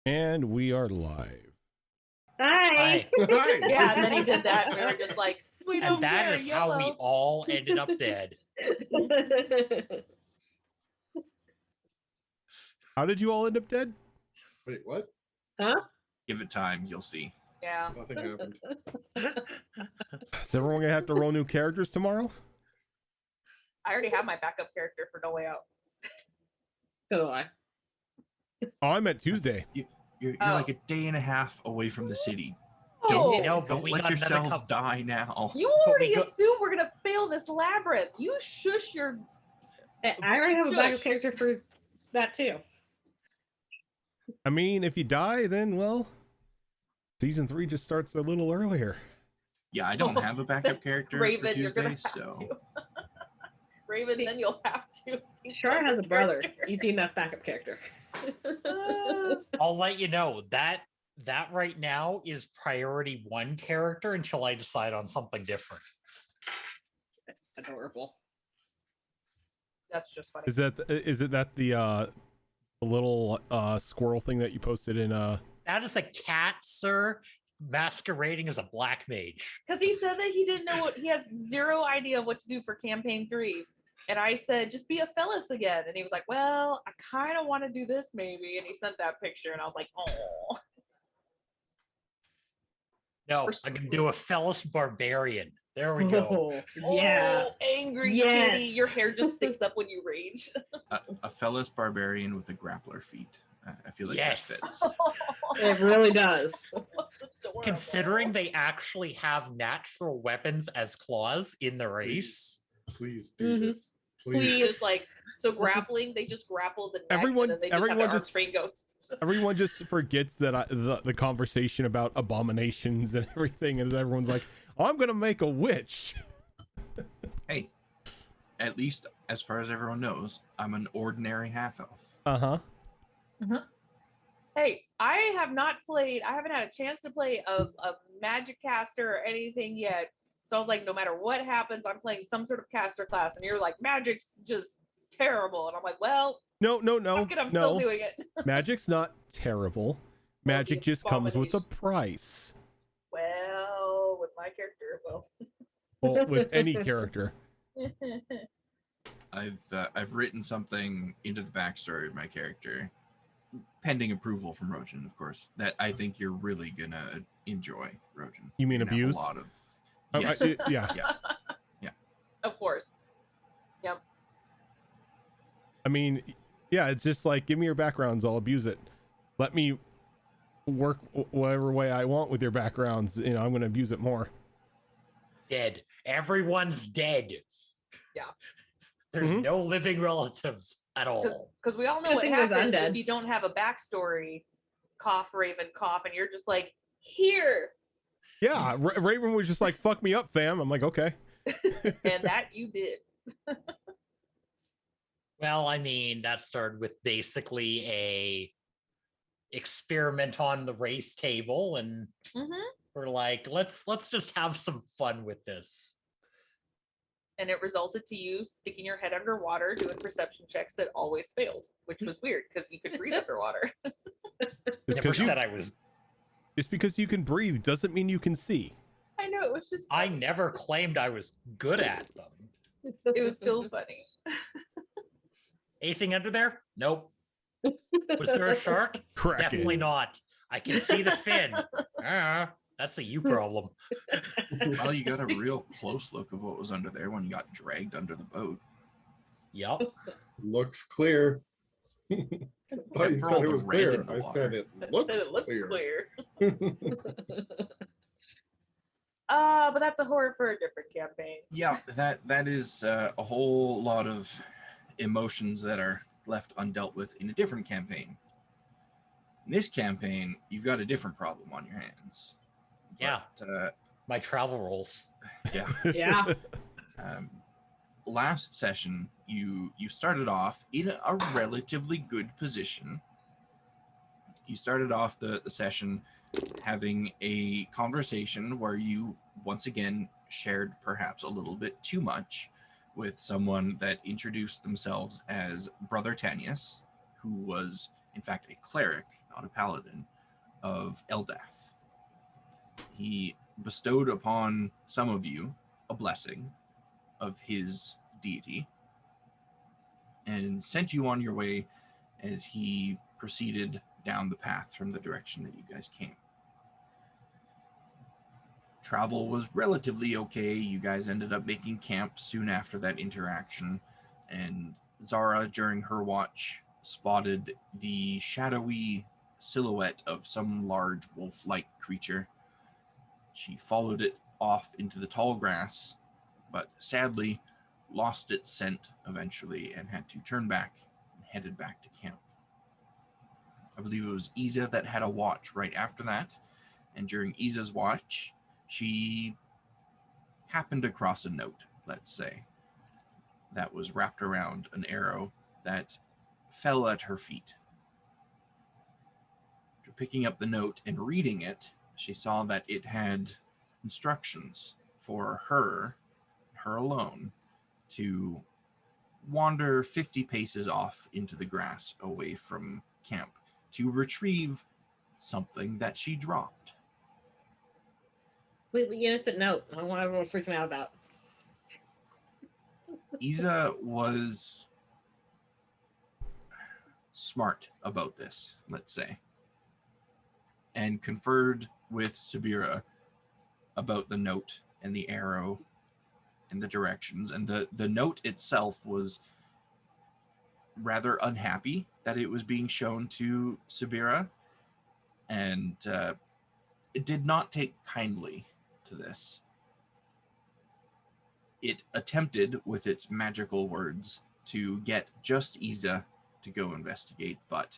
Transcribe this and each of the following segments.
And we are live. Hi. Hi. Yeah, and then he did that, and we were just like, we don't And that care, is how we YOLO. all ended up dead. How did you all end up dead? Wait, what? Huh? Give it time, you'll see. Yeah. Nothing happened. Is everyone gonna have to roll new characters tomorrow? I already have my backup character for No Way Out. So do I. Oh, I meant Tuesday. You're Oh. like a day and a half away from the city. Oh, You know, but Don't we let got another yourselves couple. die now. you but already we go- assume we're gonna fail this labyrinth. You shush your. I already have a backup Shush. character for that too. I mean, if you die, then well, season 3 just starts a little earlier. Yeah, I don't have a backup character Raven, for you're gonna Tuesday, have so to. Raven, then you'll have to. Shara has a brother. Easy enough backup character. I'll let you know that right now is priority 1 character until I decide on something different. Adorable. That's just funny. Is it that the little squirrel thing that you posted in That is a cat, sir, masquerading as a black mage. Because he said that he didn't know what he has zero idea of what to do for campaign 3. And I said, just be a Phyllis again. And he was like, well, I kind of want to do this maybe. And he sent that picture, and I was like, oh. No, Or I'm gonna do a Fellis barbarian. There we go. Oh, yeah. Oh, angry Yes. kitty. Your hair just sticks up when you rage. a Fellis barbarian with the grappler feet. I feel like Yes. that fits. It really does. That's adorable. Considering they actually have natural weapons as claws in the race. Please do Mhm. this. Please, Please. just like so grappling, they just grapple the neck, Everyone- and then they just have everyone to arm just- train ghosts. everyone just forgets that the conversation about abominations and everything, and everyone's like, oh, I'm gonna make a witch. Hey, at least as far as everyone knows, I'm an ordinary half-elf. Uh-huh. Hey, I haven't had a chance to play a magic caster or anything yet. So I was like, no matter what happens, I'm playing some sort of caster class. And you're like, magic's just terrible. And I'm like, well, No, fuck it, I'm still no. doing it. Magic's not terrible. Magic just comes with a price. Well, with my character, well. Well, with any character. I've written something into the backstory of my character, pending approval from Rojan, of course, that I think you're really gonna enjoy, Rojan. You mean You're gonna have abuse? A lot of Oh, yes. yeah. Of course. Yep. I mean, yeah, it's just like, give me your backgrounds, I'll abuse it. Let me work whatever way I want with your backgrounds. You know, I'm going to abuse it more. Dead. Everyone's dead. Yeah. There's Mhm. no living relatives at all. Because we all know Good what thing there's happens undead. if you don't have a backstory. Cough, Raven, cough, and you're just like, here. Yeah, Raven was just like, fuck me up, fam. I'm like, okay. And that you did. Well, I mean, that started with basically a experiment on the race table, and Mm-hmm. we're like, let's just have some fun with this. And it resulted to you sticking your head underwater doing perception checks that always failed, which was weird because you could breathe underwater. Never said I was. Just because you can breathe doesn't mean you can see. I know, it was just I funny. never claimed I was good at them. It was still funny. Anything under there? Nope. Was there a shark? Kraken. Definitely not. I can see the fin. That's a you problem. Well, you got a real close look of what was under there when you got dragged under the boat. Yup. Looks clear. I thought you Except for said all it the was red clear. in the I said it I looks, said it looks clear. But that's a horror for a different campaign. Yeah, that is a whole lot of emotions that are left undealt with in a different campaign. In this campaign, you've got a different problem on your hands. Yeah. But, My travel rolls. yeah. Yeah. Last session, you started off in a relatively good position. You started off the session having a conversation where you once again shared perhaps a little bit too much with someone that introduced themselves as Brother Tanius, who was in fact, a cleric, not a paladin, of Eldath. He bestowed upon some of you a blessing of his deity and sent you on your way as he proceeded down the path from the direction that you guys came. Travel was relatively okay. You guys ended up making camp soon after that interaction, and Zara, during her watch, spotted the shadowy silhouette of some large wolf-like creature. She followed it off into the tall grass, but sadly lost its scent eventually and had to turn back and headed back to camp. I believe it was Isa that had a watch right after that, and during Isa's watch, she happened across a note, let's say, that was wrapped around an arrow that fell at her feet. After picking up the note and reading it, she saw that it had instructions for her alone, to wander 50 paces off into the grass away from camp to retrieve something that she dropped. Wait, the innocent note. I want everyone's freaking out about. Isa was smart about this, let's say, and conferred with Sabira about the note and the arrow and the directions. And the note itself was rather unhappy that it was being shown to Sabira, and it did not take kindly to this. It attempted, with its magical words, to get just Isa to go investigate, but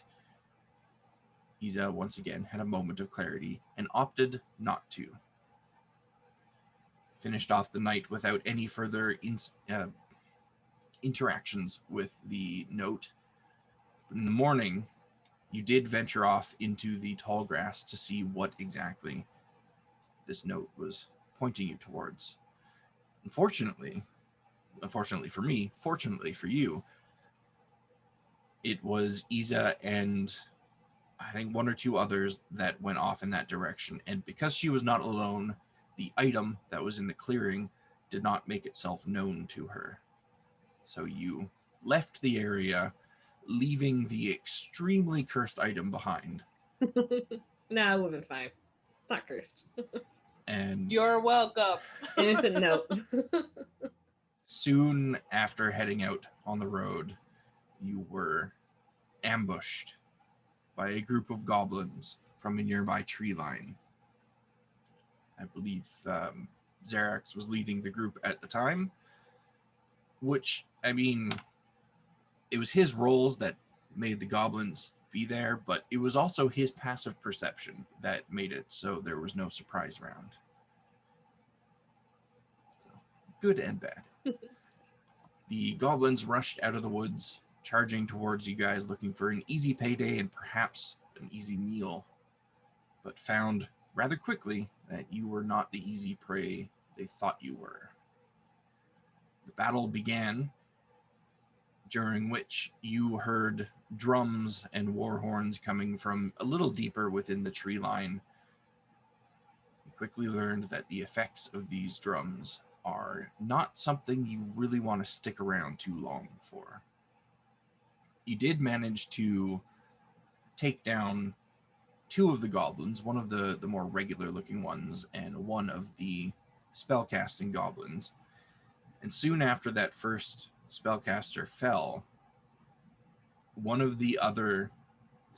Isa once again had a moment of clarity and opted not to. Finished off the night without any further interactions with the note. In the morning, you did venture off into the tall grass to see what exactly this note was pointing you towards. Unfortunately for me, fortunately for you, it was Isa and I think one or two others that went off in that direction. And because she was not alone, the item that was in the clearing did not make itself known to her. So you left the area, leaving the extremely cursed item behind. No, it would have been fine. Not cursed. And You're welcome. Innocent note. soon after heading out on the road, you were ambushed by a group of goblins from a nearby tree line. I believe Xerax was leading the group at the time, which, I mean, it was his roles that made the goblins be there, but it was also his passive perception that made it so there was no surprise round. So, good and bad. The goblins rushed out of the woods, charging towards you guys, looking for an easy payday and perhaps an easy meal, but found rather quickly that you were not the easy prey they thought you were. The battle began, during which you heard drums and war horns coming from a little deeper within the tree line. You quickly learned that the effects of these drums are not something you really want to stick around too long for. You did manage to take down two of the goblins, one of the more regular looking ones, and one of the spellcasting goblins. And soon after that first spellcaster fell, one of the other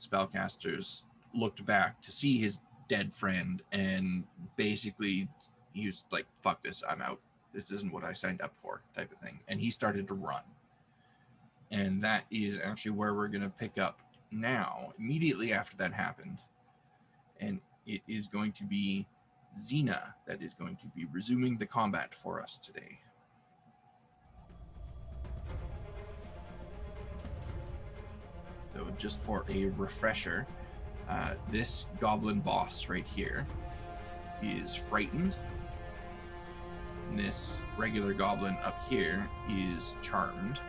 spellcasters looked back to see his dead friend, and basically he was like, fuck this, I'm out. This isn't what I signed up for, type of thing. And he started to run. And that is actually where we're going to pick up now, immediately after that happened. And it is going to be Xena that is going to be resuming the combat for us today. So just for a refresher, this goblin boss right here is frightened. And this regular goblin up here is charmed.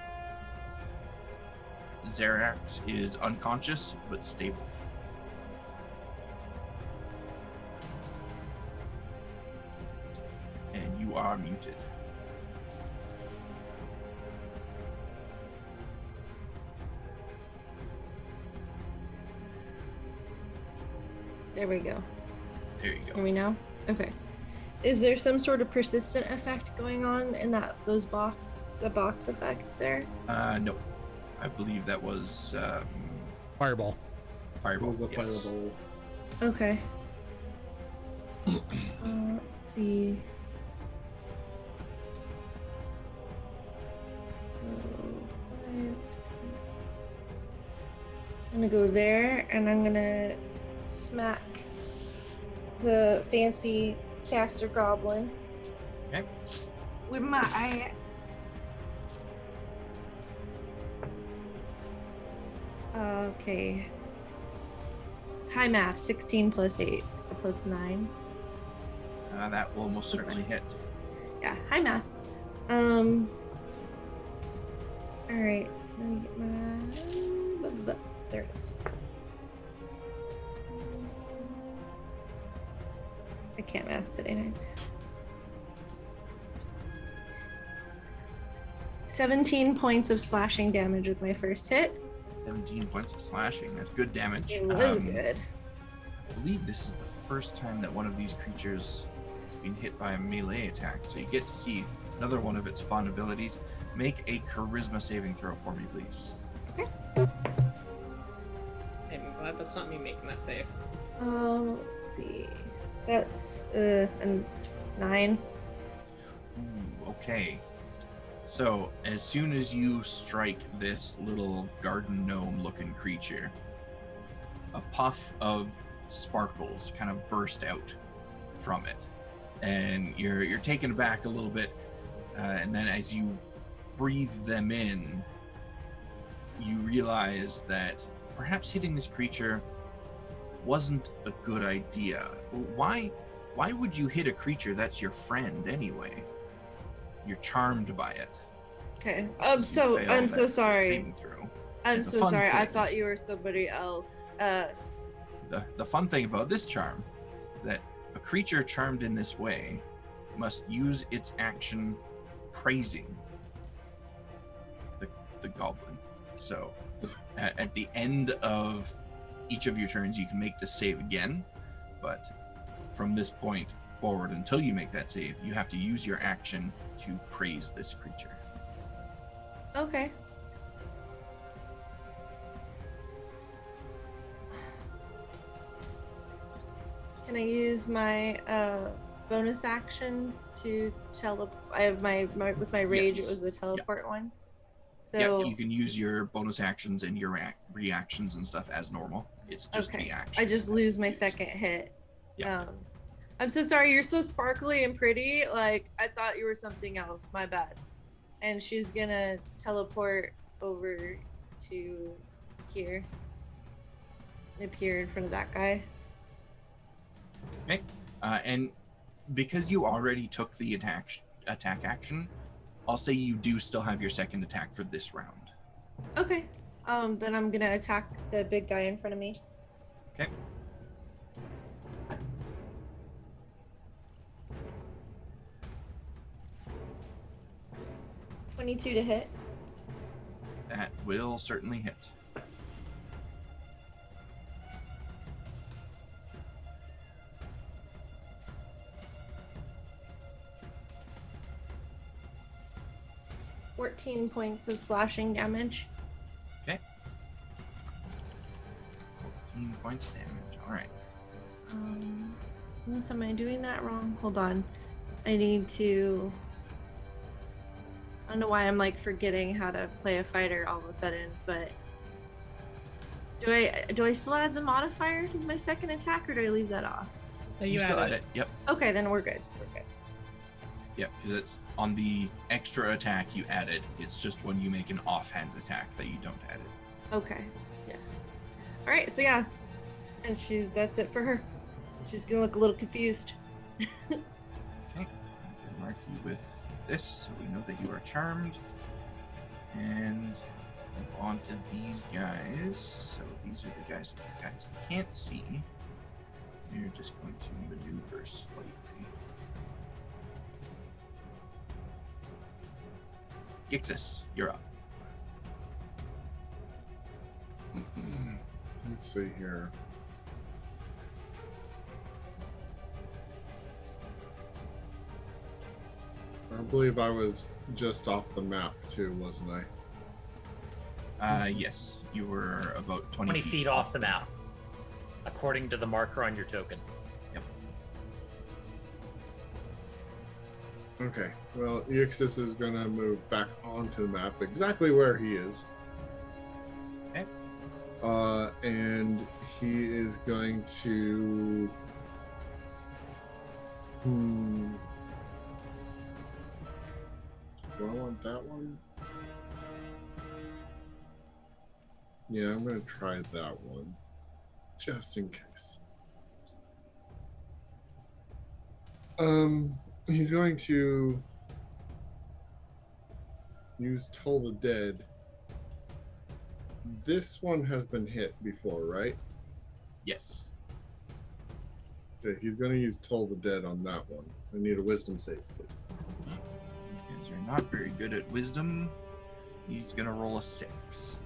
Zerax is unconscious but stable. And you are muted. There we go. There you Hear go. me now? Okay. Is there some sort of persistent effect going on in the box effect there? No. I believe that was Fireball. What Fireball. was the yes. fireball? Okay. Let's see. So, 5, 10. I'm gonna go there, and I'm gonna smack the fancy caster goblin Okay. with my axe. Okay. It's high math. 16 plus 8 plus 9. That will most certainly hit. Yeah, high math. All right. Let me get my. There it is. I can't math today night. 17 points of slashing damage with my first hit. 17 points of slashing. That's good damage. It was good. I believe this is the first time that one of these creatures has been hit by a melee attack, so you get to see another one of its fun abilities. Make a charisma saving throw for me, please. I'm glad that's not me making that save. Let's see. That's a 9. Ooh, okay. So, as soon as you strike this little garden gnome looking creature, a puff of sparkles kind of burst out from it. And you're taken aback a little bit, and then as you breathe them in, you realize that perhaps hitting this creature wasn't a good idea. Why would you hit a creature that's your friend anyway? You're charmed by it. Okay. You I'm so fail that sorry. saving throw. I'm And the so fun sorry. I thing- thought you were somebody else. The fun thing about this charm is that a creature charmed in this way must use its action praising the goblin. So at the end of each of your turns, you can make the save again, but from this point forward until you make that save, you have to use your action to praise this creature. Okay. Can I use my bonus action to I have my with my rage. Yes. It was the teleport one. So Yeah, you can use your bonus actions and your reactions and stuff as normal. It's just okay. the action. I just that's lose my used. second hit. Yeah. I'm so sorry. You're so sparkly and pretty. Like I thought you were something else. My bad. And she's gonna teleport over to here. And appear in front of that guy. Okay. And because you already took the attack action, I'll say you do still have your second attack for this round. Okay. Then I'm gonna attack the big guy in front of me. Okay. $22 to hit. That will certainly hit. $14 points of slashing damage. Okay. 14 points damage. All right. Unless am I doing that wrong? Hold on. I need to. I don't know why I'm like forgetting how to play a fighter all of a sudden, but do I still add the modifier to my second attack, or do I leave that off? So You still add it. Yep. Okay, then we're good. We're good. Yep. Because it's on the extra attack you add it. It's just when you make an offhand attack that you don't add it. Okay. Yeah. All right. So yeah, and that's it for her. She's gonna look a little confused. Okay. I can mark you with this so we know that you are charmed. And Move on to these guys. So these are the guys that you guys can't see. We're just going to maneuver slightly. Ixis, you're up. Let's see here. I believe I was just off the map too, wasn't I? Yes, you were about 20 feet off the map, according to the marker on your token. Yep. Okay. Well, Euxis is gonna move back onto the map exactly where he is. Okay. And he is going to. Do I want that one? Yeah, I'm gonna try that one. Just in case. He's going to use Toll the Dead. This one has been hit before, right? Yes. Okay, he's going to use Toll the Dead on that one. I need a wisdom save, please. These guys are not very good at wisdom. He's gonna roll a 6.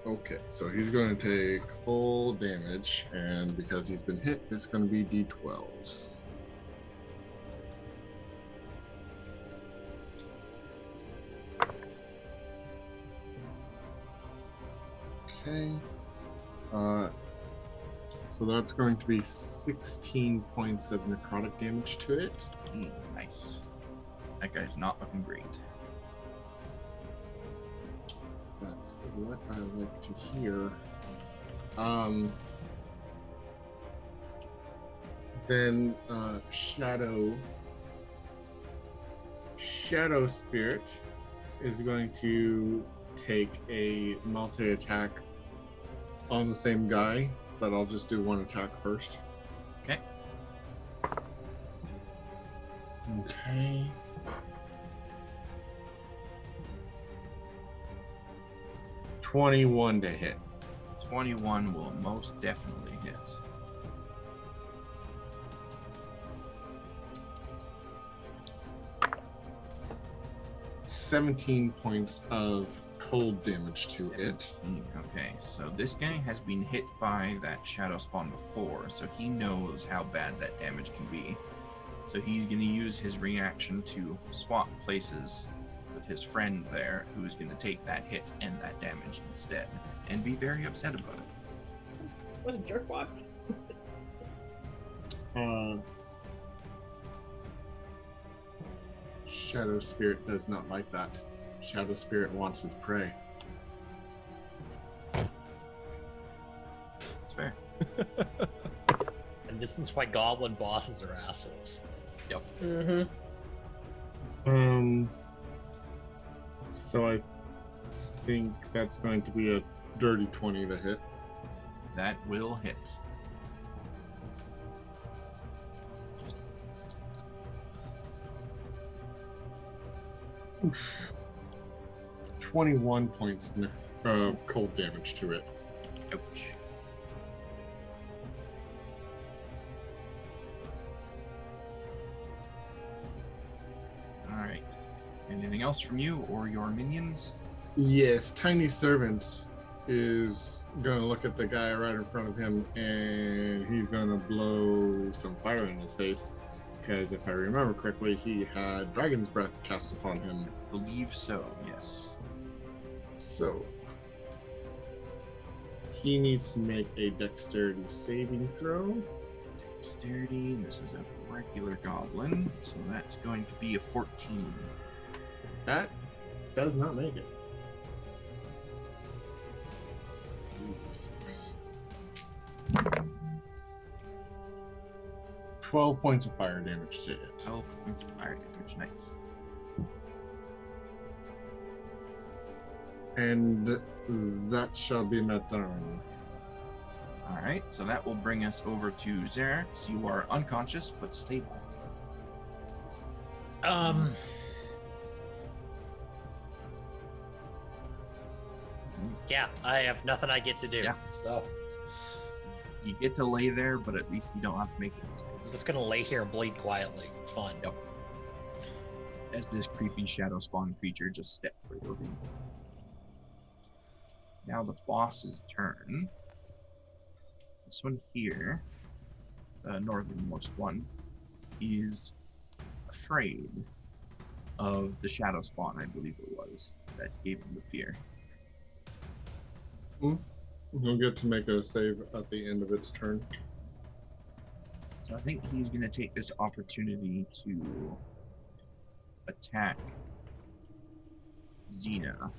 Okay, so he's going to take full damage, and because he's been hit, it's going to be D12s. Okay. So that's going to be 16 points of necrotic damage to it. Nice. That guy's not looking great. That's what I like to hear. Then Shadow Spirit is going to take a multi-attack on the same guy, but I'll just do one attack first. Okay. Okay. $21 to hit. 21 will most definitely hit. $17 points of cold damage to it. 17. Okay, so this guy has been hit by that shadow spawn before, so he knows how bad that damage can be. So he's going to use his reaction to swap places with his friend there, who's going to take that hit and that damage instead, and be very upset about it. What a jerkwad. Shadow Spirit does not like that. Shadow Spirit wants his prey. It's fair. And this is why goblin bosses are assholes. Yep. Mm-hmm. So I think that's going to be a dirty 20 to hit. That will hit. Oof. 21 points of cold damage to it. Ouch. Alright. Anything else from you or your minions? Yes, Tiny Servant is going to look at the guy right in front of him, and he's going to blow some fire in his face. Because if I remember correctly, he had Dragon's Breath cast upon him. Believe so, yes. So he needs to make a dexterity saving throw. Dexterity, and this is a regular goblin, so that's going to be a 14. That does not make it. 12 points of fire damage to it. 12 points of fire damage, nice. And that shall be my turn. Alright, so that will bring us over to Xerax. You are unconscious but stable. Yeah, I have nothing I get to do. Yeah. So You get to lay there, but at least you don't have to make a mistake. I'm just gonna lay here and bleed quietly. It's fun. Yep. As this creepy shadow spawn creature just stepped right over you. Now the boss's turn. This one here, the northernmost one, is afraid of the shadow spawn, I believe it was, that gave him the fear. He'll get to make a save at the end of its turn. So I think he's going to take this opportunity to attack Xena,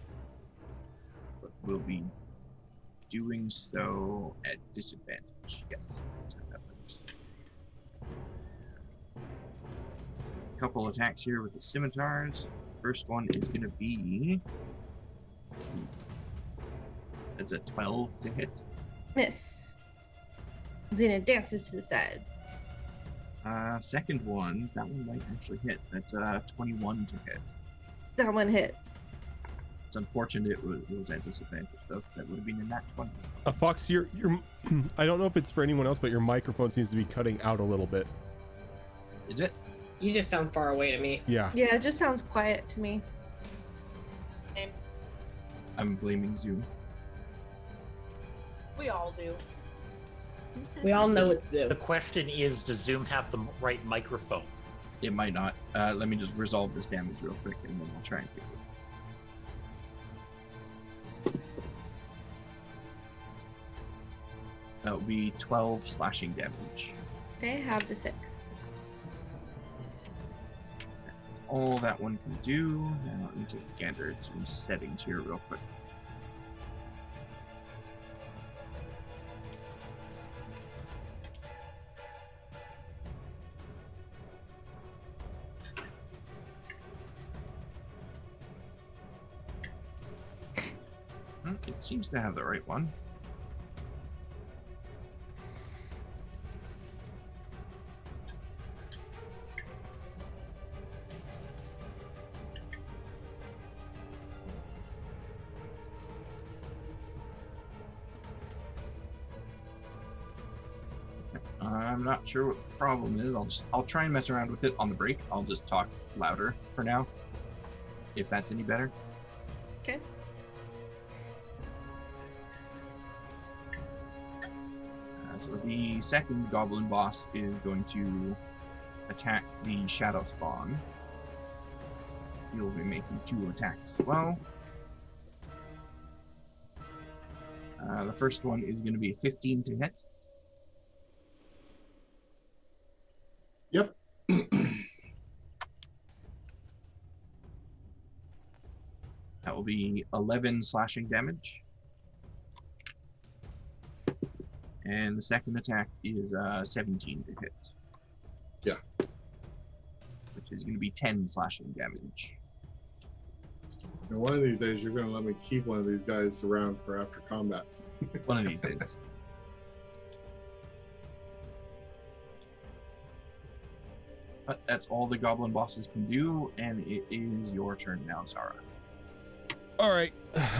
but will be doing so at disadvantage. Yes, that's how that works. A couple attacks here with the scimitars. First one is going to be... That's a 12 to hit. Miss. Xena dances to the side. Second one, that one might actually hit. That's 21 to hit. That one hits. It's unfortunate it was at disadvantage though, 'cause that would have been in that 20. Fox, your I don't know if it's for anyone else, but your microphone seems to be cutting out a little bit. Is it? You just sound far away to me. Yeah. Yeah, it just sounds quiet to me. I'm blaming Zoom. We all do. We all know it's The Zoom. question is, does Zoom have the right microphone? It might not. Let me just resolve this damage real quick and then I'll try and fix it. That would be 12 slashing damage. Okay, half to 6. That's all that one can do. Now let me take a gander at some settings here real quick. It seems to have the right one. I'm not sure what the problem is. I'll try and mess around with it on the break. I'll just talk louder for now, if that's any better. Okay. So the second goblin boss is going to attack the shadow spawn. He'll be making 2 attacks as well. The first one is going to be a 15 to hit. Yep. That will be 11 slashing damage. And the second attack is 17 to hit. Yeah. Which is going to be 10 slashing damage. And one of these days, you're going to let me keep one of these guys around for after combat. One of these days. But that's all the goblin bosses can do, and it is your turn now, Zara. All right,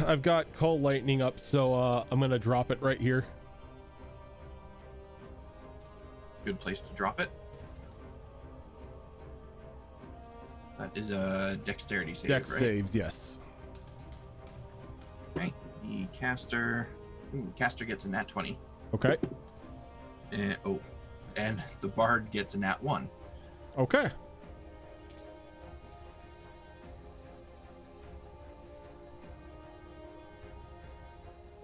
I've got Call Lightning up, so I'm gonna drop it right here. Good place to drop it. That is a dexterity save, Dex right? saves, yes. Okay. The caster gets a nat 20. Okay. And the bard gets a nat 1. Okay.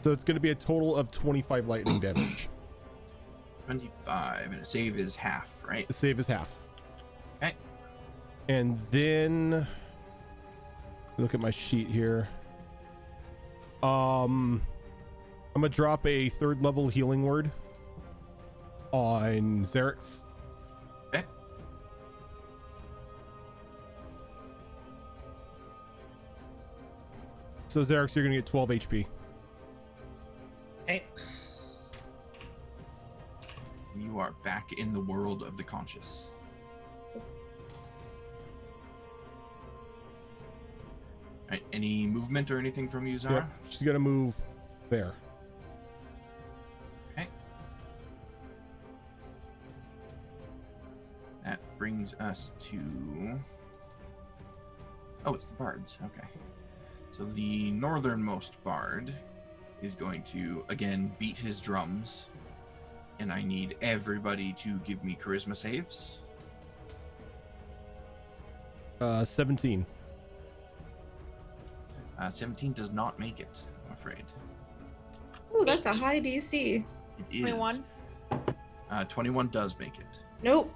So it's going to be a total of 25 lightning damage. 25, and a save is half, right? The save is half. Okay. And then look at my sheet here. I'm gonna drop a 3rd level healing word on Xerix. Okay. So Xerix, you're gonna get 12 HP. Hey, You are back in the world of the conscious. Right, any movement or anything from you, Zara? Yep. She's gonna move There. Okay. That brings us to... Oh, it's the bards. Okay. So the northernmost bard is going to, again, beat his drums. And I need everybody to give me charisma saves. 17. 17 does not make it, I'm afraid. Oh, that's a high DC. It is. 21. 21 does make it. Nope.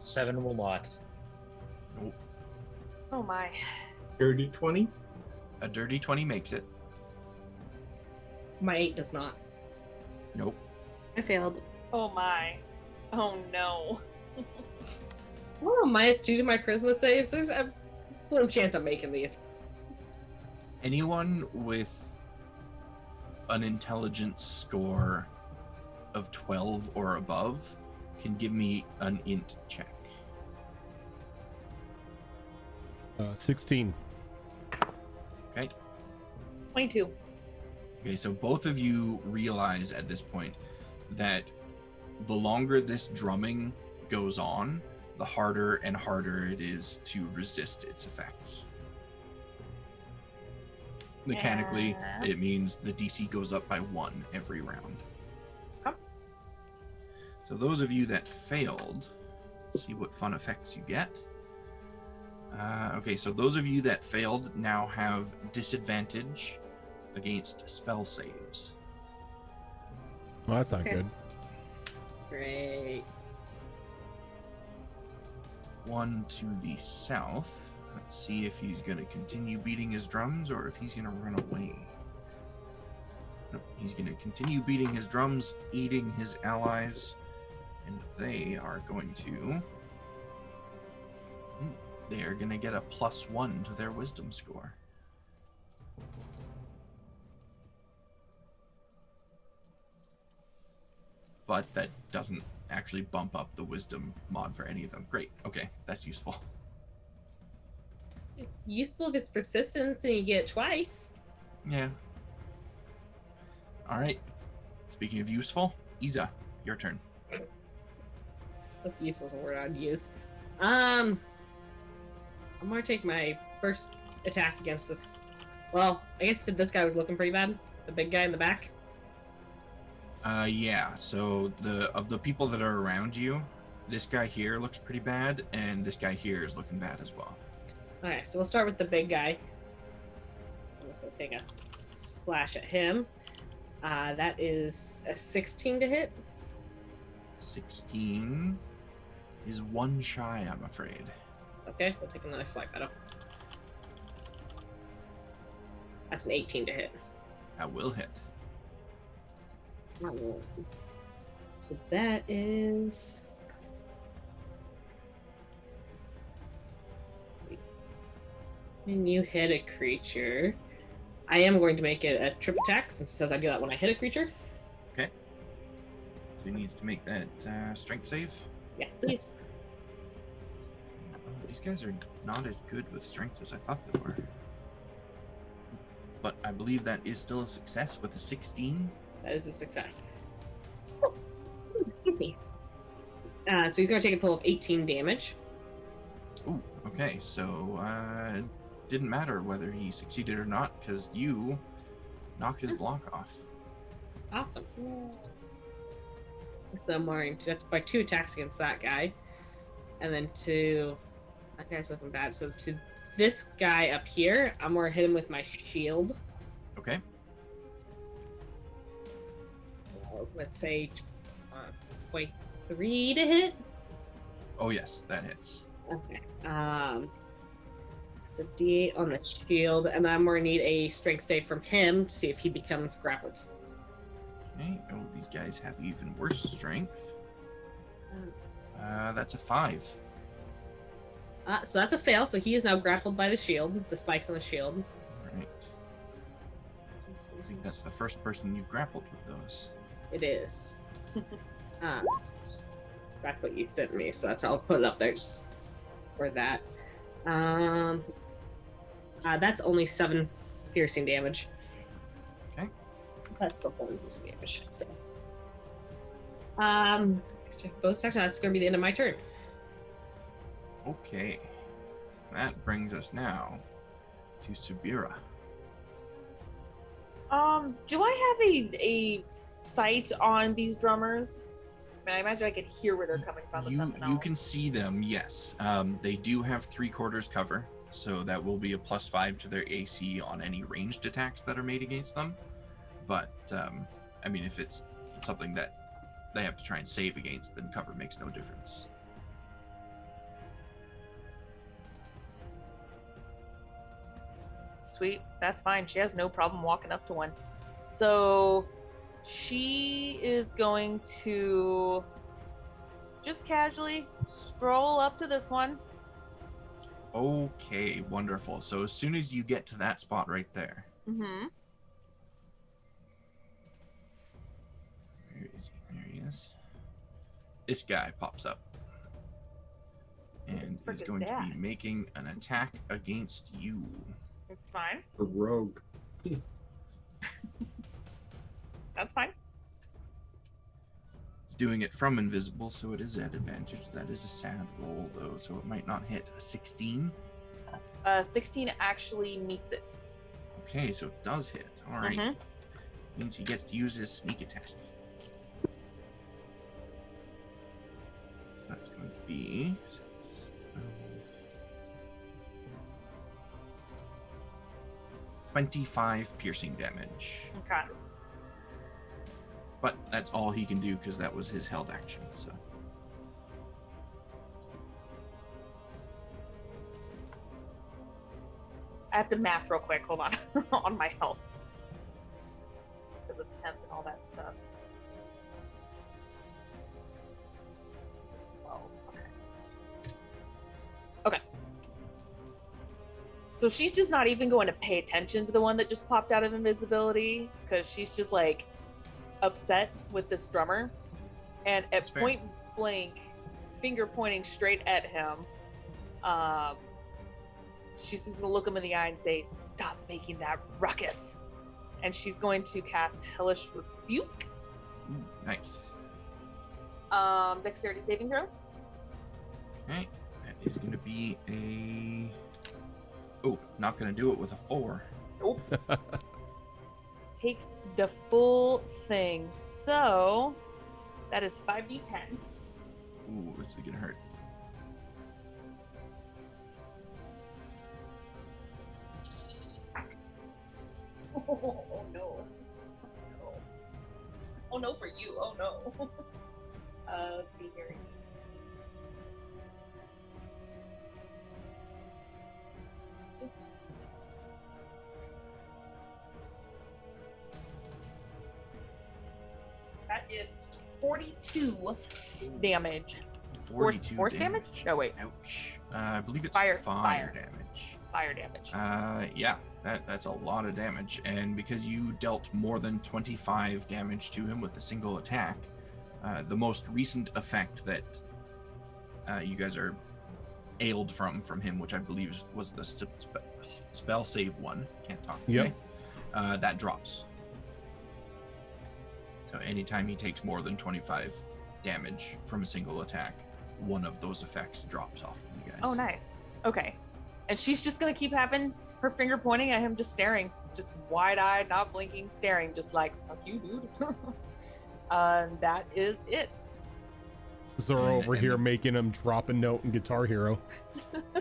7 will not. Nope. Oh my. Dirty 20. A dirty 20 makes it. My 8 does not. Nope. I failed. Oh my. Oh no. Oh, -2 to my charisma saves. There's a slim chance I'm making these. Anyone with an intelligence score of 12 or above can give me an int check. 16. Okay. 22. Okay, so both of you realize at this point that the longer this drumming goes on, the harder and harder it is to resist its effects. Mechanically, Yeah. it means the DC goes up by 1 every round. Okay. So those of you that failed, let's see what fun effects you get. Okay, so those of you that failed now have disadvantage against spell saves. Well, that's not Okay. good. Great. One to the south. Let's see if he's going to continue beating his drums or if he's going to run away. Nope, he's going to continue beating his drums, eating his allies, and they are going to... They are going to get a +1 to their wisdom score. But that doesn't actually bump up the wisdom mod for any of them. Great. Okay, that's useful. It's useful if it's persistence and you get it twice. Yeah. All right. Speaking of useful, Isa, your turn. If useful is a word I'd use. I'm gonna take my first attack against this. Well, I guess this guy was looking pretty bad. The big guy in the back. Yeah. So of the people that are around you, this guy here looks pretty bad, and this guy here is looking bad as well. Okay, so we'll start with the big guy. I'm just gonna take a slash at him. That is a 16 to hit. 16 is 1 shy, I'm afraid. Okay, we'll take another swipe at him. That's an 18 to hit. That will hit. So that is... When you hit a creature, I am going to make it a trip attack since it says I do that when I hit a creature. Okay. So he needs to make that strength save. Yeah, please. These guys are not as good with strength as I thought they were. But I believe that is still a success with a 16. That is a success. Oh, excuse me. So he's going to take a total of 18 damage. Ooh, okay. So it didn't matter whether he succeeded or not because you knocked his block off. Awesome. So I'm wearing, that's by 2 attacks against that guy. And then that guy's looking bad. So to this guy up here, I'm going to hit him with my shield. Okay. Let's say 0.3 to hit. Oh yes, that hits. Okay. The D8 on the shield, and I'm going to need a strength save from him to see if he becomes grappled. Okay. Oh, these guys have even worse strength. That's a 5. So that's a fail. So he is now grappled by the shield, the spikes on the shield. All right. I think that's the first person you've grappled with those. It is. That's what you sent me, so I'll put it up there just for that. That's only 7 piercing damage. Okay. That's still 4 piercing damage. So, both attacks. That's going to be the end of my turn. Okay. That brings us now to Subira. Do I have a sight on these drummers? I mean, I imagine I could hear where they're coming from. If nothing You can else. see them, yes. They do have 3/4 cover, so that will be a +5 to their AC on any ranged attacks that are made against them. But I mean, if it's something that they have to try and save against, then cover makes no difference. Sweet, that's fine. She has no problem walking up to one. So she is going to just casually stroll up to this one. Okay, wonderful. So as soon as you get to that spot right there, Mm-hmm. where is he? There he is. This guy pops up and frick is is going to that? be making an attack against you. It's fine. A rogue. That's fine. He's doing it from invisible, so it is at advantage. That is a sad roll, though, so it might not hit. A 16. 16 actually meets it. Okay, so it does hit. All right. Mhm. Means he gets to use his sneak attack. That's going to be 25 piercing damage. Okay. But that's all he can do because that was his held action. So I have to math real quick. Hold on. On my health. Because of temp and all that stuff. 12. Okay. Okay. So she's just not even going to pay attention to the one that just popped out of invisibility because she's just like upset with this drummer. And at That's fair. point blank, finger pointing straight at him, she's just gonna look him in the eye and say, "Stop making that ruckus." And she's going to cast Hellish Rebuke. ooh, nice. Dexterity saving throw. Okay, that is going to be a. Oh, not going to do it with a 4. Nope. Takes the full thing. So that is 5d10. Ooh, this is going to hurt. Oh no. No. Oh no for you. Oh no. Let's see here. That is 42 damage. 42 Force damage? No, wait. Ouch. I believe it's Fire- fire fire. damage. Fire damage. Yeah, that's a lot of damage. And because you dealt more than 25 damage to him with a single attack, the most recent effect that you guys are ailed from him, which I believe was the spell save one. Can't talk. Yep. today, that drops. So anytime he takes more than 25 damage from a single attack, one of those effects drops off of you guys. Oh, nice. Okay. And she's just going to keep having her finger pointing at him, just staring, just wide-eyed, not blinking, staring, just like, fuck you, dude. That is it. Zora over And- here making him drop a note in Guitar Hero.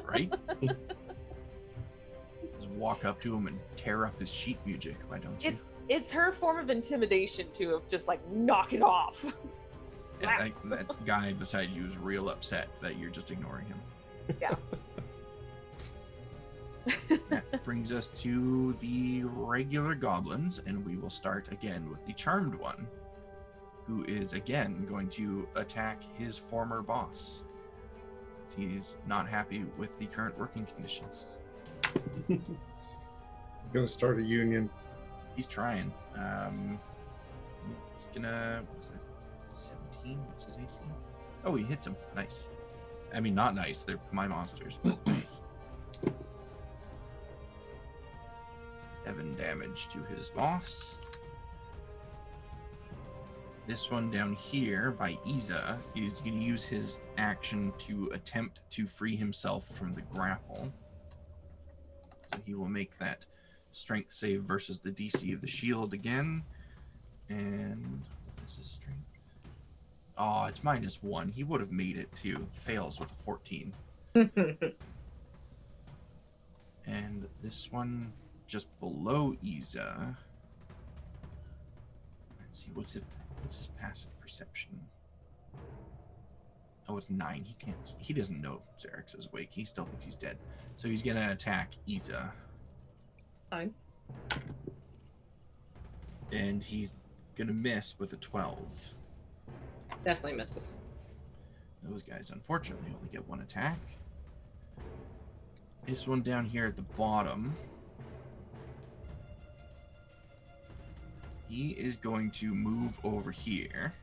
Right? Just walk up to him and tear up his sheet music. Why don't you? It's her form of intimidation, too, of just like, knock it off. Yeah, Slap. that guy beside you is real upset that you're just ignoring him. Yeah. That brings us to the regular goblins, and we will start again with the charmed one, who is again going to attack his former boss. He's not happy with the current working conditions. He's gonna start a union. He's trying. He's gonna. What's that? 17? What's his AC? Oh, he hits him. Nice. I mean, not nice. They're my monsters, but nice. 7 damage to his boss. This one down here by Iza is going to use his action to attempt to free himself from the grapple. So he will make that strength save versus the DC of the shield again. And what is his strength? Oh, it's -1. He would have made it too. He fails with a 14. And this one just below Iza. Let's see, what's his passive perception? Oh, it's 9. He doesn't know Xerix is awake. He still thinks he's dead. So he's gonna attack Iza. Fine. And he's gonna miss with a 12. Definitely misses. Those guys unfortunately only get 1 attack. This one down here at the bottom, he is going to move over here.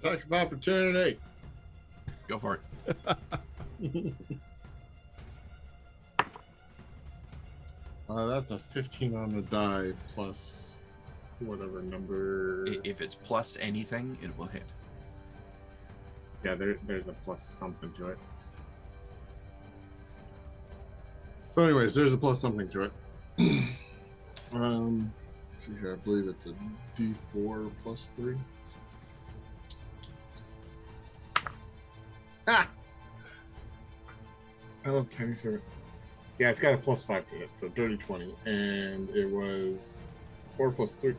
Attack of opportunity. Go for it. That's a 15 on the die plus whatever number. If it's plus anything, it will hit. Yeah, there's a plus something to it. So, anyways, there's a plus something to it. Let's see here. I believe it's a D4 plus 3. Ha! I love Tiny Servant. Yeah, it's got a plus 5 to it, so dirty 20, and it was 4 plus 3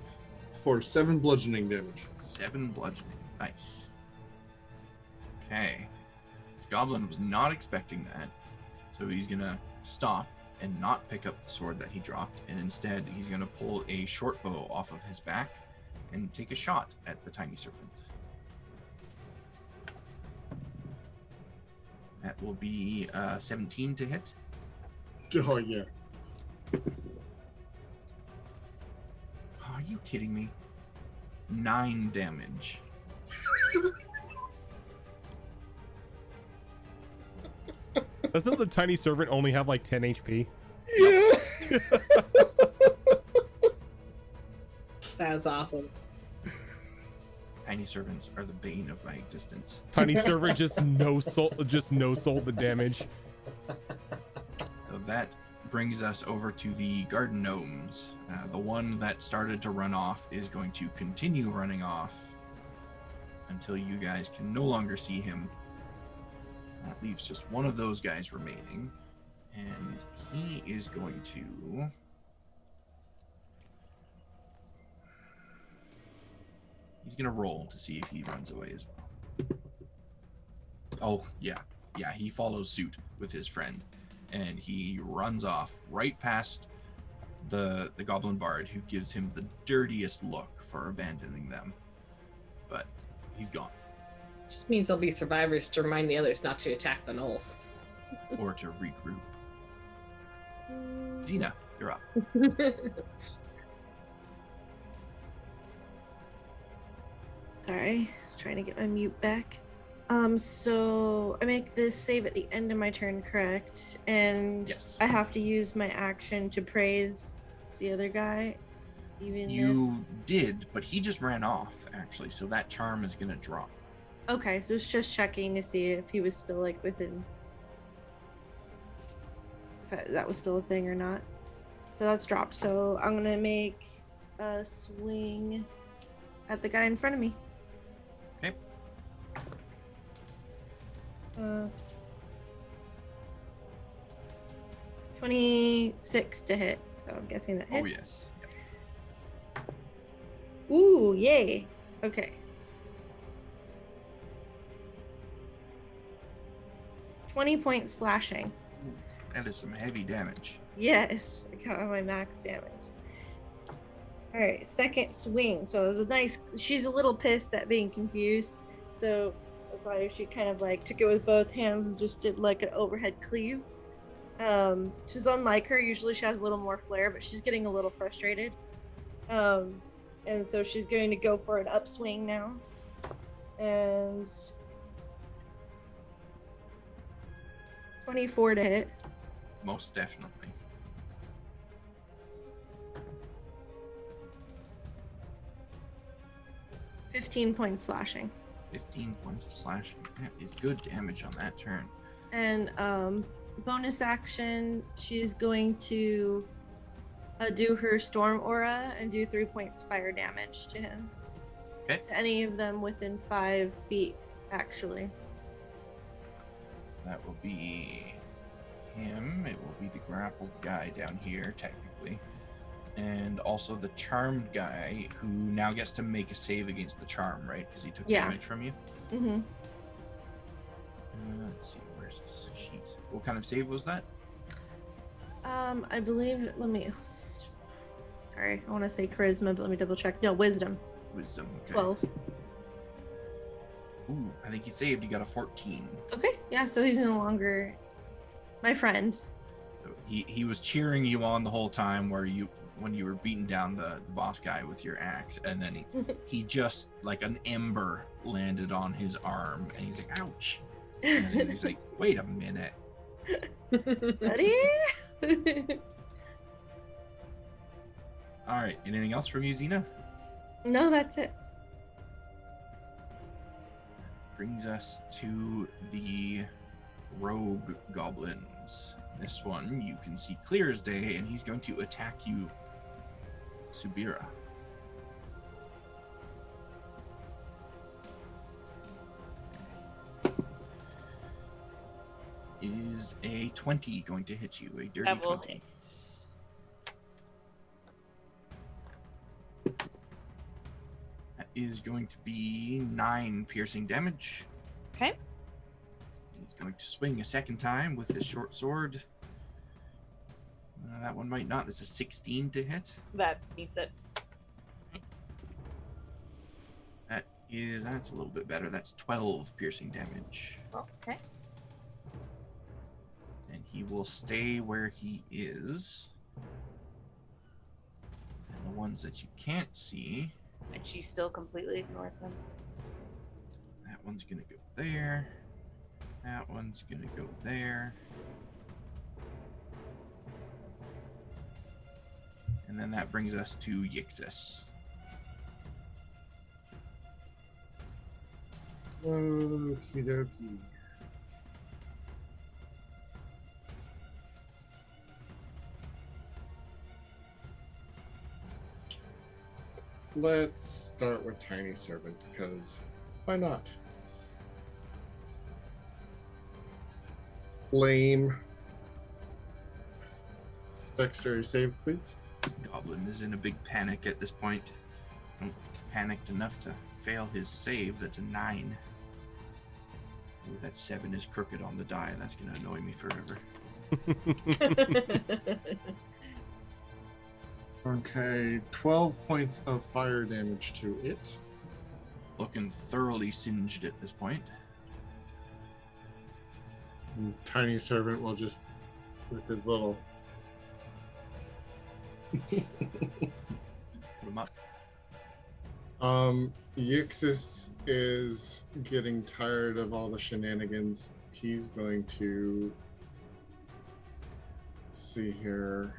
for 7 bludgeoning damage. 7 bludgeoning. Nice. Okay. This goblin was not expecting that, so he's gonna stop and not pick up the sword that he dropped, and instead he's gonna pull a short bow off of his back and take a shot at the tiny serpent. That will be 17 to hit. Oh, yeah. Are you kidding me? 9 damage. Doesn't the tiny servant only have like 10 HP? Yeah. That was awesome. Tiny servants are the bane of my existence. Tiny servant just no soul the damage. So that brings us over to the garden gnomes. The one that started to run off is going to continue running off until you guys can no longer see him. That leaves just one of those guys remaining, and he is going to... He's going to roll to see if he runs away as well. Oh, yeah. Yeah, he follows suit with his friend, and he runs off right past the goblin bard, who gives him the dirtiest look for abandoning them. But he's gone. Just means there'll be survivors to remind the others not to attack the gnolls. Or to regroup. Xena, you're up. Sorry, trying to get my mute back. So I make this save at the end of my turn, correct? And Yes. I have to use my action to praise the other guy, even You did, but he just ran off, actually, so that charm is going to drop. Okay, so it's just checking to see if he was still like within, if that was still a thing or not. So that's dropped. So I'm gonna make a swing at the guy in front of me. Okay. 26 to hit. So I'm guessing that hits. Oh, yes. Yep. Ooh, yay. Okay. 20 points slashing. Ooh, that is some heavy damage. Yes, I got my max damage. All right, second swing. So it was a nice. She's a little pissed at being confused, so that's why she kind of like took it with both hands and just did like an overhead cleave. She's unlike her. Usually she has a little more flair, but she's getting a little frustrated. And so she's going to go for an upswing now, and 24 to hit. Most definitely. 15 points slashing. 15 points of slashing. That is good damage on that turn. And bonus action, she's going to do her storm aura and do 3 points fire damage to him. Okay. To any of them within 5 feet, actually. That will be him. It will be the grappled guy down here, technically. And also the charmed guy, who now gets to make a save against the charm, right? Because he took damage from you. Mm-hmm. Let's see, where's this sheet? What kind of save was that? I believe, sorry, I want to say charisma, but let me double check. No, wisdom. Wisdom. Okay. 12. Ooh, I think he saved. He got a 14. Okay, yeah, so he's no longer my friend. So he was cheering you on the whole time when you were beating down the boss guy with your axe, and then he just like an ember landed on his arm, and he's like, ouch. And then he's like, wait a minute. Buddy? All right, anything else from you, Xena? No, that's it. Brings us to the rogue goblins. This one you can see clear as day, and he's going to attack you, Subira. Is a 20 going to hit you? A dirty That will 20. hit. That is going to be 9 piercing damage. Okay. He's going to swing a second time with his short sword. That one might not. That's a 16 to hit. That beats it. That's a little bit better. That's 12 piercing damage. Okay. And he will stay where he is. And the ones that you can't see, And she still completely ignores him. that one's gonna go there. That one's gonna go there. And then that brings us to Yixis. Okie dokie. Let's start with Tiny Servant, because why not? Flame. Dexterity save, please. Goblin is in a big panic at this point. Panicked enough to fail his save. That's a 9. Ooh, that 7 is crooked on the die. That's going to annoy me forever. Okay, 12 points of fire damage to it. Looking thoroughly singed at this point. And Tiny Servant will just, with his little. Put him up. Yixis is getting tired of all the shenanigans. He's going to see here.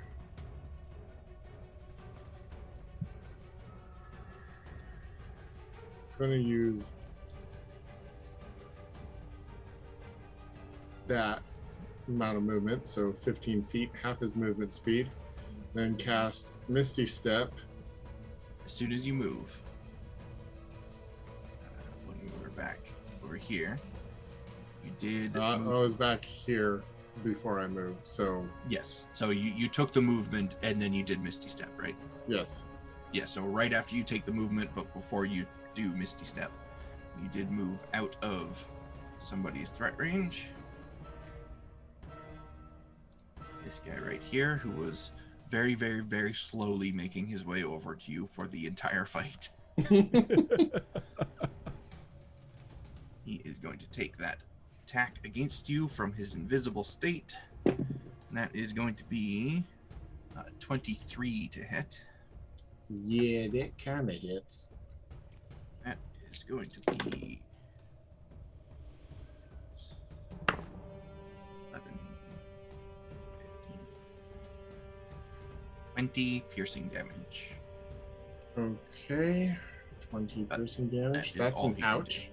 He's going to use that amount of movement, so 15 feet, half his movement speed. Then cast Misty Step. As soon as you move, when we were back over here, you did. I move. was back here before I moved, so Yes. So you took the movement and then you did Misty Step, right? yes. Yeah. So right after you take the movement, but before you do Misty Step, you did move out of somebody's threat range. This guy right here, who was very, very, very slowly making his way over to you for the entire fight. He is going to take that attack against you from his invisible state. And that is going to be 23 to hit. Yeah, that kind of hits. That is going to be 11, 15, 20 piercing damage. Okay. 20 piercing damage. is That's all an he can ouch. do.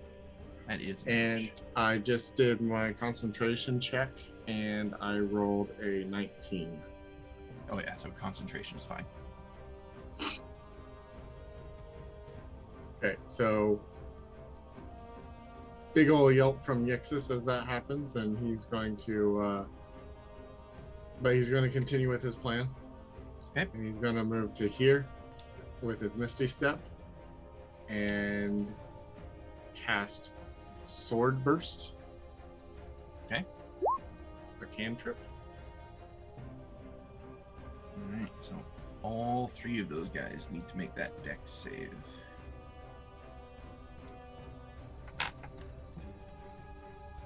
That is an And ouch. I just did my concentration check and I rolled a 19. Oh yeah, so concentration is fine. Okay, so big ol' yelp from Yixis as that happens, and he's going to but he's going to continue with his plan. Okay. And he's going to move to here with his Misty Step and cast Sword Burst. Okay. A cantrip. All right, so all three of those guys need to make that dex save.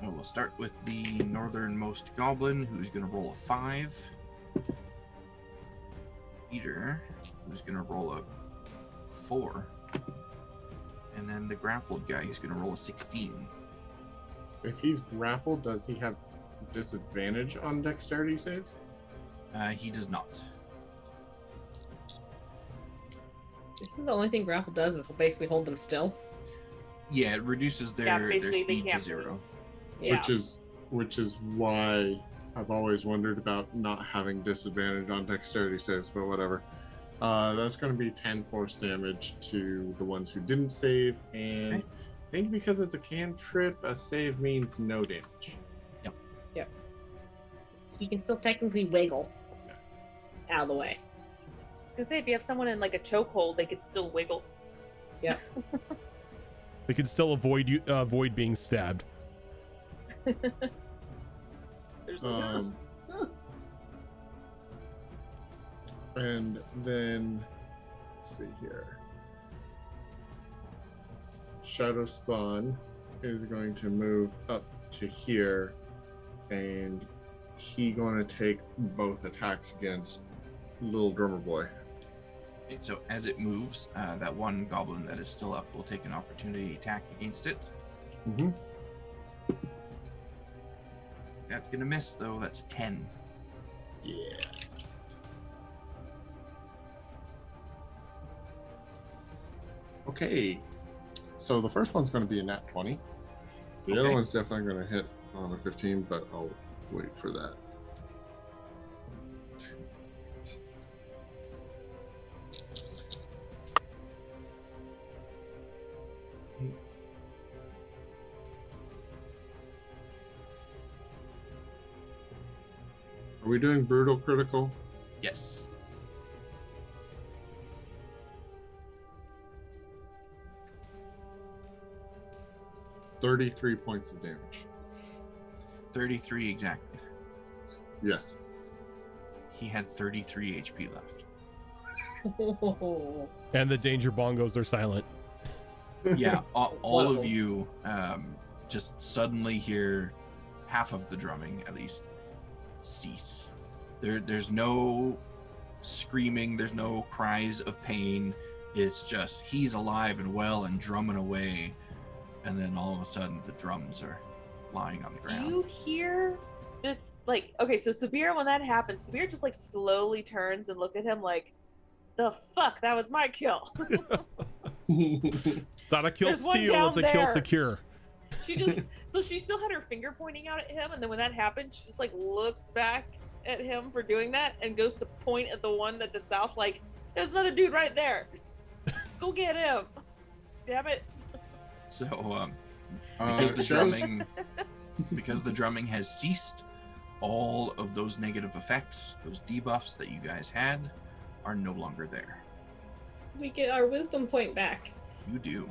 Oh, we'll start with the northernmost goblin, who's going to roll a 5. Peter, who's going to roll a 4. And then the grappled guy, who's going to roll a 16. If he's grappled, does he have disadvantage on dexterity saves? He does not. This is the only thing grapple does is basically hold them still. Yeah, it reduces Yeah, their basically they speed to can't 0. Yeah. Which is why I've always wondered about not having disadvantage on dexterity saves, but whatever. That's going to be 10 force damage to the ones who didn't save, and Okay. I think because it's a cantrip, a save means no damage. You can still technically wiggle out of the way. I was gonna say, if you have someone in like a chokehold, they could still wiggle. They can still avoid being stabbed. There's And then, let's see here. Shadow Spawn is going to move up to here, and he going to take both attacks against Little Drummer Boy. Okay, so as it moves, that one goblin that is still up will take an opportunity attack against it. Mm-hmm. That's going to miss, though. That's a 10. Yeah. Okay, so the first one's going to be a nat 20. The other Okay. one's definitely going to hit on a 15, but I'll wait for that. Are we doing brutal critical? Yes. $33 points of damage. 33 exactly. Yes. He had 33 HP left. And the danger bongos are silent. Yeah, all of Whoa. you just suddenly hear half of the drumming, at least, cease. There's no screaming, there's no cries of pain. It's just he's alive and well and drumming away, and then all of a sudden the drums are lying on the Do ground. you hear this? Like, okay, so Sabir, when that happens, Sabir just like slowly turns and look at him like, "The fuck? That was my kill." It's not a kill There's one steal, down it's a kill there. secure. She just so she still had her finger pointing out at him, and then when that happened, she just like looks back at him for doing that and goes to point at the one at the south, like, "There's another dude right there. Go get him." Damn it. So because the Shadows- drumming because the drumming has ceased, all of those negative effects, those debuffs that you guys had, are no longer there. We get our wisdom point back. You do.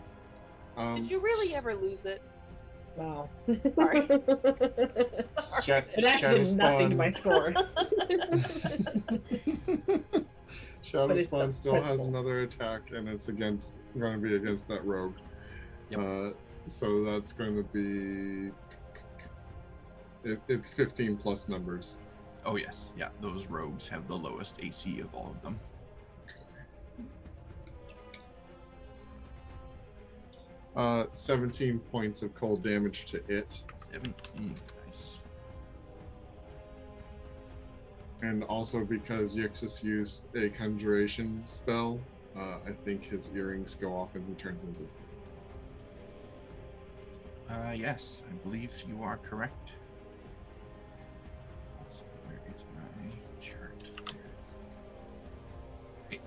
Did you really ever lose it? Wow. Sorry. It actually Shadow did nothing to my Spawn. score. Shadow But it's Spawn the still has principle. another attack, and it's going to be against that rogue. Yep. So that's going to be. It's 15 plus numbers. Oh yes, yeah. Those rogues have the lowest AC of all of them. 17 points of cold damage to it, 17. Nice. and also because Yixis used a conjuration spell, I think his earrings go off and he turns invisible. Yes, I believe you are correct. So where is my chart? Okay.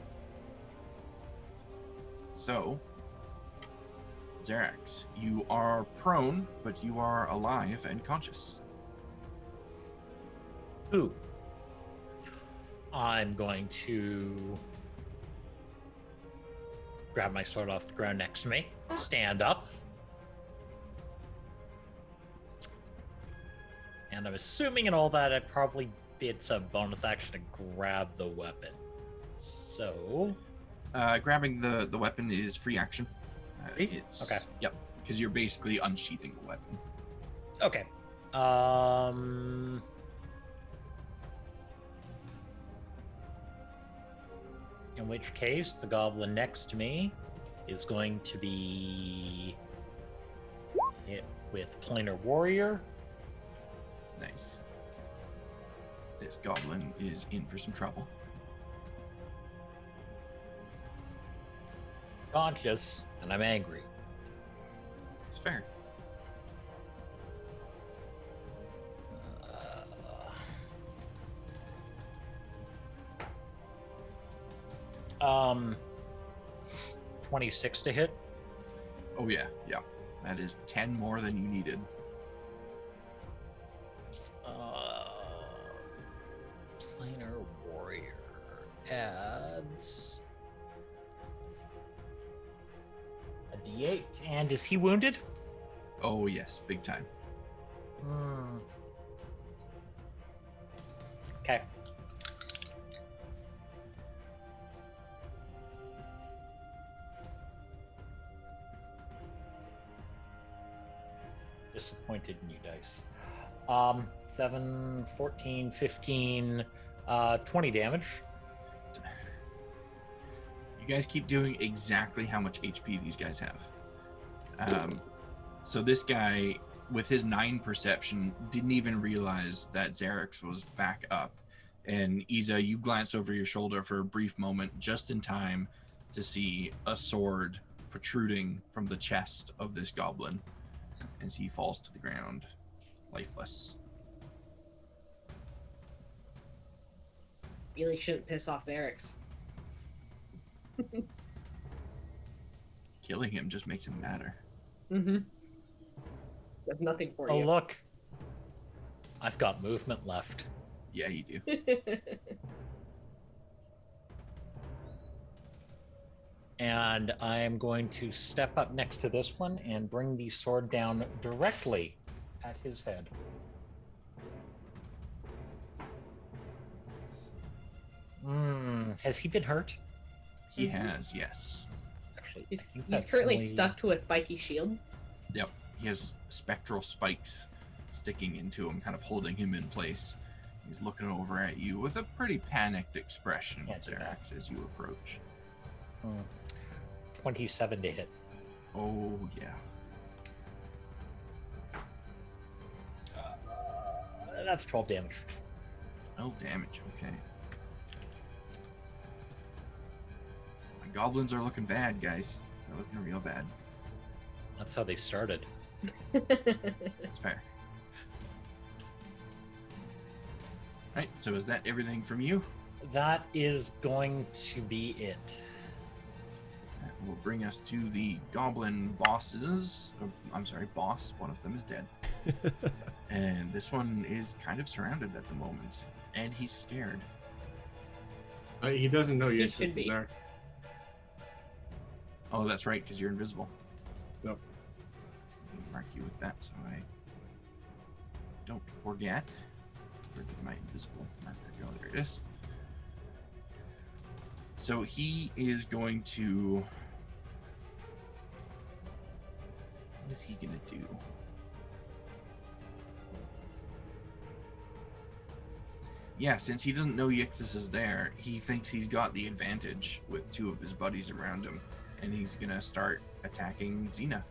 So, Xerax, you are prone, but you are alive and conscious. Ooh. I'm going to grab my sword off the ground next to me, stand up. And I'm assuming in all that, it's a bonus action to grab the weapon. So, Grabbing the weapon is free action. It's okay. Yep, because you're basically unsheathing the weapon. Okay. In which case, the goblin next to me is going to be hit with Planar Warrior. Nice. This goblin is in for some trouble. Conscious, and I'm angry. It's fair. Uh, 26 to hit. Oh yeah. That is 10 more than you needed. Planar Warrior adds a D8. And is he wounded? Oh yes, big time. Okay. Disappointed in you, dice. 7, 14, 15, 20 damage. You guys keep doing exactly how much HP these guys have. So this guy, with his 9 perception, didn't even realize that Xerax was back up. And Iza, you glance over your shoulder for a brief moment, just in time to see a sword protruding from the chest of this goblin as he falls to the ground, lifeless. Really shouldn't piss off Xerax. Killing him just makes him madder. Mm-hmm. There's nothing for Oh, you. look. I've got movement left. Yeah, you do. And I'm going to step up next to this one and bring the sword down directly at his head. Has he been hurt? He has, yes. Actually, He's, I think he's that's currently only- stuck to a spiky shield. Yep. He has spectral spikes sticking into him, kind of holding him in place. He's looking over at you with a pretty panicked expression, Can't do that. Xerax, as you approach. 27 to hit. Oh, yeah. That's 12 damage. 12 damage, okay. My goblins are looking bad, guys. They're looking real bad. That's how they started. That's fair. Right, so is that everything from you? That is going to be it. That will bring us to the goblin bosses. I'm sorry, boss. One of them is dead. And this one is kind of surrounded at the moment. And he's scared. He doesn't know He Yixis should is be. there. Oh, that's right, because you're invisible. Yep. Let me mark you with that so I don't forget. Where did my invisible marker go? There it is. So he is going to... What is he going to do? Yeah, since he doesn't know Yixis is there, he thinks he's got the advantage with 2 of his buddies around him. And he's going to start attacking Xena.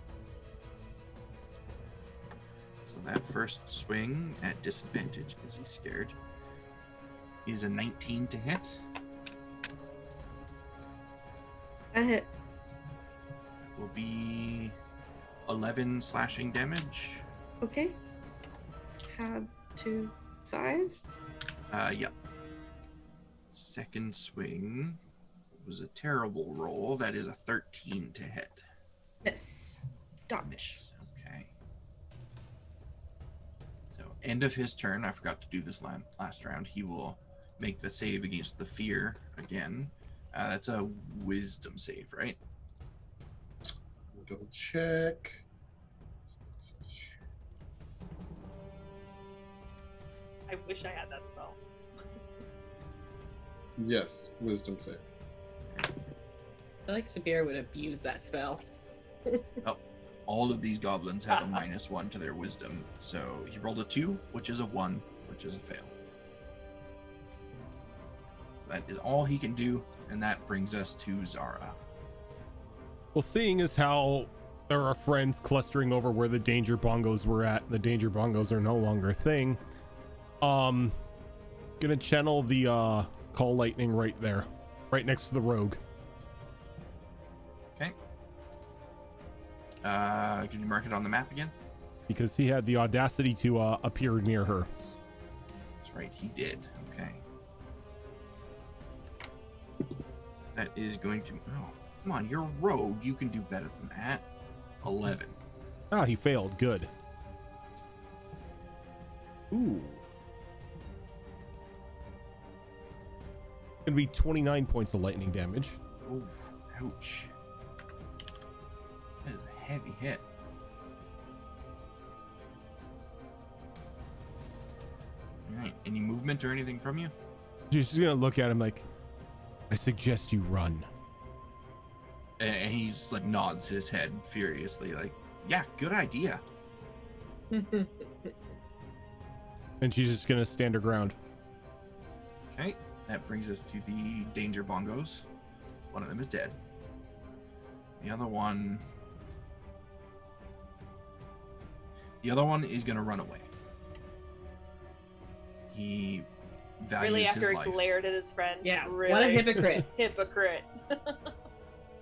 So that first swing at disadvantage, because he's scared, is a 19 to hit. That hits. Will be 11 slashing damage. Okay. Have 2, 5. Yep. Second swing was a terrible roll. That is a 13 to hit. Miss. Dodge. Miss. Okay. So end of his turn. I forgot to do this last round. He will make the save against the fear again. That's a wisdom save, right? Double check. I wish I had that spell. Yes, wisdom save. I feel like Sabir would abuse that spell. All of these goblins have a -1 to their wisdom. So he rolled a 2, which is a 1, which is a fail. That is all he can do, and that brings us to Zara. Well, seeing as how there are friends clustering over where the danger bongos were at, the danger bongos are no longer a thing. Gonna channel the call lightning right there, right next to the rogue. Okay. Can you mark it on the map again? Because he had the audacity to appear near her. That's right, he did. Okay. That is going to. Oh, come on, you're a rogue. You can do better than that. 11. Ah, he failed. Good. Ooh. Gonna be 29 points of lightning damage. Oh, ouch. That is a heavy hit. All right. Any movement or anything from you? She's just gonna look at him like, I suggest you run. And he's like nods his head furiously, like, yeah, good idea. And she's just gonna stand her ground. Okay. That brings us to the danger bongos. One of them is dead. The other one is going to run away. He values Really, his after he life. glared at his friend. Yeah, really. what a hypocrite. Hypocrite.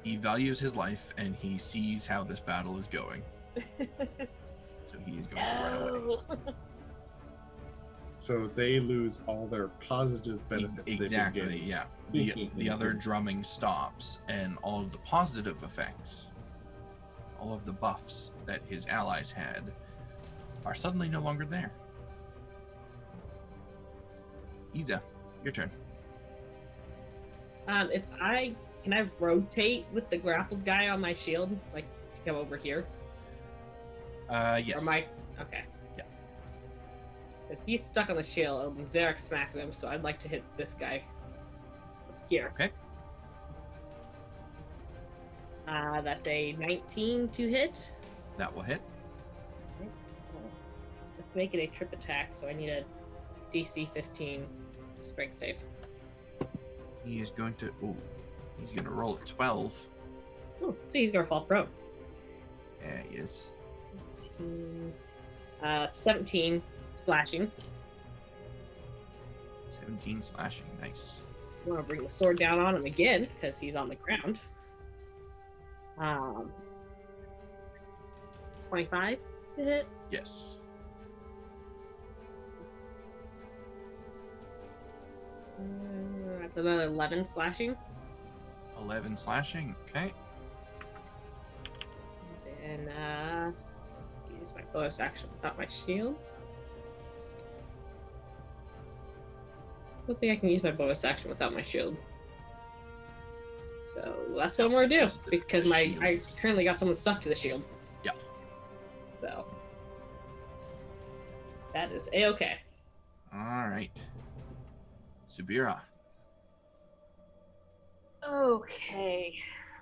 He values his life, and he sees how this battle is going. So he is going to run away. No. So they lose all their positive benefits. Exactly, they could yeah. The other drumming stops, and all of the positive effects, all of the buffs that his allies had, are suddenly no longer there. Iza, your turn. Can I rotate with the grappled guy on my shield, like to come over here? Yes. Or am I okay? Yeah. If he's stuck on the shield, and Zarek smacked him, so I'd like to hit this guy here. Okay. That's a 19 to hit. That will hit. Let's make it a trip attack, so I need a DC 15 strength save. He is going to. Oh, he's going to roll a 12. Oh, so he's gonna fall prone. Yeah, he is. 17 slashing. 17 slashing. Nice. I'm gonna bring the sword down on him again because he's on the ground. 25 to hit. Yes. That's another 11 slashing. 11 slashing. Okay. Then use my bonus action without my shield. I don't think I can use my bonus action without my shield. So that's what I'm gonna do Just the because shield. I currently got someone stuck to the shield. Yeah. So that is a-okay. All right. Subira. Okay.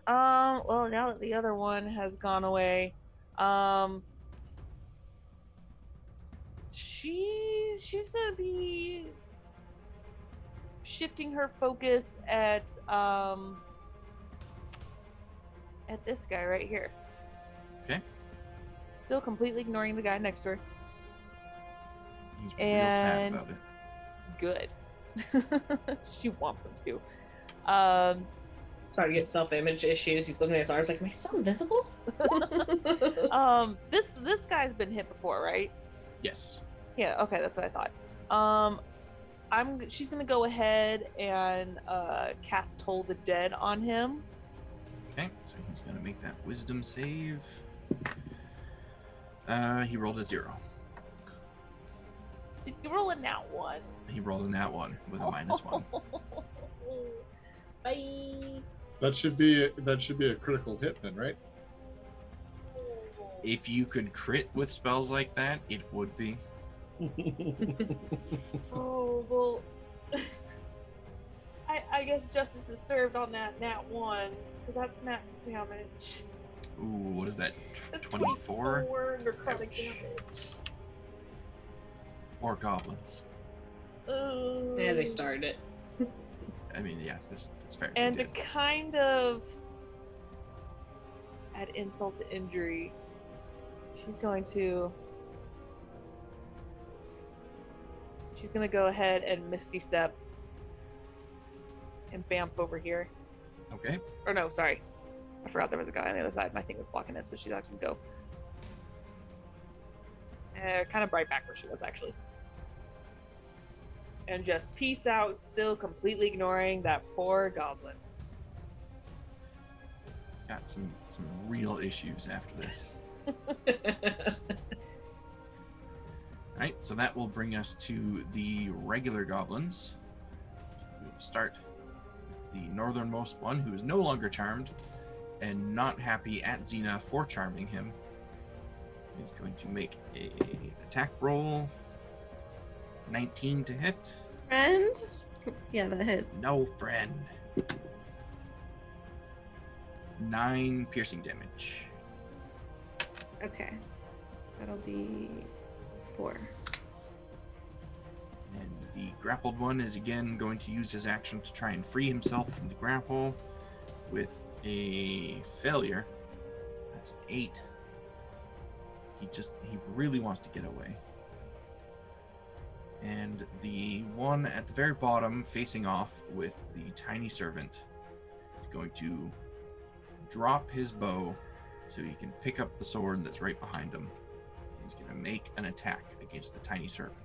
Well, now that the other one has gone away, she's gonna be shifting her focus at this guy right here. Okay. Still completely ignoring the guy next to her. He's real sad And- about it. Good. She wants him to. Starting to get self-image issues. He's looking at his arms like, am I still invisible? This guy's been hit before, right? Yes. Yeah, okay, that's what I thought. She's gonna go ahead and cast Toll the Dead on him. Okay, so he's gonna make that wisdom save. He rolled a 0. Did you roll a nat 1? He rolled a nat 1 with a -1. Bye. That should be a critical hit then, right? If you could crit with spells like that, it would be. Oh well. I guess justice is served on that nat 1 because that's max damage. Ooh, what is that? That's 24? 24 necrotic Ouch. damage. Or goblins. Yeah, they started it. I mean, yeah, that's fair. And They to did. kind of add insult to injury, she's going to go ahead and Misty Step and bamf over here. Okay. Or no, sorry. I forgot there was a guy on the other side. My thing was blocking it, so she's actually going to go. Kind of right back where she was, actually. And just peace out, still completely ignoring that poor goblin. Got some real issues after this. Alright, so that will bring us to the regular goblins. We will start with the northernmost one, who is no longer charmed and not happy at Xena for charming him. He's going to make a attack roll. 19 to hit. Friend? Yeah, that hits. No friend. 9 piercing damage. Okay. That'll be 4. And the grappled one is again going to use his action to try and free himself from the grapple with a failure. That's an 8. He really wants to get away. And the one at the very bottom facing off with the tiny servant is going to drop his bow so he can pick up the sword that's right behind him. He's going to make an attack against the tiny servant.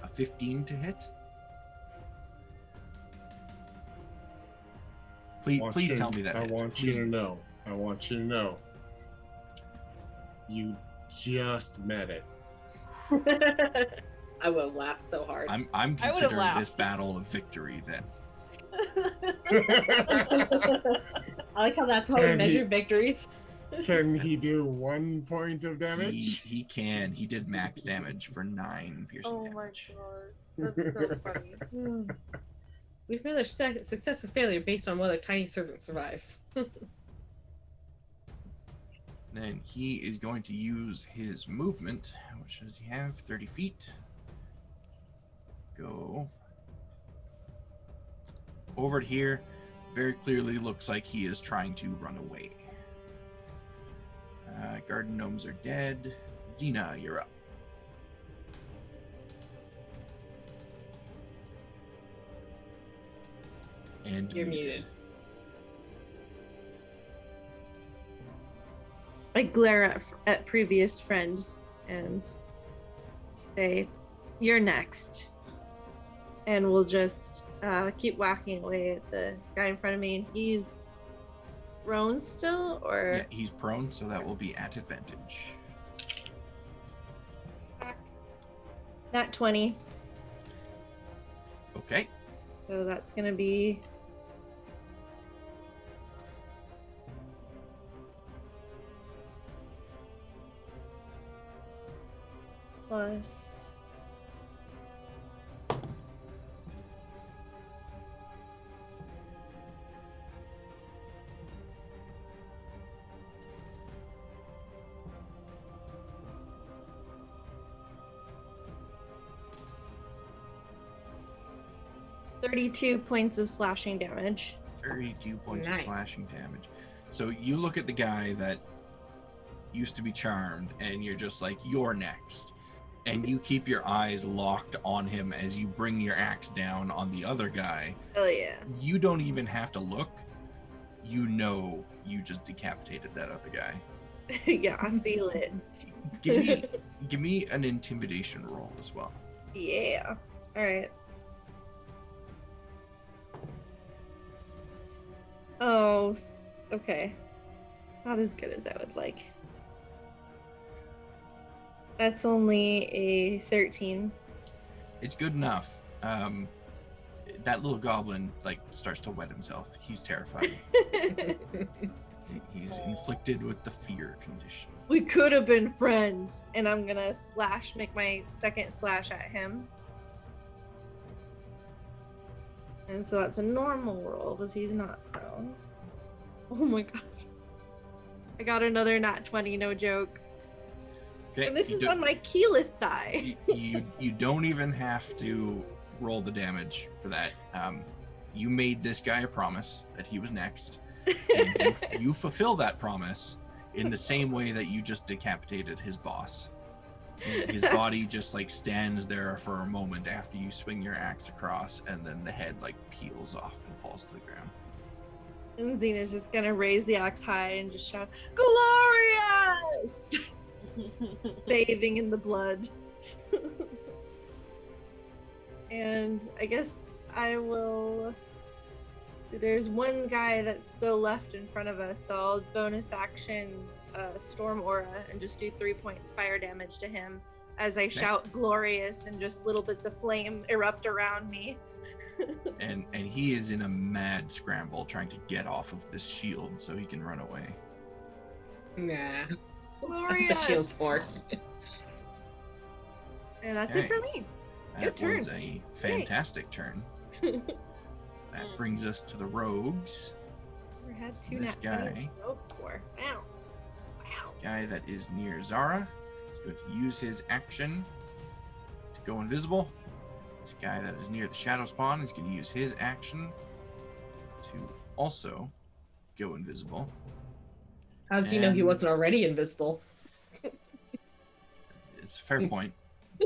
A 15 to hit. Please tell me that. I hits, want you to please. know. I want you to know. You just met it. I would have laughed so hard. I'm I would've considering this laughed. battle a victory then. I like how that's how we And he- measure victories. Can he do 1 point of damage? He can. He did max damage for 9 piercing Oh my damage. god. That's so funny. We've measured success or failure based on whether tiny servant survives. Then he is going to use his movement. How much does he have? 30 feet. Go over to here. Very clearly looks like he is trying to run away. Garden gnomes are dead. Xena, you're up. And You're muted. I glare at previous friend and say, "You're next," and we'll just keep whacking away at the guy in front of me. He's prone still, or Yeah, he's prone, so that will be at advantage. not 20. Okay. So that's gonna be plus 32 points of slashing damage. 32 points of Nice. slashing damage. So you look at the guy that used to be charmed, and you're just like, you're next. and you keep your eyes locked on him as you bring your axe down on the other guy. Hell yeah. You don't even have to look. You know you just decapitated that other guy. Yeah, I feel it. Give me an intimidation roll as well. Yeah. All right. Oh, okay. Not as good as I would like. That's only a 13. It's good enough. That little goblin like starts to wet himself. He's terrified. He's inflicted with the fear condition. We could have been friends. And I'm gonna make my second slash at him. And so that's a normal roll because he's not prone. Oh my gosh. I got another nat 20, no joke. Okay, And this is on my keyleth die. you don't even have to roll the damage for that. You made this guy a promise that he was next. And you fulfill that promise in the same way that you just decapitated his boss. His body just like stands there for a moment after you swing your axe across, and then the head like peels off and falls to the ground. And Xena's just gonna raise the axe high and just shout, "Glorious!" Just bathing in the blood. And I guess I will. So there's one guy that's still left in front of us, so I'll bonus action Storm Aura and just do 3 points fire damage to him as I shout "Glorious" and just little bits of flame erupt around me. And he is in a mad scramble trying to get off of this shield so he can run away. Nah. Glorious! That's the shield's for. And that's Okay. it for me. That Good was turn. a fantastic turn. That brings us to the rogues. Never had two This nat 20s guy. in a row before. Wow. This guy that is near Zara is going to use his action to go invisible. This guy that is near the shadow spawn is going to use his action to also go invisible. How does he know he And- wasn't already invisible? It's a fair point,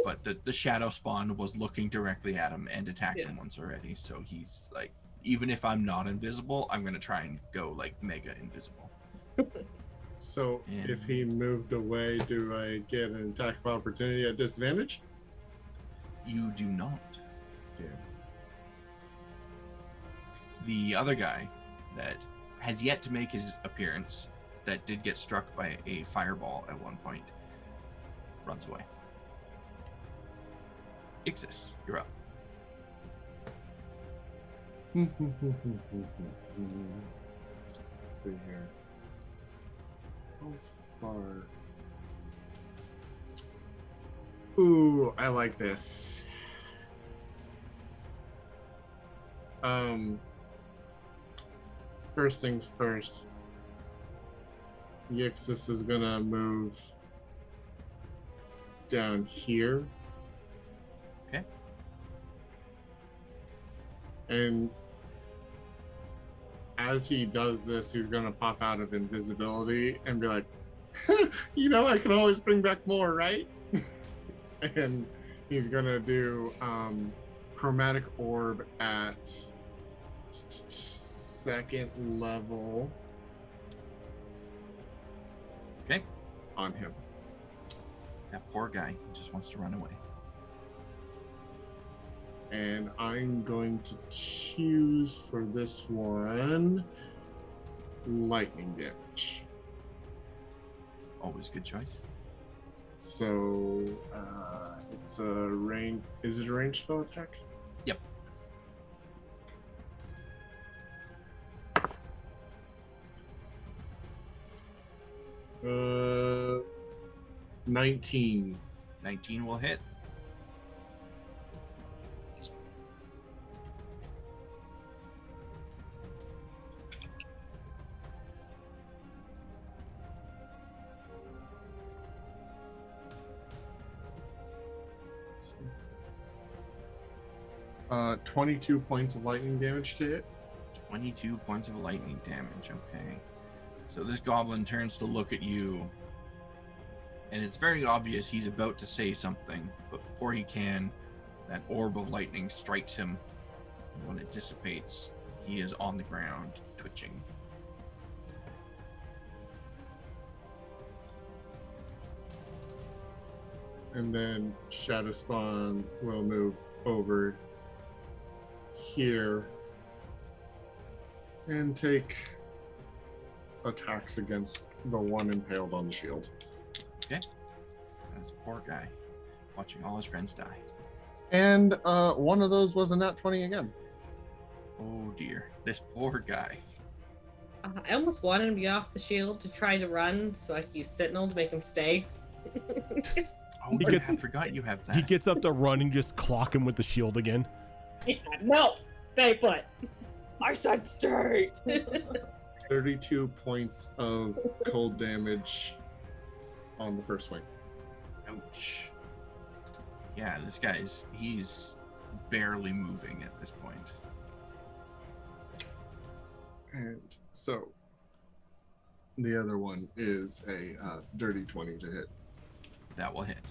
but the shadow spawn was looking directly at him and attacked Yeah. him once already. So he's like, even if I'm not invisible, I'm going to try and go like mega invisible. So Yeah. if he moved away, do I get an attack of opportunity at disadvantage? You do not. Yeah. The other guy that has yet to make his appearance, that did get struck by a fireball at one point, runs away. Ixis, you're up. Let's see here. How far? Ooh, I like this. First things first. Yixis is gonna move down here. Okay. And as he does this, he's gonna pop out of invisibility and be like, you know, I can always bring back more, right? And he's gonna do chromatic orb at second level. Okay. On him. That poor guy just wants to run away. And I'm going to choose for this one lightning damage. Always good choice. So it's a range. Is it a ranged spell attack? Yep. 19. 19 will hit. Uh, 22 points of lightning damage to it. 22 points of lightning damage. Okay. So this goblin turns to look at you and it's very obvious he's about to say something, but before he can, that orb of lightning strikes him. And when it dissipates, he is on the ground, twitching. And then Shadow Spawn will move over here and take attacks against the one impaled on the shield. Okay. That's a poor guy, watching all his friends die. And one of those was a nat 20 again. Oh dear, this poor guy. I almost wanted him to get off the shield to try to run so I could use Sentinel to make him stay. Oh, He yeah, gets- I forgot you have that. He gets up to run and just clock him with the shield again. Yeah, no, stay put. I said stay. 32 points of cold damage on the first swing. Ouch. Yeah, this guy's, he's barely moving at this point. And so the other one is a dirty 20 to hit. That will hit.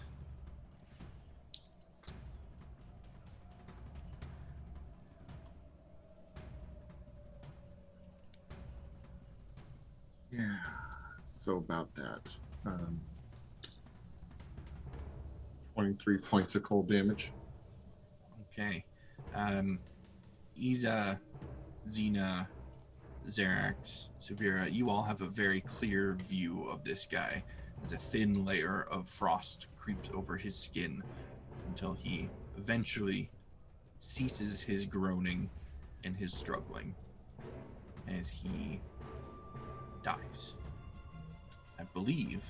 Yeah, so about that. 23 points of cold damage. Okay. Iza, Xena, Xerax, Subira, you all have a very clear view of this guy as a thin layer of frost creeps over his skin until he eventually ceases his groaning and his struggling as he dies. I believe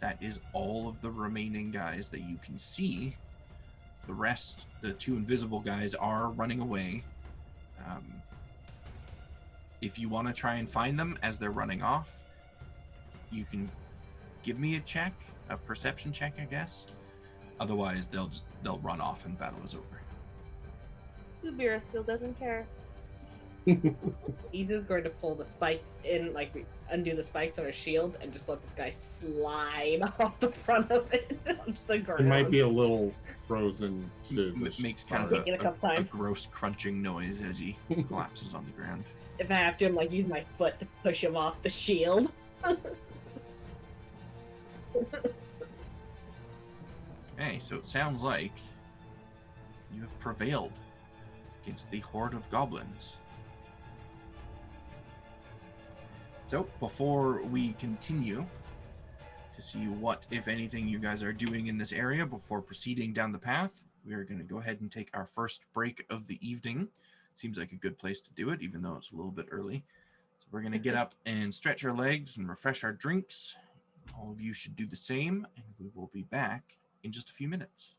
that is all of the remaining guys that you can see. The rest, the two invisible guys, are running away. If you want to try and find them as they're running off, you can give me a check, a perception check, I guess. Otherwise, they'll run off and battle is over. Subira still doesn't care. Ethan's going to pull the spikes in, like undo the spikes on her shield, and just let this guy slide off the front of it onto the ground. It might be a little frozen to It makes kind of Taking a couple a times. gross crunching noise as he collapses on the ground. If I have to, I'm like use my foot to push him off the shield. Okay, so it sounds like you have prevailed against the horde of goblins. So, before we continue to see what, if anything, you guys are doing in this area before proceeding down the path, we are going to go ahead and take our first break of the evening. Seems like a good place to do it, even though it's a little bit early. So we're going to get up and stretch our legs and refresh our drinks. All of you should do the same, and we will be back in just a few minutes.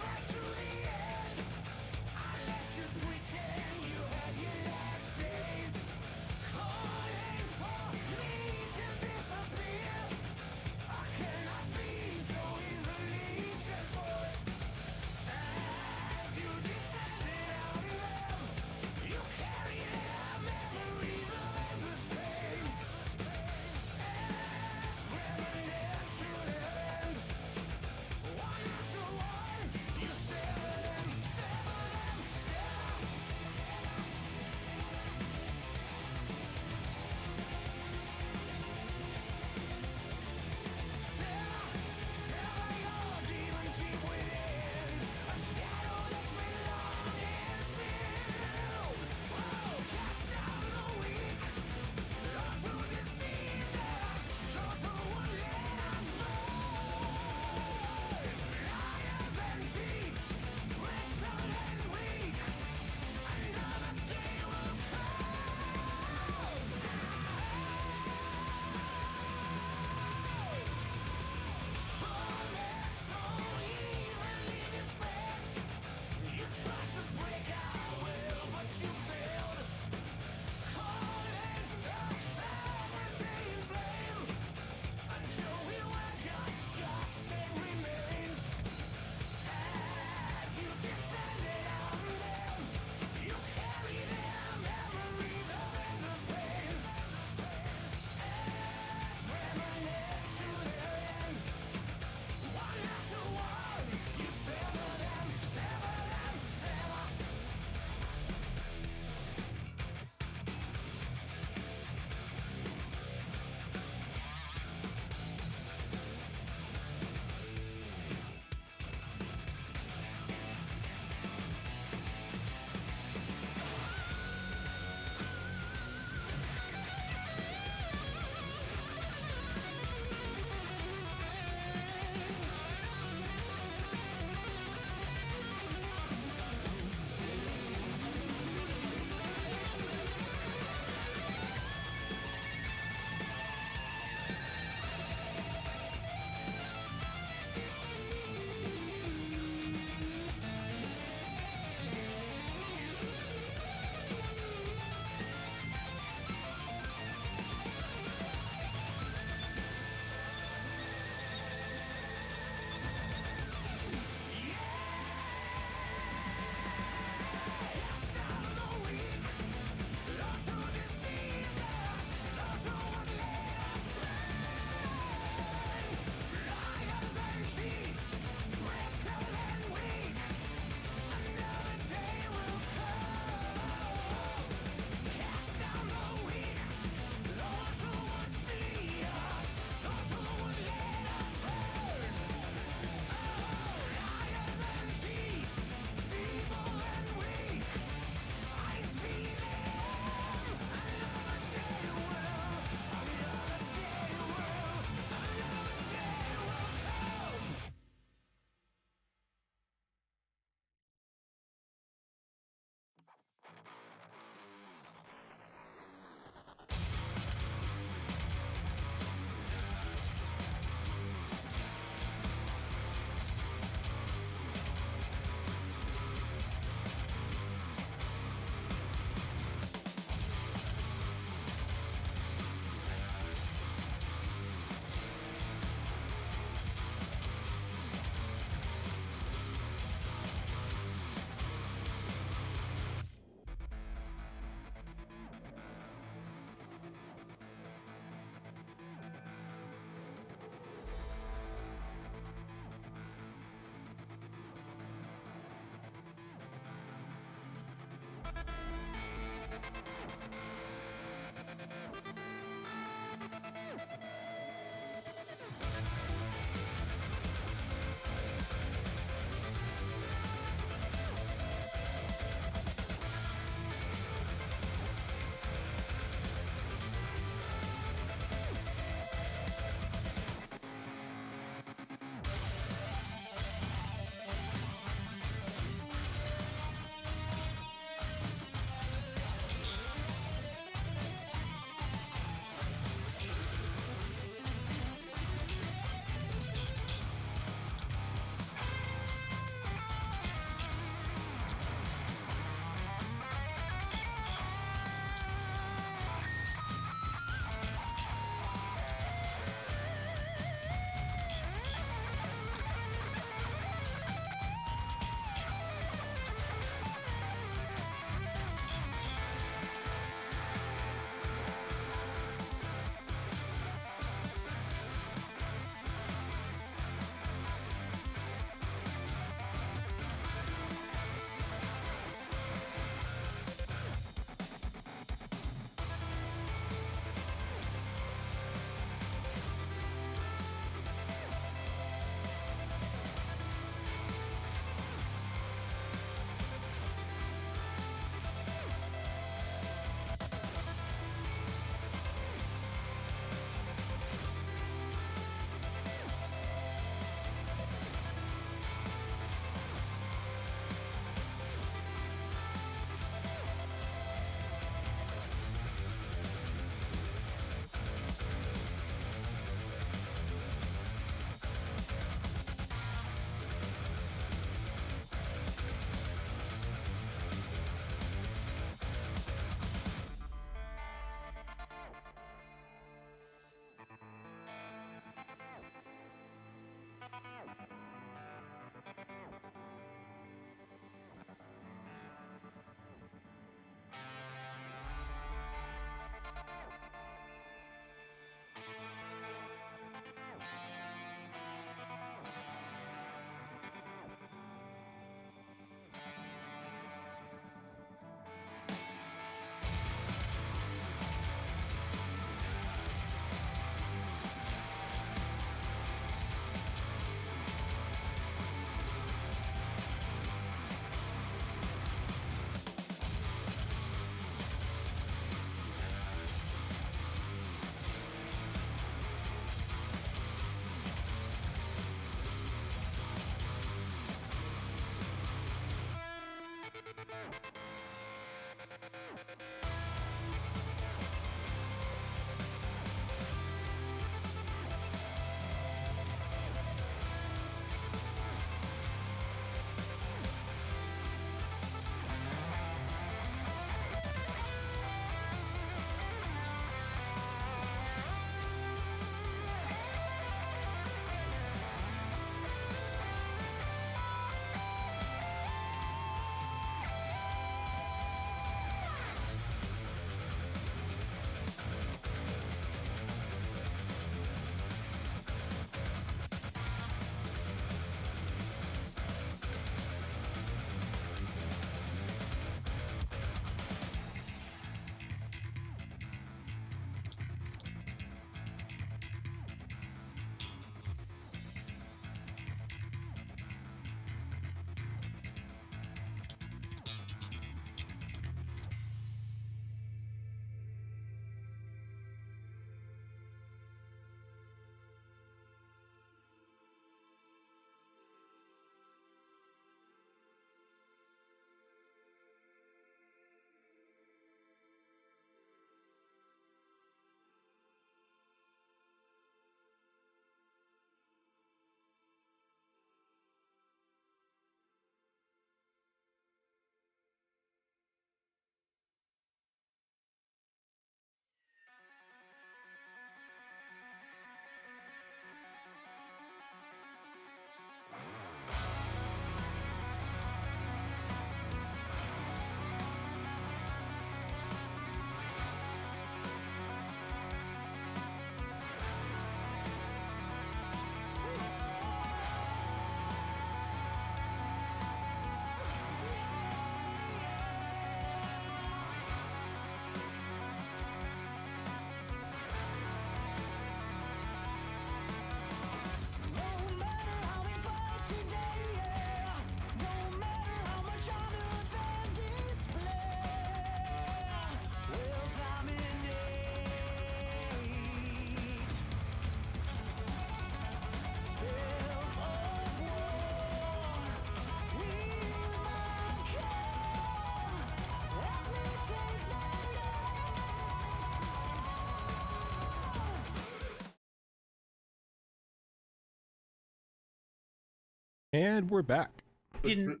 And we're back. Didn't.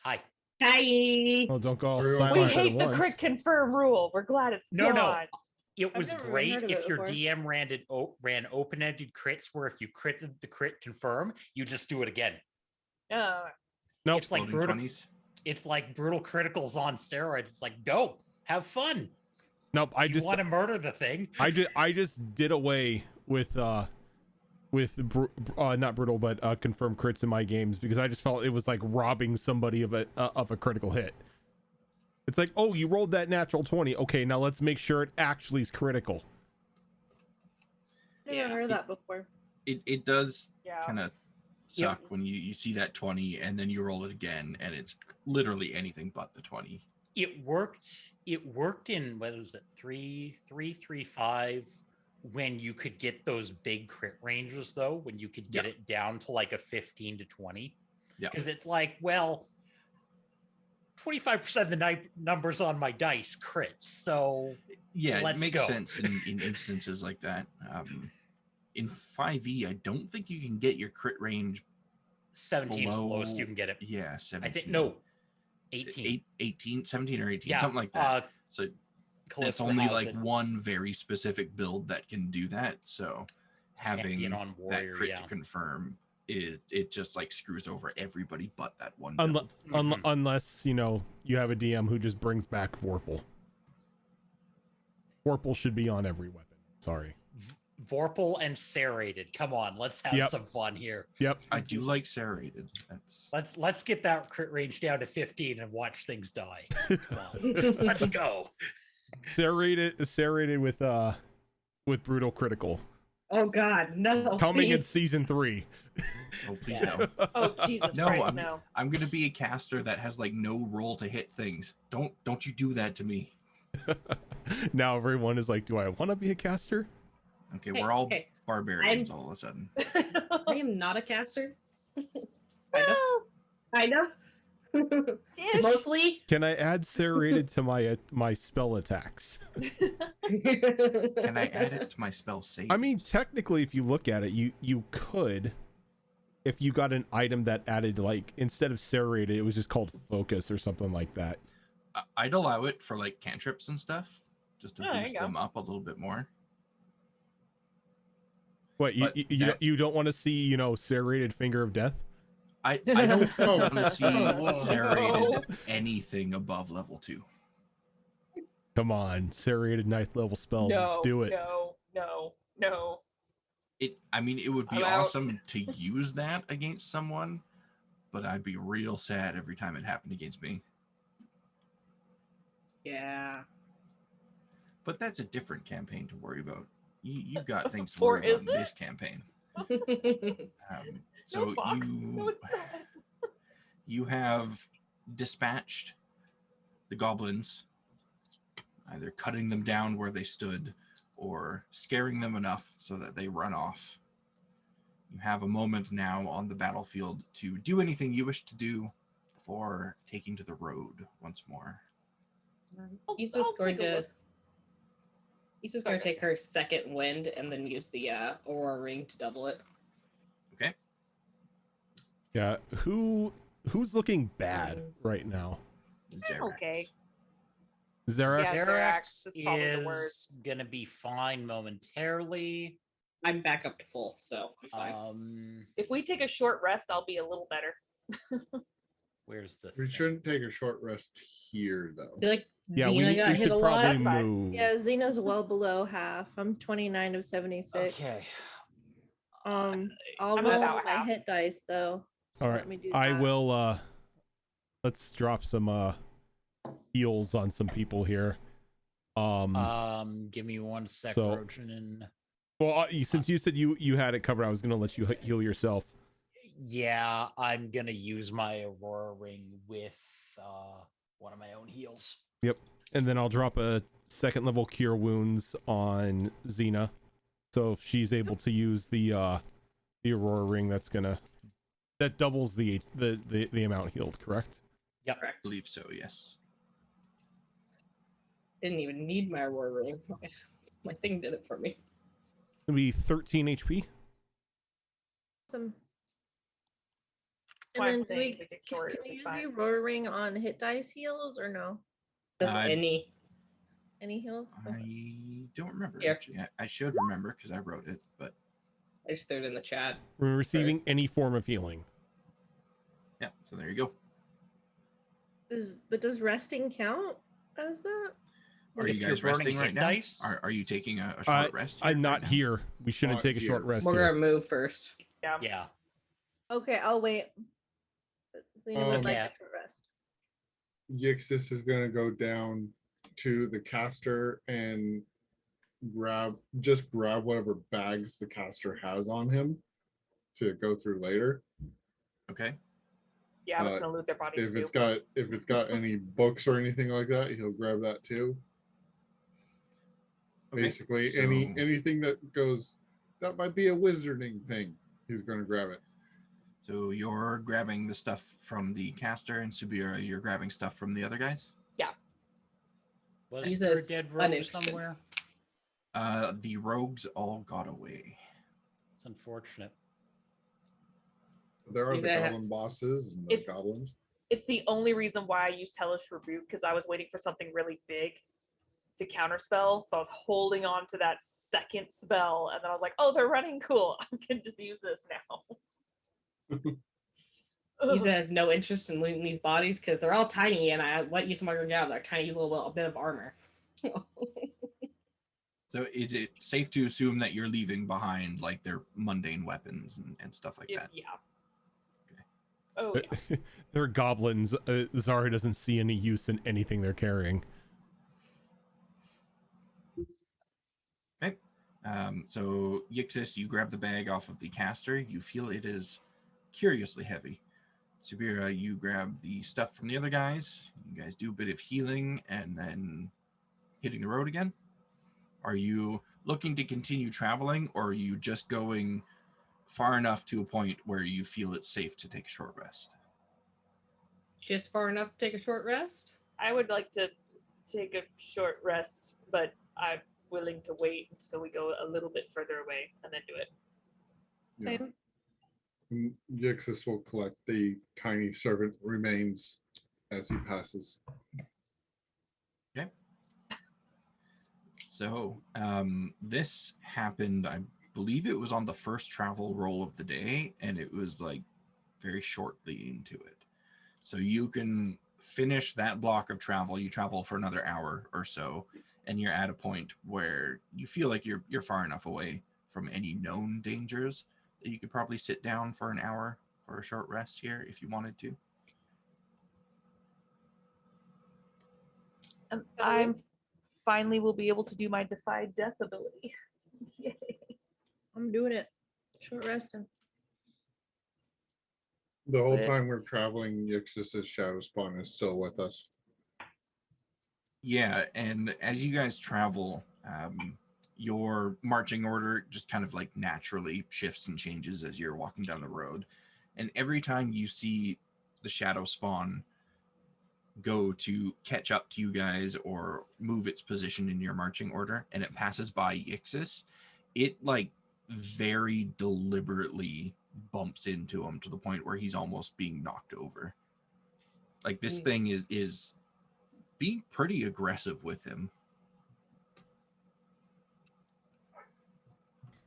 Hi. Hi. Oh, don't go all We silent We at hate the once. crit confirm rule. We're glad it's No, no. gone. It I've was never even great heard of if it your before. DM ran open-ended crits where if you critted the crit confirm, you just do it again. Nope. It's like Floating brutal. 20s. It's like brutal criticals on steroids. It's like, go have fun. Nope. I You just want to murder the thing. I just did away with not brutal but confirmed crits in my games because I just felt it was like robbing somebody of a critical hit. It's like, oh, you rolled that natural 20. Okay, now let's make sure it actually is critical. Never Yeah. heard of that before. It does Yeah. kind of suck when you see that 20 and then you roll it again and it's literally anything but the 20. It worked in what was it, 3-3-3-5 when you could get those big crit ranges though, when you could get it down to like a 15 to 20. Yeah. Because it's like, well, 25% of the numbers on my dice crits. So Yeah, it let's makes go. sense in instances like that. In 5e, I don't think you can get your crit range 17 is the below. lowest you can get it. Yeah, 17. I think no, 18. 18, 17 or 18, Yeah, something like that. So it's Callisto only has like it. one very specific build that can do that. So having Champion on Warrior, that crit yeah. to confirm it just like screws over everybody but that one Unless build. Mhm. unless you have a DM who just brings back Vorpal. Vorpal should be on every weapon. Sorry. Vorpal and serrated. Come on, let's have Yep. some fun here. Yep. I do like serrated. That's Let's get that crit range down to 15 and watch things die. Come on. Let's go. Serrated with brutal critical. Oh God, no. Coming in please. season 3. oh please Yeah. no. Oh Jesus No, Christ, no. I'm gonna be a caster that has like no roll to hit things. Don't you do that to me. Now everyone is like, do I want to be a caster? Okay, Hey, we're all hey, barbarians all of a sudden. I am not a caster. Well, I know. ish. Mostly. Can I add serrated to my spell attacks? Can I add it to my spell save? I mean, technically, if you look at it, you could, if you got an item that added, like, instead of serrated, it was just called focus or something like that. I'd allow it for like cantrips and stuff, just to Oh, there you boost go. them up a little bit more. What, But you don't want to see, serrated finger of death? I don't Oh. want to see Oh. serrated anything above level 2. Come on, serrated ninth level spells. No, Let's do it. No. I mean, it would be I'm out. awesome to use that against someone, but I'd be real sad every time it happened against me. Yeah. But that's a different campaign to worry about. You've got things to Or worry about is in it? this campaign. No, So Fox. No, it's not. you have dispatched the goblins, either cutting them down where they stood or scaring them enough so that they run off. You have a moment now on the battlefield to do anything you wish to do before taking to the road once more. Isa's I'll going take a to. look. Isa's going to Okay. take her second wind and then use the aurora ring to double it. Okay. Yeah, who's looking bad right now? Xerax. okay. Zara? Yeah, Xerax is probably the is worst. gonna be fine momentarily. I'm back up to full, so I'm fine. If we take a short rest, I'll be a little better. Where's the We thing? shouldn't take a short rest here, I though. feel like Yeah, we Xena got hit should a probably lot. That's fine. move. Yeah, Xena's well below half. I'm 29 of 76. Okay. I'll I'm roll about my half. hit dice though. All Let right, me do I that. will. Let's drop some heals on some people here. Give me 1 sec, So- Rojan, and Well, since you said you had it covered, I was gonna let you heal yourself. yeah, I'm gonna use my Aurora ring with one of my own heals. And then I'll drop a second level cure wounds on Xena. So if she's able to use the Aurora ring, that doubles the amount healed, correct? Yep. I believe so, yes. Didn't even need my aurora ring. My thing did it for me. It'll be 13 HP. Some That's why I'm do saying if we take can short, we it'll be use fine. the Aurora Ring on hit dice heals or no? Just Uh, any. Any heals? Okay. I don't remember. Here. Actually. I should remember because I wrote it, but I just threw it in the chat. We're receiving any form of healing. yeah. So there you go. But does resting count as that? Are If you you're guys burning resting right hit now? dice? Are you taking a short rest? Here I'm not right now? here. We shouldn't Not take a short here. rest We're here. gonna move first. Yeah. Yeah. Okay, I'll wait. Xena would like Okay. a short rest. Yixis is going to go down to the caster and grab whatever bags the caster has on him to go through later. Okay. Yeah, I was gonna loot their bodies If too. it's got any books or anything like that, he'll grab that too. Okay, Basically, so- anything that goes that might be a wizarding thing, he's going to grab it. So you're grabbing the stuff from the caster, and Subira, you're grabbing stuff from the other guys. Was He's there a as dead rogue uninterested. somewhere? The rogues all got away. It's unfortunate. There are the Yeah. goblin bosses and the It's- goblins. It's the only reason why I used Hellish Rebuke, because I was waiting for something really big to counterspell. So I was holding on to that second spell, and then I was like, "Oh, they're running cool. I can just use this now." He has no interest in looting these bodies because they're all tiny, and I let you smuggle out their tiny little bit of armor. So is it safe to assume that you're leaving behind like their mundane weapons and stuff like that? Yeah. Okay. Oh yeah. They're goblins. Zara doesn't see any use in anything they're carrying. Okay. So Yixis, you grab the bag off of the caster. You feel it is curiously heavy. Subira, you grab the stuff from the other guys. You guys do a bit of healing and then hitting the road again. Are you looking to continue traveling, or are you just going far enough to a point where you feel it's safe to take a short rest? Just far enough to take a short rest. I would like to take a short rest, but I'm willing to wait until we go a little bit further away and then do it. Yeah. Same. And Yixis will collect the tiny servant remains as he passes. Okay. So this happened, I believe it was on the first travel roll of the day, and it was like very shortly into it. So you can finish that block of travel. You travel for another hour or so, and you're at a point where you feel like you're far enough away from any known dangers that you could probably sit down for an hour for a short rest here if you wanted to. And I'm finally will be able to do my Defy Death ability. Yay. I'm doing it. Short resting. The whole But time we're it's- traveling, Yixis's shadow spawn is still with us. Yeah, and as you guys travel, your marching order just kind of like naturally shifts and changes as you're walking down the road. And every time you see the shadow spawn go to catch up to you guys or move its position in your marching order and it passes by Yixis, it like very deliberately bumps into him to the point where he's almost being knocked over. Like this thing is being pretty aggressive with him.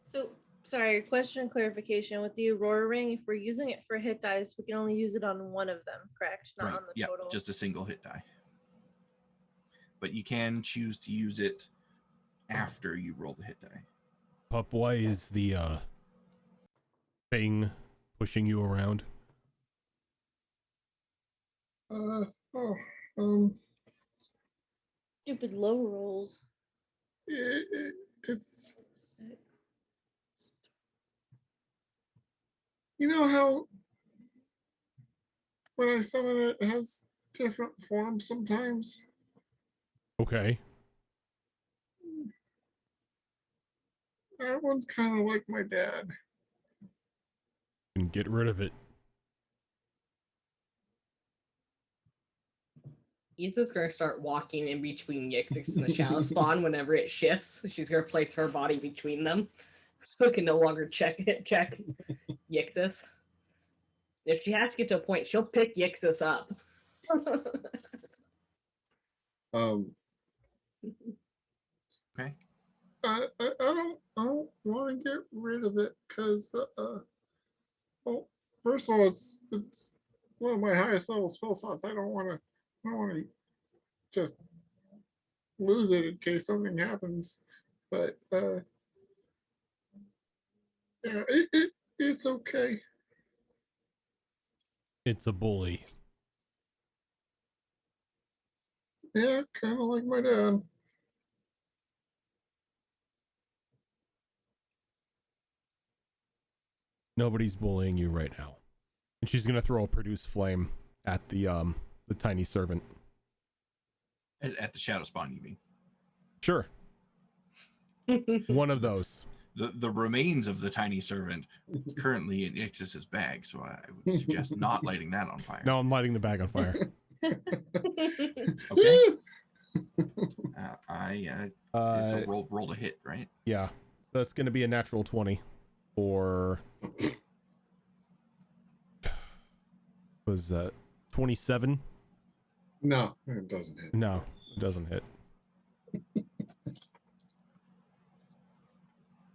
So, sorry, question clarification. With the Aurora Ring, if we're using it for hit dice, we can only use it on one of them, correct? Not on the Yeah, total. just a single hit die. But you can choose to use it after you roll the hit die. Pup, why is the thing pushing you around? Stupid low rolls. It's 6. you know how when I summon it, it has different forms sometimes. Okay. That one's kind of like my dad. And get rid of it. Ethan's gonna start walking in between Yixis and the shadow spawn whenever it shifts. She's gonna place her body between them, so it can no longer check Yixis. If she has to get to a point, she'll pick Yixis up. Okay. I don't want to get rid of it because well, first of all, it's one of my highest level spell slots. I don't want to just lose it in case something happens. But yeah, it's okay. It's a bully. Yeah, kind of like my dad. Nobody's bullying you right now. And she's gonna throw a produce flame at the tiny servant. At the shadow spawn, you mean? Sure. One of those. The remains of the tiny servant is currently in Ixis's bag, so I would suggest not lighting that on fire. No, I'm lighting the bag on fire. Okay. It's a roll to hit, right? Yeah. So that's gonna be a natural 20 for was that 27? No, it doesn't hit. No, it doesn't hit.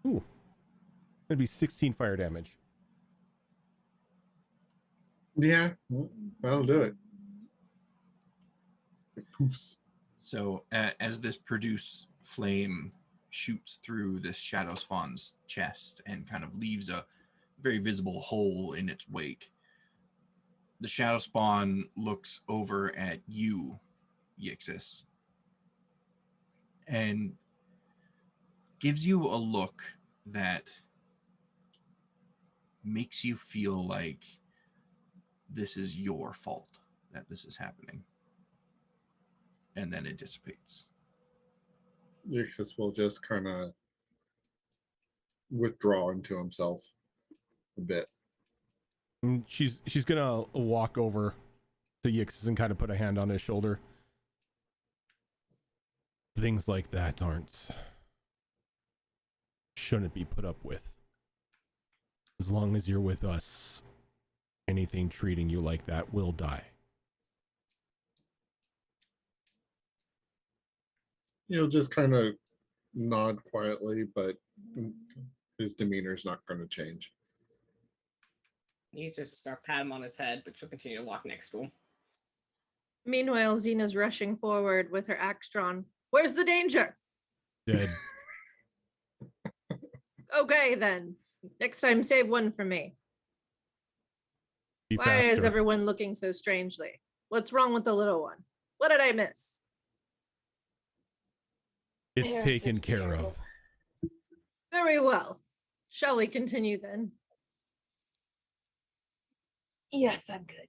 Ooh. It'd be 16 fire damage. Yeah, that'll do it. It poofs. So as this produce flame shoots through this shadow spawn's chest and kind of leaves a very visible hole in its wake, the shadow spawn looks over at you, Yixis, and gives you a look that makes you feel like this is your fault that this is happening. And then it dissipates. Yixis will just kind of withdraw into himself a bit. And she's gonna walk over to Yixis and kind of put a hand on his shoulder. Things like that shouldn't be put up with. As long as you're with us, anything treating you like that will die. He'll just kind of nod quietly, but his demeanor's not going to change. He's just start pat him on his head, but she'll continue to walk next to him. Meanwhile, Xena's rushing forward with her axe drawn. Where's the danger? Dead. Okay, then. Next time, save one for me. Be Why is faster. everyone looking so strangely? What's wrong with the little one? What did I miss? It's Parents taken are care terrible. of. Very well. Shall we continue then? Yes, I'm good.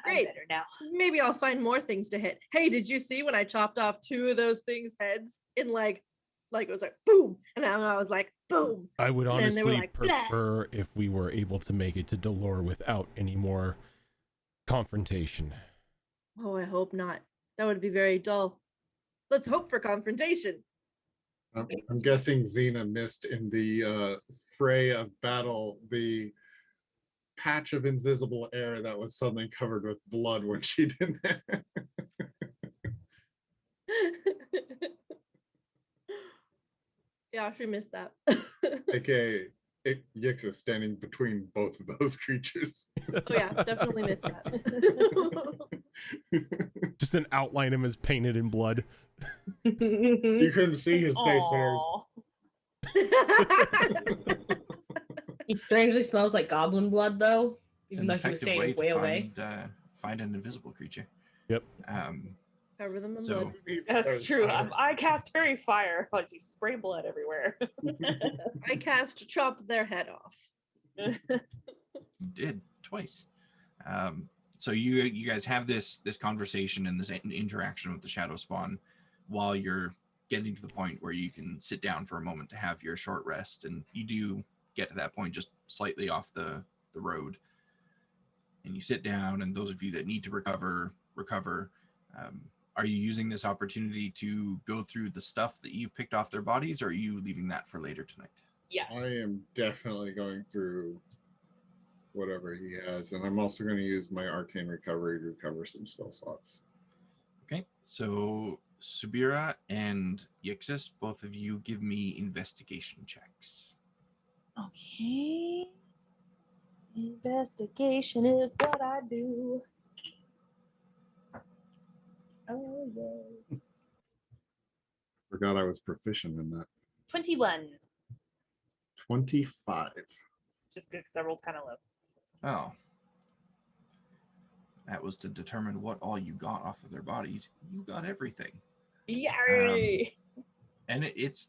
Great. I'm better now. Maybe I'll find more things to hit. Hey, did you see when I chopped off 2 of those things' heads in like it was like boom, and then I was like boom. I would And then they were honestly like, "Blah." prefer if we were able to make it to Delore without any more confrontation. Oh, I hope not. That would be very dull. Let's hope for confrontation. I'm guessing Xena missed in the fray of battle the patch of invisible air that was suddenly covered with blood when she did that. Yeah, she missed that. AKA Yix is standing between both of those creatures. Oh yeah, definitely missed that. Just an outline of him is painted in blood. You couldn't see his face, but it was Aw. He strangely smells like goblin blood, though, even An though he was effective staying to way away. find an invisible creature. Yep. Cover them in So blood. That's true. I cast fairy fire. Oh, you spray blood everywhere. I cast chop their head off. you did twice. So you guys have this conversation and this interaction with the shadow spawn while you're getting to the point where you can sit down for a moment to have your short rest, and you do get to that point just slightly off the road, and you sit down, and those of you that need to recover. Are you using this opportunity to go through the stuff that you picked off their bodies, or are you leaving that for later tonight? Yes. I am definitely going through whatever he has, and I'm also going to use my arcane recovery to recover some spell slots. Okay, so Subira and Yixis, both of you give me investigation checks. Okay. Investigation is what I do. Oh, yeah. Forgot I was proficient in that. 21. 25. Just good because I rolled kind of low. Oh. That was to determine what all you got off of their bodies. You got everything. Yay! And it's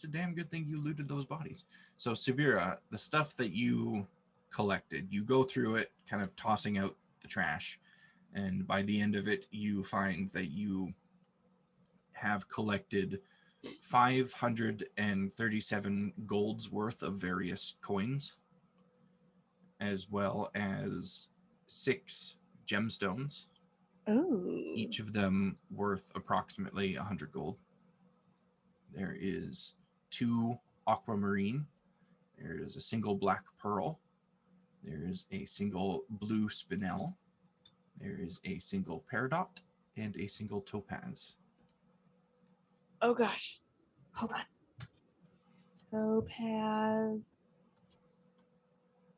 a damn good thing you looted those bodies. So Subira, the stuff that you collected, you go through it, kind of tossing out the trash. And by the end of it, you find that you have collected 537 gold's worth of various coins, as well as 6 gemstones, Ooh. each of them worth approximately 100 gold. There is 2 aquamarine. There is a single black pearl. There is a single blue spinel. There is a single peridot and a single topaz. Oh gosh. Hold on. Topaz.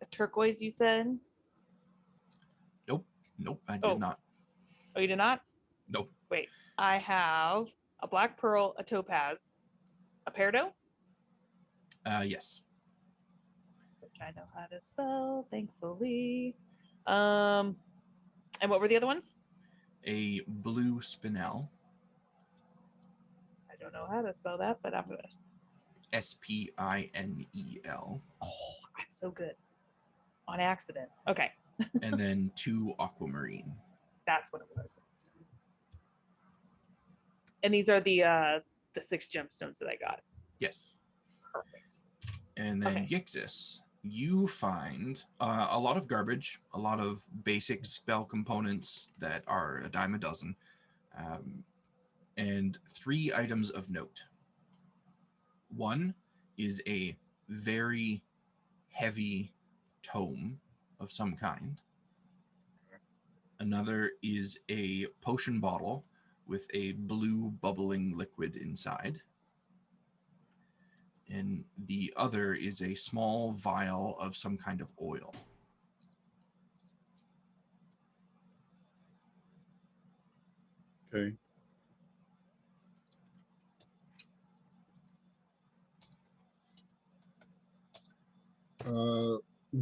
A turquoise, you said? Nope, I did not. Oh, you did not? Nope. Wait. I have a black pearl, a topaz, a peridot, Yes. which I know how to spell, thankfully. And what were the other ones? A blue spinel. I don't know how to spell that, but I'm gonna. Spinel. Oh, I'm so good. On accident. Okay. And then 2 aquamarine. That's what it was. And these are the 6 gemstones that I got. Yes. Perfect. And then Okay. Yixis, you find a lot of garbage, a lot of basic spell components that are a dime a dozen, and 3 items of note. One is a very heavy tome of some kind. Another is a potion bottle with a blue bubbling liquid inside. And the other is a small vial of some kind of oil. Okay.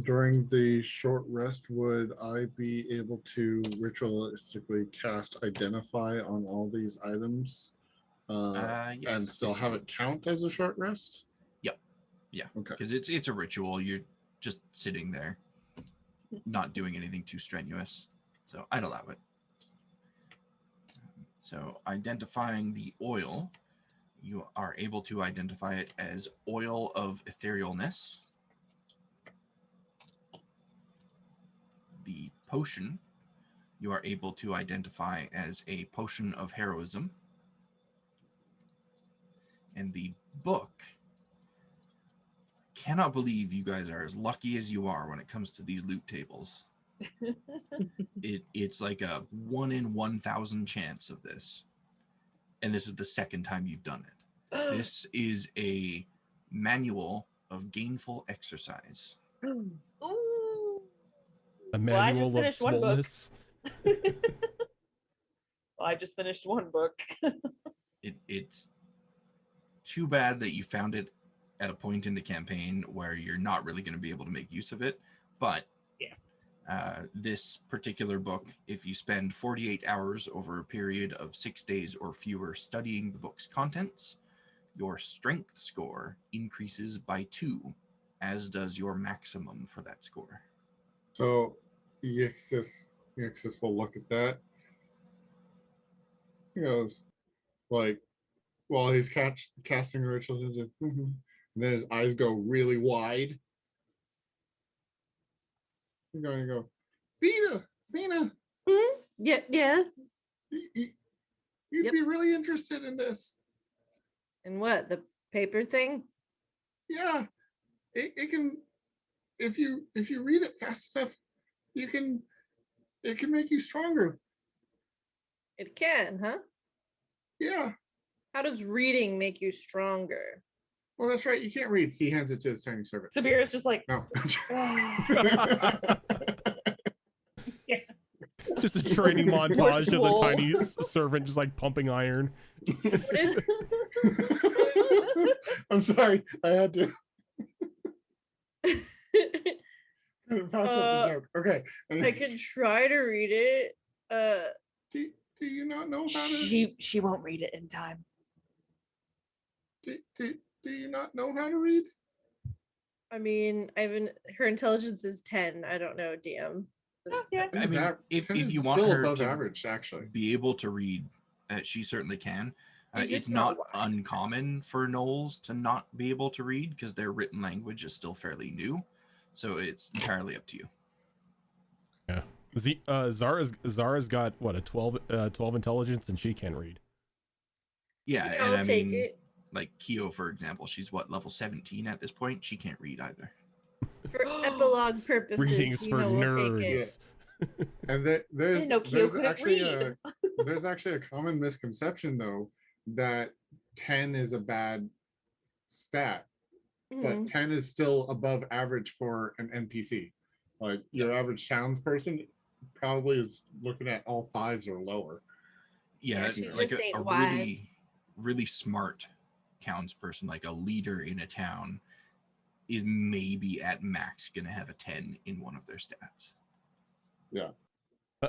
During the short rest, would I be able to ritualistically cast Identify on all these items Yes, and still yes, you have would. it count as a short rest? Yep. Yeah. Okay. Because it's a ritual. You're just sitting there, not doing anything too strenuous. So I'd allow it. So identifying the oil, you are able to identify it as oil of etherealness. The potion, you are able to identify as a potion of heroism. And the book, cannot believe you guys are as lucky as you are when it comes to these loot tables. It's like a 1 in 1,000 chance of this. And this is the second time you've done it. This is a manual of gainful exercise. Ooh. A Well, I manual just of finished one book. swollenness. Well, I just finished one book. It's too bad that you found it at a point in the campaign where you're not really going to be able to make use of it. But yeah, this particular book, if you spend 48 hours over a period of 6 days or fewer studying the book's contents, your strength score increases by 2, as does your maximum for that score. So Yixis will look at that. He goes, like, while he's casting a ritual, he's like, and then his eyes go really wide. You're going to go, Zena, Yeah, yeah. you'd Yep. be really interested in this. And what, the paper thing? Yeah, it if you read it fast enough, it can make you stronger. It can, huh? Yeah. How does reading make you stronger? Well, that's right. You can't read. He hands it to his tiny servant. Sabir is just like, No. Just a training More montage of the swole. tiny servant just like pumping iron. What if I'm sorry. I had to pass up the joke. Okay. I could try to read it? Do you not know how to? she won't read it in time. Do you not know how to read? I mean, her intelligence is 10. I don't know, DM. Yeah. I mean, if you want still her above to average, actually. be able to read, she certainly can. It's It's just not not wise. uncommon for gnolls to not be able to read because their written language is still fairly new. So it's entirely up to you. Yeah. Zara's got what, a 12 intelligence, and she can read. Yeah, and I'll I take mean, it. like Kyo, for example, she's what, level 17 at this point? She can't read either. For epilogue purposes, Readings you for know, we'll take it. nerds. And there's know Kyo there's couldn't actually read. there's actually a common misconception though that 10 is a bad stat, but 10 is still above average for an NPC. Like your average townsperson probably is looking at all 5s or lower. Yeah, she like just a ain't wise. really smart townsperson, like a leader in a town, is maybe at max going to have a 10 in one of their stats. Yeah.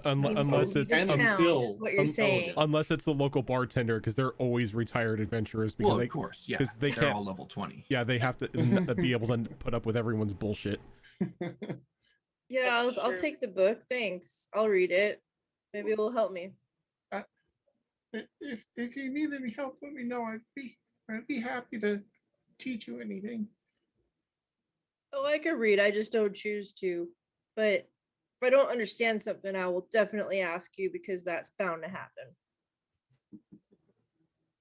Unless So it's the town still is what you're saying. unless it's the local bartender, because they're always retired adventurers because Well, they, of course, yeah. 'cause they They're can't- all level 20. yeah, they have to be able to put up with everyone's bullshit. Yeah, That's I'll true. take the book. Thanks. I'll read it. Maybe it will help me. If you need any help, let me know. I'd be happy to teach you anything. Oh, I could read. I just don't choose to. But if I don't understand something, I will definitely ask you because that's bound to happen.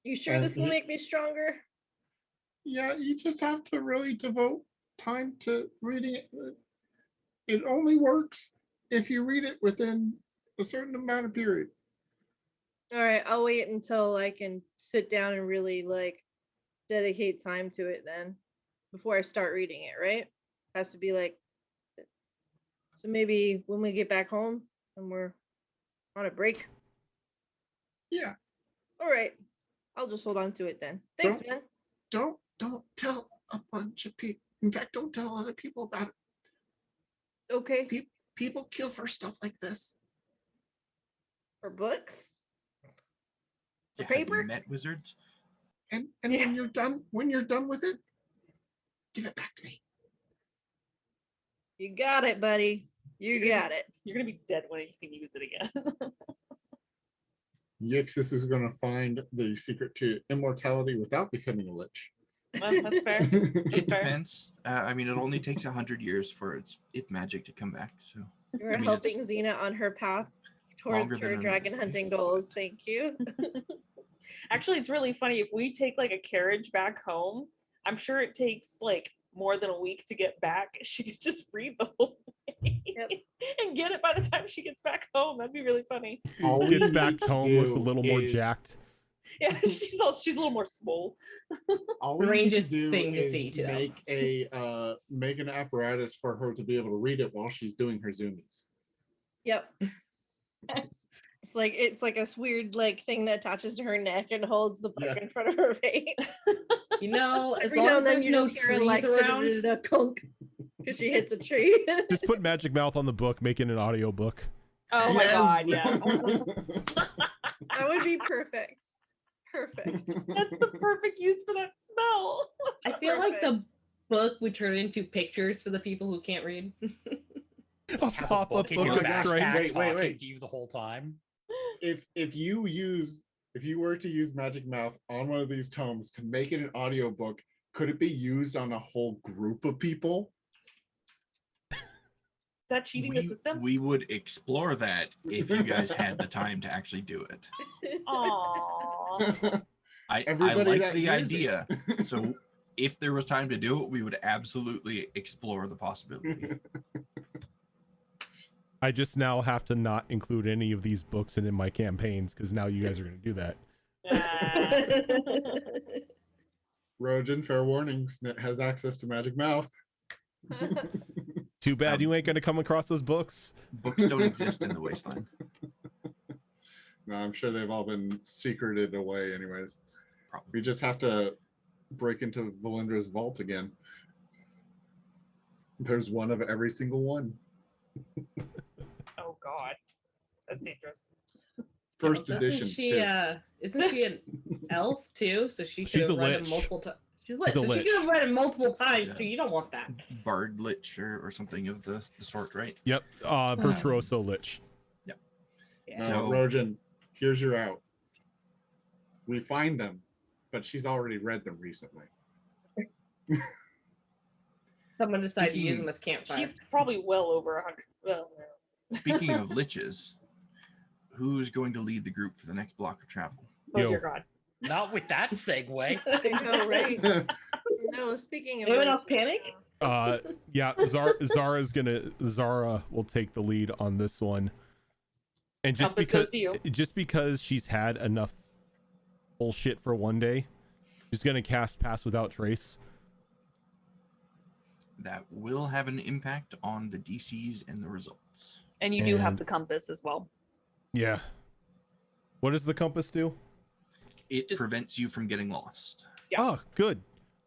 You sure this will make me stronger? Yeah, you just have to really devote time to reading it. It only works if you read it within a certain amount of period. All right, I'll wait until I can sit down and really like dedicate time to it then before I start reading it, right? Has to be like so maybe when we get back home and we're on a break. Yeah. All right. I'll just hold on to it then. Thanks, man. Don't tell a bunch of people. In fact, don't tell other people about it. Okay. People kill for stuff like this. For books? Yeah, For have you paper? met wizards? And when you're done with it, give it back to me. You got it, buddy. You got it. You're gonna be dead when you can use it again. Yixis is going to find the secret to immortality without becoming a lich. Well, that's fair. It That's fair. depends. I mean, it only takes 100 years for its magic to come back. So You're I mean, helping Xena on her path longer towards than her I'm dragon gonna hunting say. goals. Thank you. Actually, it's really funny. If we take like a carriage back home, I'm sure it takes like more than a week to get back. She could just read the whole thing and get it by the time she gets back home. That'd be really funny. All we Gets back need to home, looks a do little more is- jacked. Yeah, she's a little more swole. All we need to Strangest do thing to is see, too. make an apparatus for her to be able to read it while she's doing her zoomies. Yep. It's like a weird like thing that attaches to her neck and holds the book Yeah. in front of her face. You know, as Every long now as and then there's you no just hear her trees like around. clunk because she hits a tree. Just put Magic Mouth on the book, make it an audio book. Oh my god, yes. That would be perfect. Perfect. That's the perfect use for that smell. I feel like the book would turn into pictures for the people who can't read. A Have a pop-up book in book your of backpack. strength. backpack Wait. talking to you the whole time. If you were to use Magic Mouth on one of these tomes to make it an audiobook, could it be used on a whole group of people? Is that cheating the system? We would explore that if you guys had the time to actually do it. Aww. I Everybody like that the hears idea. So if there was time to do it, we would absolutely explore the possibility. I just now have to not include any of these books in my campaigns because now you guys are going to do that. Rojan, fair warning, Snit has access to Magic Mouth. Too bad you ain't going to come across those books. Books don't exist in the wasteland. No, I'm sure they've all been secreted away anyways. Probably. We just have to break into Valindra's vault again. There's one of every single one. Oh God, that's dangerous. First Doesn't editions she, too. Isn't she an elf too? So she could She's have a read it lich. multiple times. She's She's a so lich. she could have read it multiple times Yeah. too. You don't want that. Bard Lich or something of the sort, right? Yep. Virtuoso Lich. Yeah. So- Rojan, here's your out. We find them, but she's already read them recently. Someone decided to use Speaking- them as campfire. She's probably well over 100. Well, no. Speaking of liches, who's going to lead the group for the next block of travel? Oh Yo. dear God. Not with that segue. I know, right? No, speaking of Anyone else which, panic? Yeah, Zara will take the lead on this one. And just Compass goes because to you. she's had enough bullshit for one day, she's gonna cast Pass Without Trace. That will have an impact on the DCs and the results. And you do have And- the compass as well. Yeah. What does the compass do? It Just- prevents you from getting lost, Yeah. Oh, good.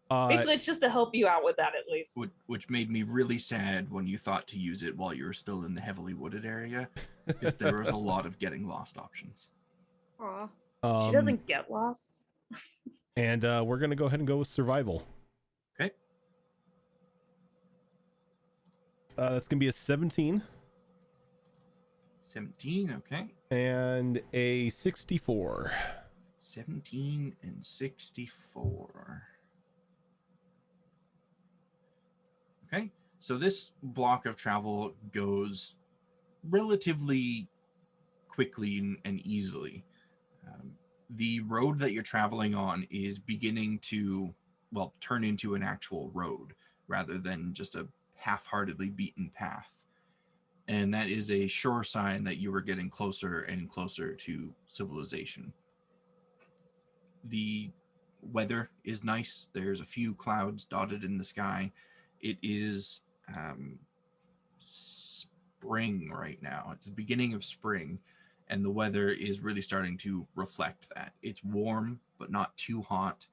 Basically, it's just to help you out with that at least. which made me really sad when you thought to use it while you were still in the heavily wooded area, because there was a lot of getting lost options. aw, She doesn't get lost. And we're gonna go ahead and go with survival. Okay. That's gonna be a 17 17, okay. and a 64. 17 and 64. Okay, so this block of travel goes relatively quickly and easily. The road that you're traveling on is beginning to, well, turn into an actual road rather than just a half-heartedly beaten path. And that is a sure sign that you are getting closer and closer to civilization. The weather is nice. There's a few clouds dotted in the sky. It is spring right now. It's the beginning of spring, and the weather is really starting to reflect that. It's warm, but not too hot.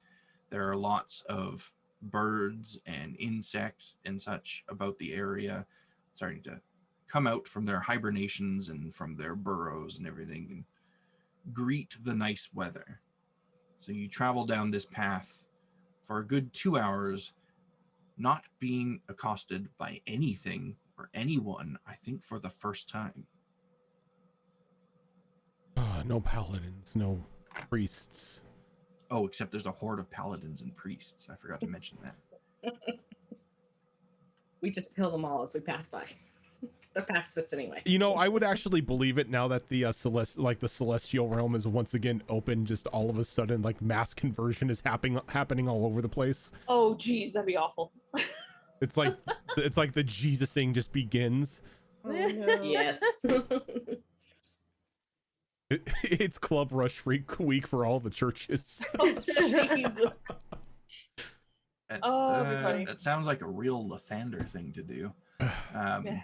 There are lots of birds and insects and such about the area, starting to come out from their hibernations and from their burrows and everything and greet the nice weather. So you travel down this path for a good 2 hours, not being accosted by anything or anyone, I think, for the first time. No paladins, no priests. Oh, except there's a horde of paladins and priests. I forgot to mention that. We just kill them all as we pass by. They're pacifist anyway. You know, I would actually believe it now that the the celestial realm is once again open. Just all of a sudden, like mass conversion is happening all over the place. Oh, geez, that'd be awful. It's like the Jesus thing just begins. oh no. Yes. It's Club Rush week for all the churches. Oh, jeez. That, Oh, that'd be funny. that sounds like a real Lathander thing to do.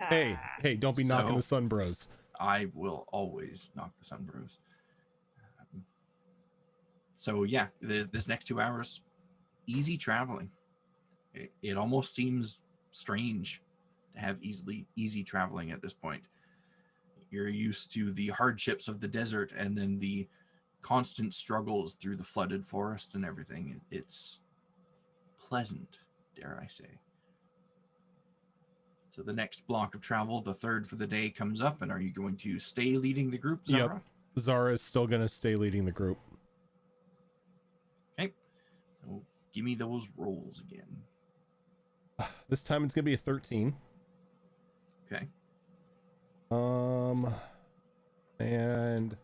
Hey, don't be knocking the Sun Bros. I will always knock the Sun Bros. So yeah, this next 2 hours, easy traveling. It almost seems strange to have easy traveling at this point. You're used to the hardships of the desert and then the constant struggles through the flooded forest and everything. It's pleasant, dare I say. So the next block of travel, the third for the day, comes up, and are you going to stay leading the group, Zara? Yep. Zara is still gonna stay leading the group. Okay. So give me those rolls again. This time it's gonna be a 13. Okay. And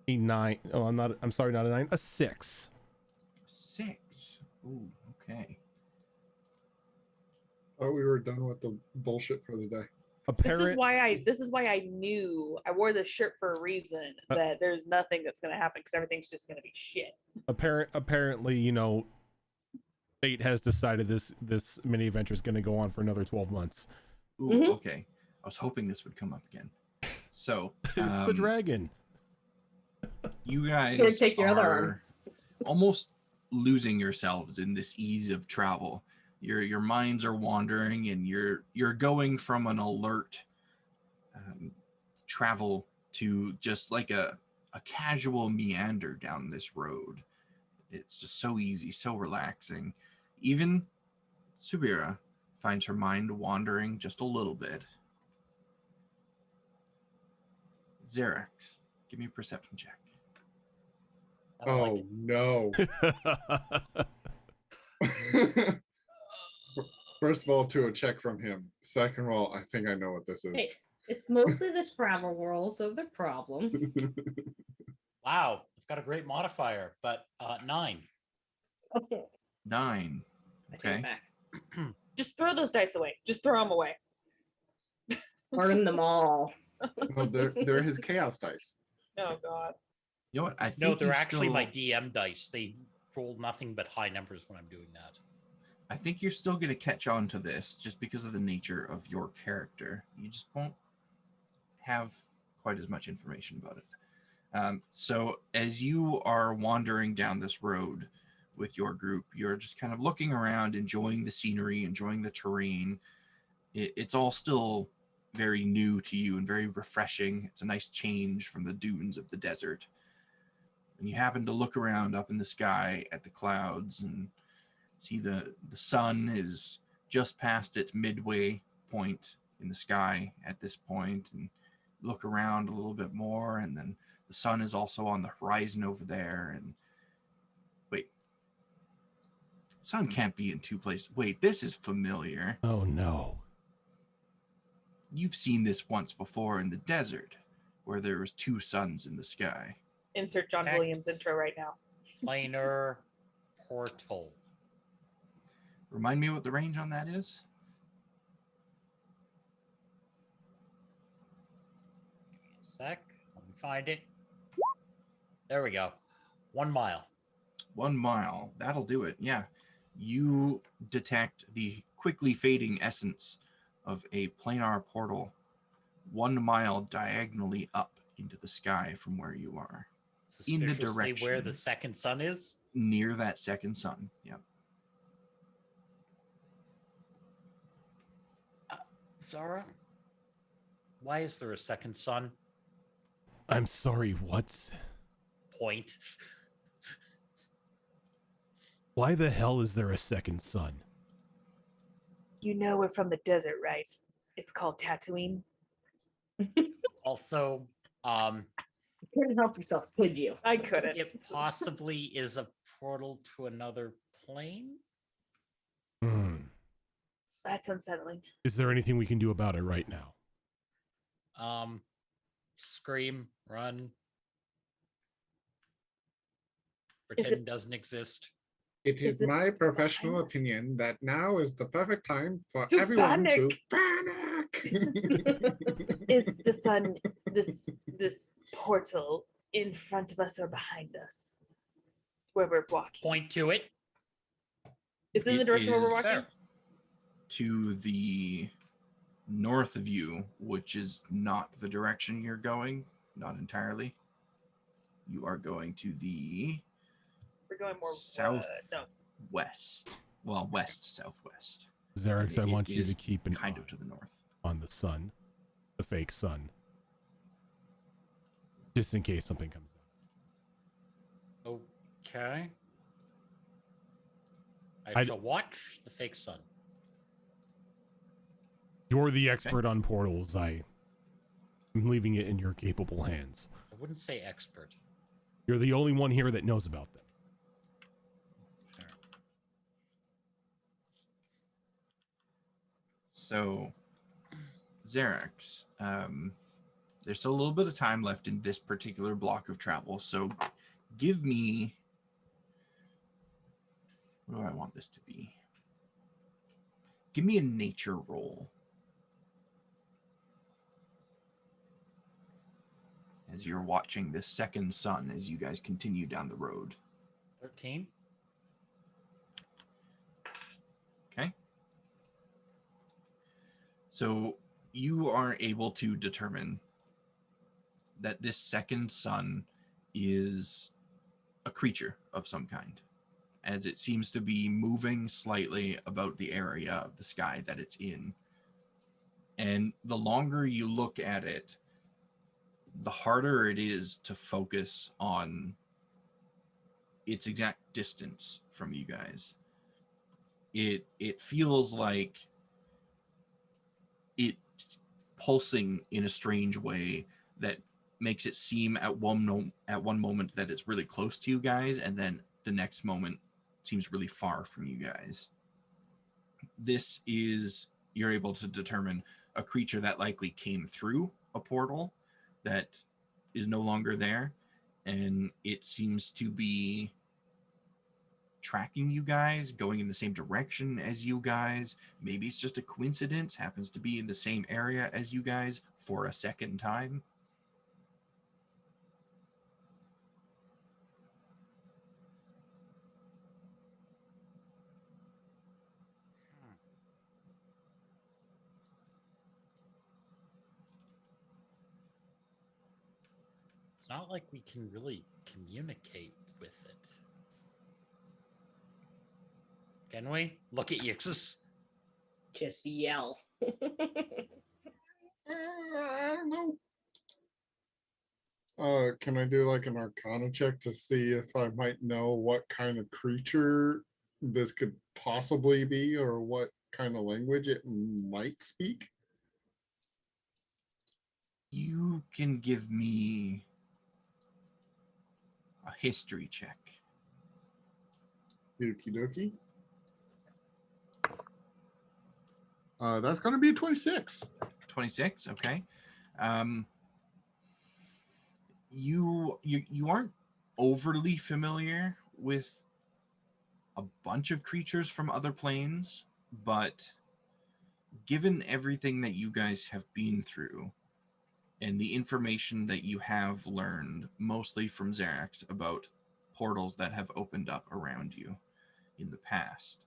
a 9. Oh, I'm sorry, not a 9. A 6. 6. Ooh, Okay. Oh, we were done with the bullshit for the day. This is why I knew I wore this shirt for a reason, that there's nothing that's gonna happen because everything's just gonna be shit. Apparently, you know, fate has decided this mini adventure is going to go on for another 12 months. Ooh, okay. I was hoping this would come up again. So It's the dragon. You guys Here, take your other arm. are almost losing yourselves in this ease of travel. Your minds are wandering, and you're going from an alert travel to just like a casual meander down this road. It's just so easy, so relaxing. Even Subira finds her mind wandering just a little bit. Xerax, give me a perception check. I don't like Oh it. no. First of all, to a check from him. Second of all, I think I know what this is. Hey, it's mostly the travel world, so the problem. Wow, I've got a great modifier, but 9. 9. I take it Okay. back. Just throw those dice away. Just throw them away. Burn them all. Well, they're his chaos dice. Oh god. You know what? I think No, they're you actually still, my DM dice. They roll nothing but high numbers when I'm doing that. I think you're still going to catch on to this just because of the nature of your character. You just won't have quite as much information about it. So as you are wandering down this road with your group, you're just kind of looking around, enjoying the scenery, enjoying the terrain. It's all still very new to you and very refreshing. It's a nice change from the dunes of the desert. And you happen to look around up in the sky at the clouds and see the sun is just past its midway point in the sky at this point, and look around a little bit more, and then the sun is also on the horizon over there. And wait, sun can't be in two places. Wait, this is familiar. Oh no. You've seen this once before in the desert, where there was 2 suns in the sky. Insert John Heck. Williams intro right now. Planar portal. Remind me what the range on that is? Give me a sec. Let me find it. There we go. 1 mile. 1 mile. That'll do it. Yeah. You detect the quickly fading essence of a planar portal 1 mile diagonally up into the sky from where you are. In the Suspiciously where direction. the second sun is. Near that second sun. Yep. Zara, why is there a second sun? I'm sorry, what? Point. Why the hell is there a second sun? You know we're from the desert, right? It's called Tatooine. Also, You couldn't help yourself, could you? I couldn't. it possibly is a portal to another plane. Hmm. That's unsettling. Is there anything we can do about it right now? Scream, run, Is pretend it doesn't exist. It Is is it my professional behind us? opinion that now is the perfect time for To everyone to panic. panic. Is the sun this portal in front of us or behind us? Where we're walking. Point to it. Is it in the It direction where we're is walking? To the north of you, which is not the direction you're going, not entirely. You are going to the We're going more south no. west. Well, west southwest. Xerax, I It want you is to keep an kind eye of to the north. on the sun, the fake sun, just in case something comes out. Okay. I I'd- shall watch the fake sun. You're the expert on portals. I'm leaving it in your capable hands. I wouldn't say expert. You're the only one here that knows about them. Fair. So, Xerax, there's still a little bit of time left in this particular block of travel. So, give me. What do I want this to be? Give me a nature roll. As you're watching this second sun as you guys continue down the road. 13. Okay. So you are able to determine that this second sun is a creature of some kind, as it seems to be moving slightly about the area of the sky that it's in. And the longer you look at it, the harder it is to focus on its exact distance from you guys. It feels like it pulsing in a strange way that makes it seem at one moment that it's really close to you guys, and then the next moment seems really far from you guys. This is, you're able to determine, a creature that likely came through a portal that is no longer there, and it seems to be tracking you guys, going in the same direction as you guys. Maybe it's just a coincidence, happens to be in the same area as you guys for a second time. It's not like we can really communicate with it. Can we? Look at Yixus. Just yell. I don't know. Can I do like an Arcana check to see if I might know what kind of creature this could possibly be, or what kind of language it might speak? You can give me a history check. Okie dokie. That's going to be a 26. 26, okay. You aren't overly familiar with a bunch of creatures from other planes, but given everything that you guys have been through and the information that you have learned, mostly from Xerax, about portals that have opened up around you in the past,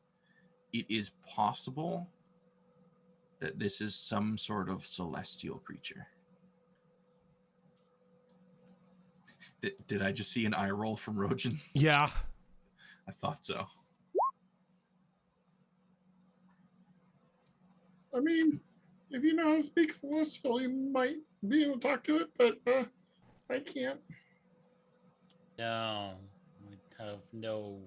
it is possible that this is some sort of celestial creature. Did I just see an eye roll from Rojan? Yeah. I thought so. I mean, if you know how to speak Celestial, you might be able to talk to it, but I can't. No, we have no.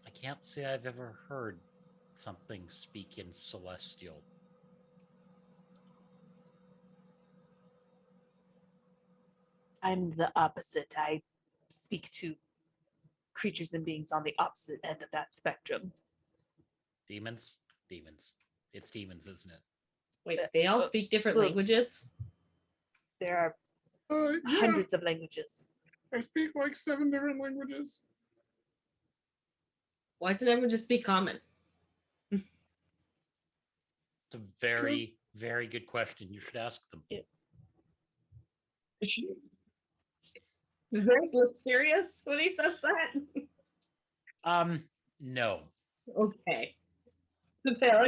I can't say I've ever heard something speak in Celestial. I'm the opposite. I speak to creatures and beings on the opposite end of that spectrum. Demons? Demons. It's demons, isn't it? Wait, they all speak different languages? There are Yeah, hundreds of languages. I speak like 7 different languages. Why doesn't everyone just speak common? It's a very, very good question. You should ask them. It's Very mysterious when he says that. No. Okay.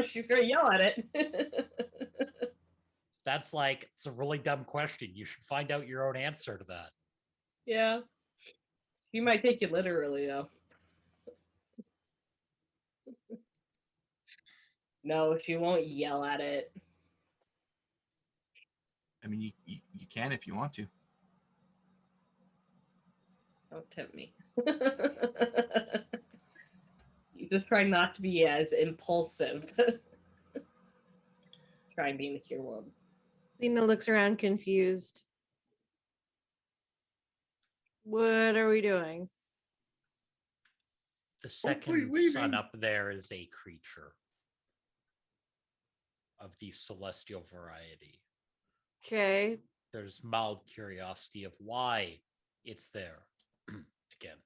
She's gonna yell at it. That's like, it's a really dumb question. You should find out your own answer to that. Yeah. She might take you literally, though. No, she won't yell at it. I mean, you can if you want to. Don't tempt me. You just try not to be as impulsive. Try and be in the cure world. Lena looks around confused. What are we doing? The Hopefully second leaving. sun up there is a creature of the celestial variety. Okay. There's mild curiosity of why it's there. Again,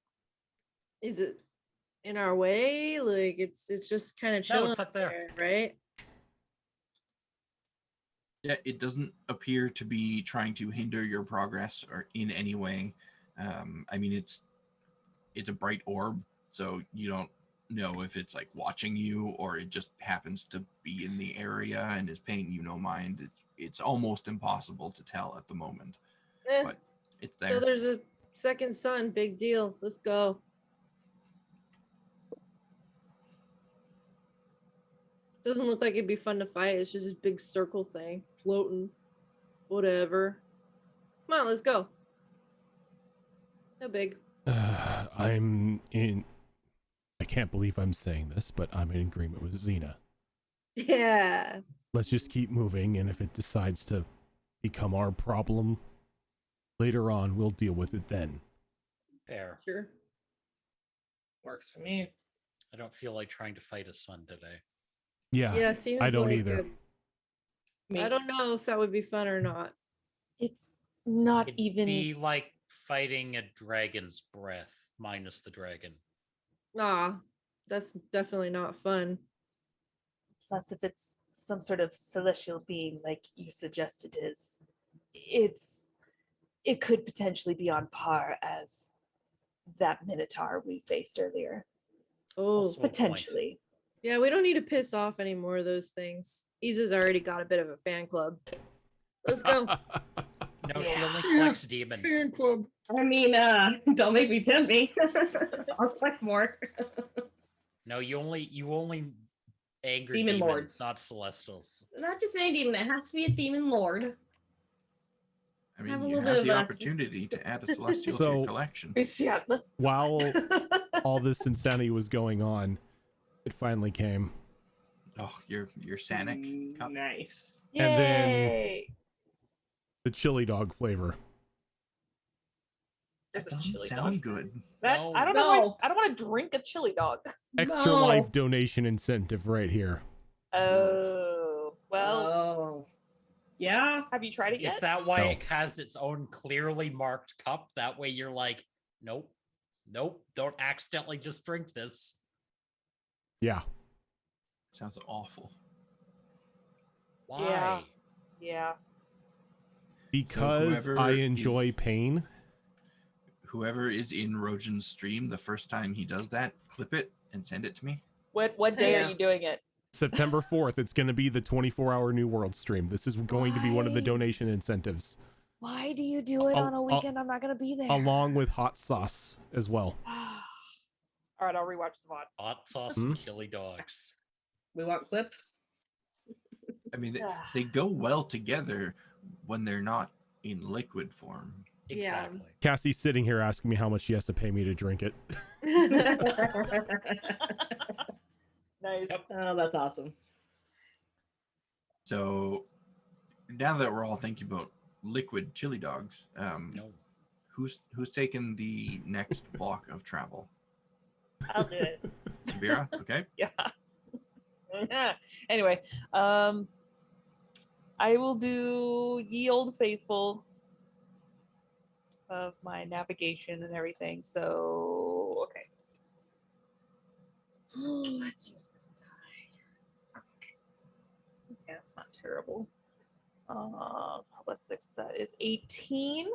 Is it in our way? Like it's just kind of chilling it's up there. right? Yeah, it doesn't appear to be trying to hinder your progress or in any way. I mean, it's a bright orb, so you don't know if it's like watching you or it just happens to be in the area and is paying you no mind. It's almost impossible to tell at the moment, Eh, but it's so there. there's a second sun. Big deal. Let's go. Doesn't look like it'd be fun to fight. It's just this big circle thing floating. Whatever. Come on, let's go. No big. I'm in. I can't believe I'm saying this, but I'm in agreement with Xena. Yeah. Let's just keep moving, and if it decides to become our problem later on, we'll deal with it then. Fair. Sure. Works for me. I don't feel like trying to fight a sun today. Yeah, Yeah, seems I don't like either. I don't know if that would be fun or not. It's not It'd even. be like fighting a dragon's breath minus the dragon. Nah, that's definitely not fun. Plus, if it's some sort of celestial being like you suggested it could potentially be on par as that minotaur we faced earlier. Oh, Also a point. Potentially. yeah, we don't need to piss off any more of those things. Iza's already got a bit of a fan club. Let's go. No, she Yeah. only collects demons. Fan club. I mean, don't make me tempt me. I'll collect more. No, you only anger Demon demons, lords. not celestials. Not just any demon. It has to be a demon lord. I Have a mean, you little bit have of the us. opportunity to add a celestial to So- your collection. Yeah, let's. While all this insanity was going on, it finally came. Oh, your Sanic cup. Nice. And then- Yay! The chili dog flavor. There's That a doesn't chili sound dog. good. That's, No. I don't know. Why, No. I don't want to drink a chili dog. Extra No. life donation incentive right here. Oh well. Oh. Yeah. Have you tried it Is yet? that why No. it has its own clearly marked cup? That way you're like, nope, don't accidentally just drink this. Yeah. Sounds awful. Why? Yeah. Because whoever I enjoy is- pain. Whoever is in Rojan's stream, the first time he does that, clip it and send it to me. What day Yeah. are you doing it? September 4th, it's going to be the 24-hour New World stream. This is going to be one of the Why? donation incentives, Why do you do it I'll- on a I'll- weekend? I'm not gonna be there. along with hot sauce as well. All right, I'll rewatch the VOD. Hot sauce Hmm? and chili dogs. We want clips. I mean, they go well together when they're not in liquid form. Yeah. Exactly. Cassie's sitting here asking me how much she has to pay me to drink it. Nice. Yep. Oh, that's awesome. So now that we're all thinking about liquid chili dogs, No. who's taking the next block of travel? I'll do it. Sabira, okay. Yeah. Anyway, I will do Ye Old Faithful of my navigation and everything. So okay. Let's use this die. Okay, that's not terrible. Plus 6, that is 18.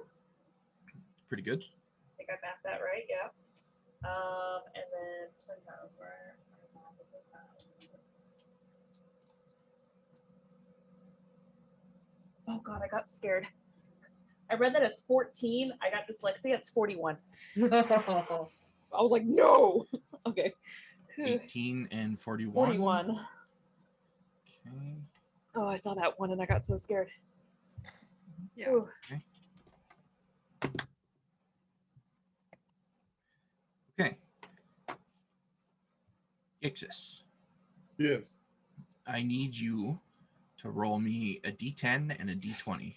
Pretty good. I think I mapped that right, yeah. And then percentiles, where percentiles. Oh god, I got scared. I read that as 14. I got dyslexia. It's 41. I was like, no. Okay. 18 and 41. 41. Okay. Oh, I saw that one and I got so scared. Yeah. Ooh. Okay. Ixis, Yes. I need you to roll me a d10 and a d20.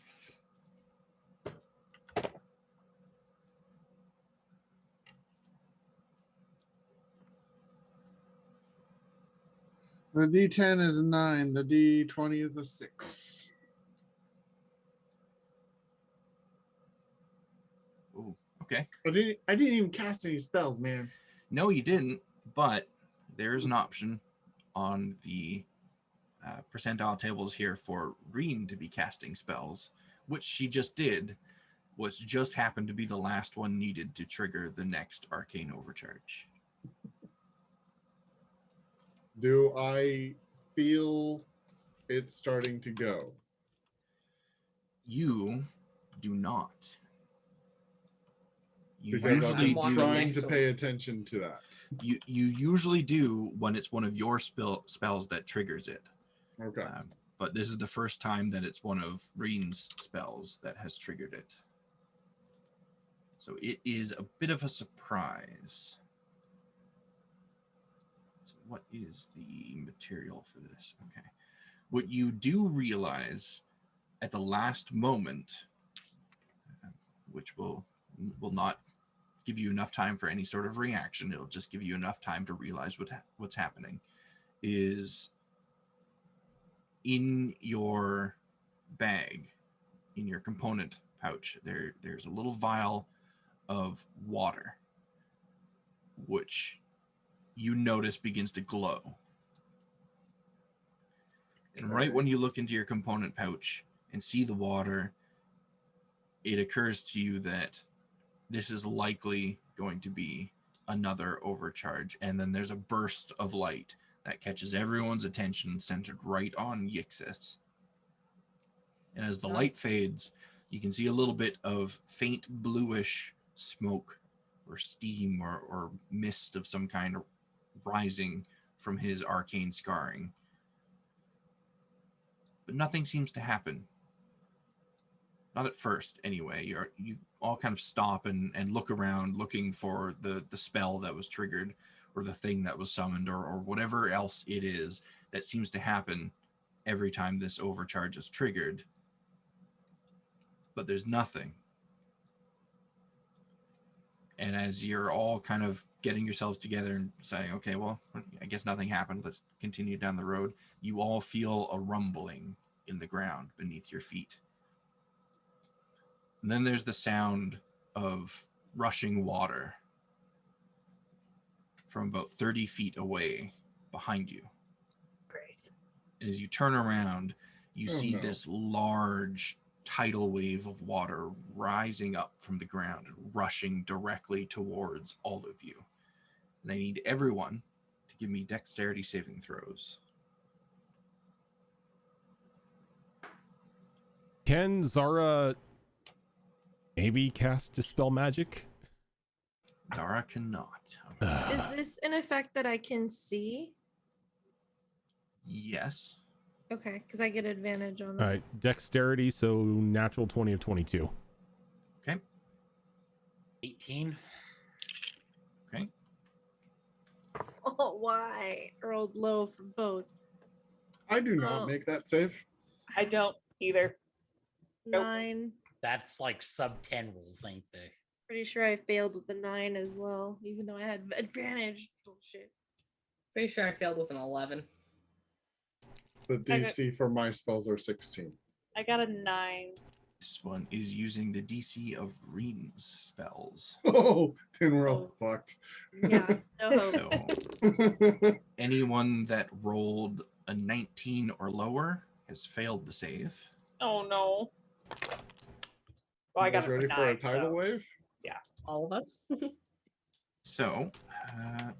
The D10 is a 9. The D20 is a 6. Ooh, okay. I didn't even cast any spells, man. No, you didn't, but there is an option on the percentile tables here for Reen to be casting spells, which she just did, which just happened to be the last one needed to trigger the next arcane overcharge. Do I feel it starting to go? You do not. You Because usually I'm do. trying to pay attention to that. You usually do when it's one of your spells that triggers it. Okay. But this is the first time that it's one of Reen's spells that has triggered it. So it is a bit of a surprise. So what is the material for this? Okay. What you do realize at the last moment, which will not give you enough time for any sort of reaction, it'll just give you enough time to realize what's happening, is in your bag, in your component pouch, there's a little vial of water, which you notice begins to glow. And right when you look into your component pouch and see the water, it occurs to you that this is likely going to be another overcharge. And then there's a burst of light that catches everyone's attention, centered right on Yixis. And as the light fades, you can see a little bit of faint bluish smoke or steam or mist of some kind rising from his arcane scarring. But nothing seems to happen. Not at first, anyway. You all kind of stop and look around, looking for the spell that was triggered, or the thing that was summoned, or whatever else it is that seems to happen every time this overcharge is triggered. But there's nothing. And as you're all kind of getting yourselves together and saying, okay, well, I guess nothing happened, let's continue down the road, you all feel a rumbling in the ground beneath your feet. And then there's the sound of rushing water from about 30 feet away behind you. Great. And as you turn around, you see this large tidal wave of water rising up from the ground and rushing directly towards all of you. And I need everyone to give me dexterity saving throws. Can Zara maybe cast Dispel Magic? Zara cannot. Is this an effect that I can see? Yes. Okay, because I get advantage on that. All right, dexterity, so natural 20 of 22. Okay. 18. Okay. Oh, why? I rolled low for both. I do not Oh. make that save. I don't either. Nope. 9. That's like sub 10 rolls, ain't they? Pretty sure I failed with the 9 as well, even though I had advantage. Bullshit. Pretty sure I failed with an 11. The DC for my spells are 16. I got a 9. This one is using the DC of Reen's spells. Oh, then we're all fucked. Yeah, no hope. So anyone that rolled a 19 or lower has failed the save. Oh no. Well, I got it ready for for 9, a tidal so. wave? All of us? So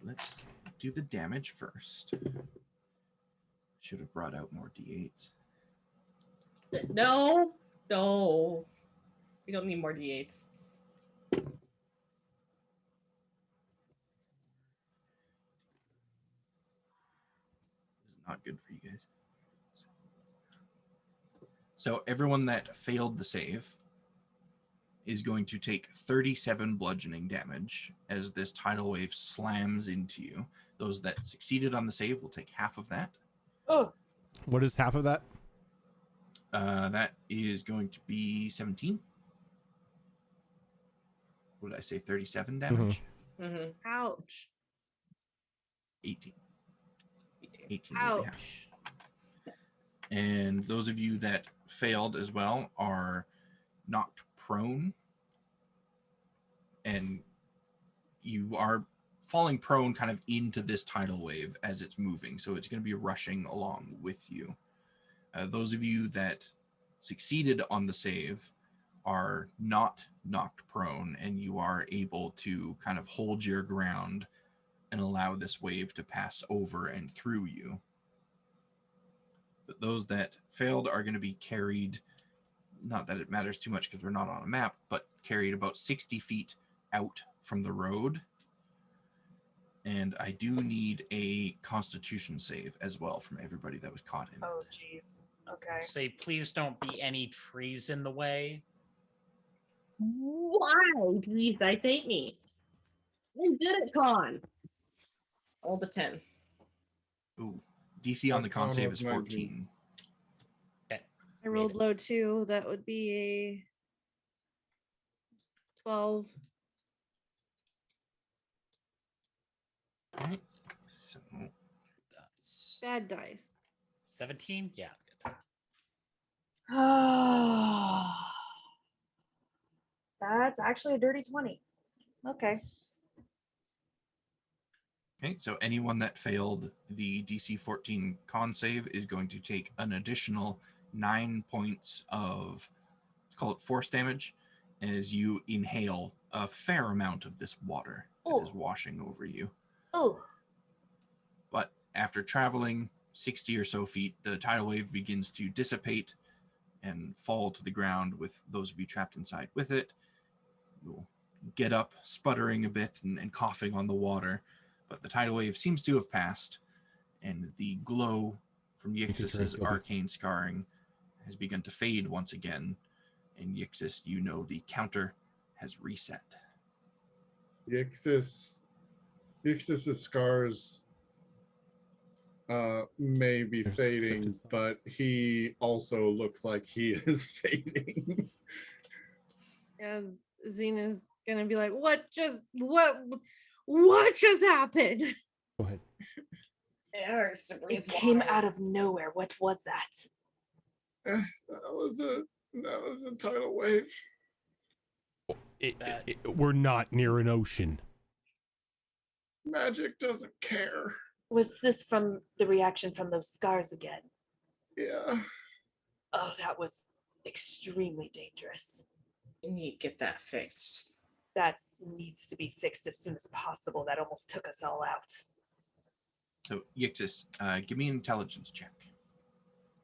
let's do the damage first. Should have brought out more D8s. No. We don't need more D8s. This is not good for you guys. So everyone that failed the save is going to take 37 bludgeoning damage as this tidal wave slams into you. Those that succeeded on the save will take half of that. Oh, What is half of that? That is going to be 17. What did I say? 37 damage? Mm-hmm. Ouch. 18. 18 would be half. Ouch. And those of you that failed as well are knocked prone. And you are falling prone kind of into this tidal wave as it's moving. So it's going to be rushing along with you. Those of you that succeeded on the save are not knocked prone, and you are able to kind of hold your ground and allow this wave to pass over and through you. But those that failed are going to be carried, not that it matters too much because we're not on a map, but carried about 60 feet out from the road. And I do need a constitution save as well from everybody that was caught in it. Oh, jeez. Okay. Say, please don't be any trees in the way. Why do these guys hate me? I'm good at con. All the 10. Ooh, DC on the con Con save was is 19. 14. Okay. I rolled low too. That would be a 12. Okay. So That's Bad dice. 17? Yeah. Good. That's actually a dirty 20. Okay. Okay, so anyone that failed the DC 14 con save is going to take an additional 9 points of, let's call it force damage, as you inhale a fair amount of this water that is washing over you. Oh. But after traveling 60 or so feet, the tidal wave begins to dissipate and fall to the ground with those of you trapped inside with it. You'll get up, sputtering a bit and coughing on the water. But the tidal wave seems to have passed, and the glow from Yixis's arcane scarring has begun to fade once again. And Yixis, you know the counter has reset. Yixis's scars may be fading, but he also looks like he is fading. And Xena's gonna be like, what just happened? Go ahead. It hurts to breathe. It came out of nowhere. What was that? That was a tidal wave. We're not near an ocean. Magic doesn't care. Was this from the reaction from those scars again? Yeah. Oh, that was extremely dangerous. You need to get that fixed. That needs to be fixed as soon as possible. That almost took us all out. So, Yixis, give me an intelligence check.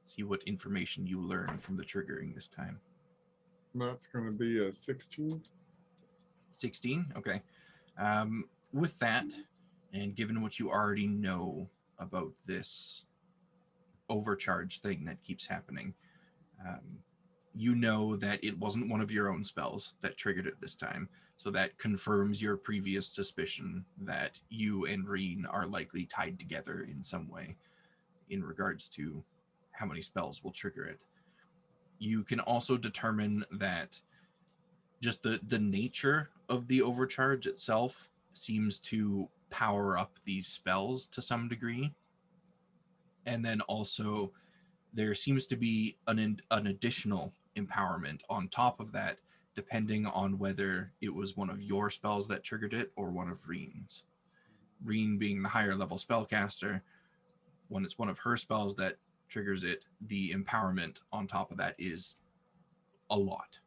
See what information you learn from the triggering this time. That's going to be a 16. 16? Okay. With that, and given what you already know about this overcharge thing that keeps happening, you know that it wasn't one of your own spells that triggered it this time. So that confirms your previous suspicion that you and Reen are likely tied together in some way in regards to how many spells will trigger it. You can also determine that just the nature of the overcharge itself seems to power up these spells to some degree. And then also there seems to be an additional empowerment on top of that, depending on whether it was one of your spells that triggered it or one of Reen's. Reen being the higher level spellcaster, when it's one of her spells that triggers it, the empowerment on top of that is a lot.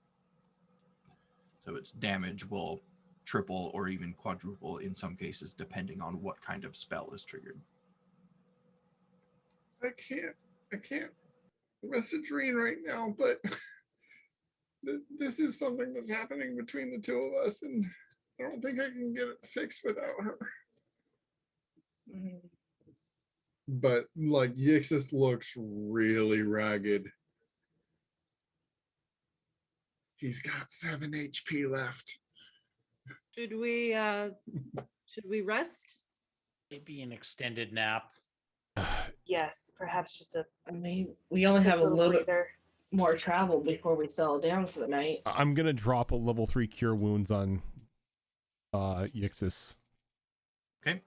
So its damage will triple or even quadruple in some cases, depending on what kind of spell is triggered. I can't message Reen right now, but this is something that's happening between the two of us, and I don't think I can get it fixed without her. But like Yixis looks really ragged. He's got 7 HP left. Should we rest? Maybe an extended nap. Yes, perhaps just a I mean, we only have a little bit breather. more travel before we settle down for the night. I'm gonna drop a level 3 cure wounds on Yixis. Okay.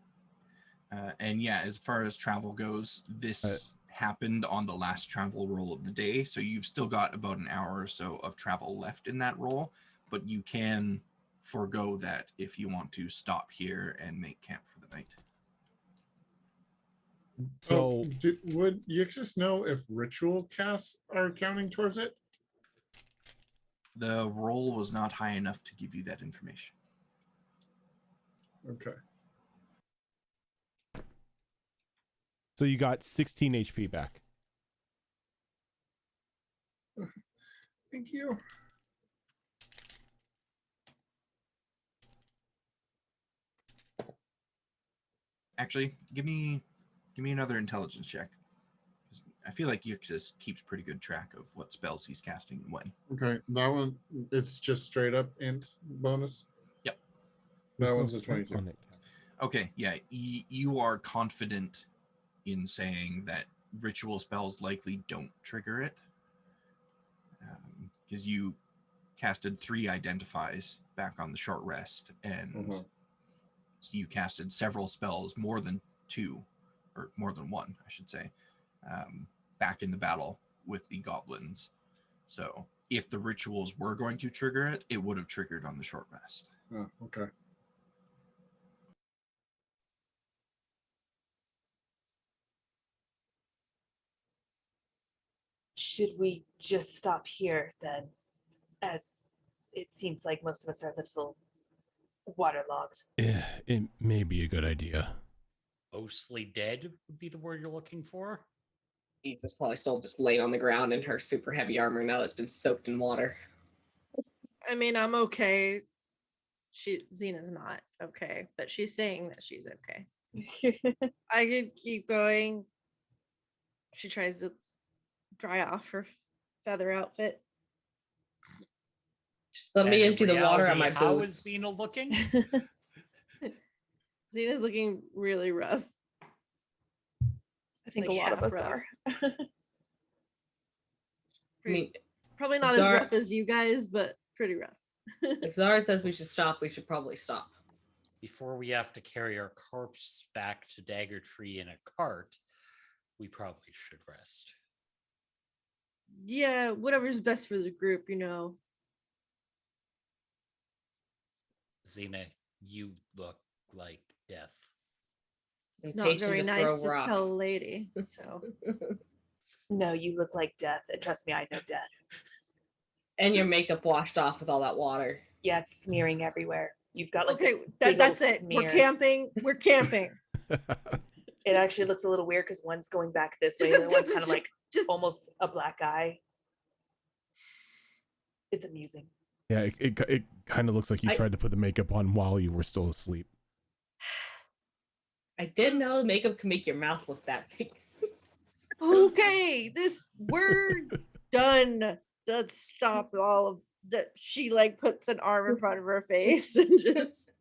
And yeah, as far as travel goes, this happened on the last travel roll of the day, so you've still got about an hour or so of travel left in that roll, but you can forego that if you want to stop here and make camp for the night. So would Yixis know if ritual casts are counting towards it? The roll was not high enough to give you that information. Okay. so you got 16 HP back. Thank you. Actually, give me another intelligence check. 'Cause I feel like Yixis keeps pretty good track of what spells he's casting and when. Okay, that one, it's just straight up int bonus. Yep. That There's no one's a stat 22. on it. Okay, yeah, you are confident in saying that ritual spells likely don't trigger it, because you casted 3 identifies back on the short rest, and Mhm. you casted several spells, more than 2, or more than 1, I should say, back in the battle with the goblins. So if the rituals were going to trigger it, it would have triggered on the short rest. Oh, okay. Should we just stop here then? As it seems like most of us are a little waterlogged. Yeah, it may be a good idea. Mostly dead would be the word you're looking for. Eve is probably still just laying on the ground in her super heavy armor now that's been soaked in water. I mean, I'm okay. Xena's not okay, but she's saying that she's okay. I could keep going. She tries to dry off her feather outfit. Just let me And in empty the water on reality, my how boots. is Xena looking? Xena's looking really rough. I think Like, a lot of half us rough. are. I mean, Probably not as Zara- rough as you guys, but pretty rough. if Zara says we should stop, we should probably stop. Before we have to carry our corpse back to Dagger Tree in a cart, we probably should rest. Yeah, whatever's best for the group, you know. Xena, you look like death. It's In not case you very just nice throw to tell a rocks. lady. So No, you look like death. And trust me, I know death. And your makeup washed off with all that water. Yeah, it's smearing everywhere. You've got like okay, this big that's old it. smear. We're camping. We're camping. It actually looks a little weird because one's going back this way, and the one's kind of like Just- almost a black eye. It's amusing. Yeah, it kind of looks like you I- tried to put the makeup on while you were still asleep. I didn't know makeup can make your mouth look that big. Okay, we're done. Let's stop all of that. She like puts an arm in front of her face and just.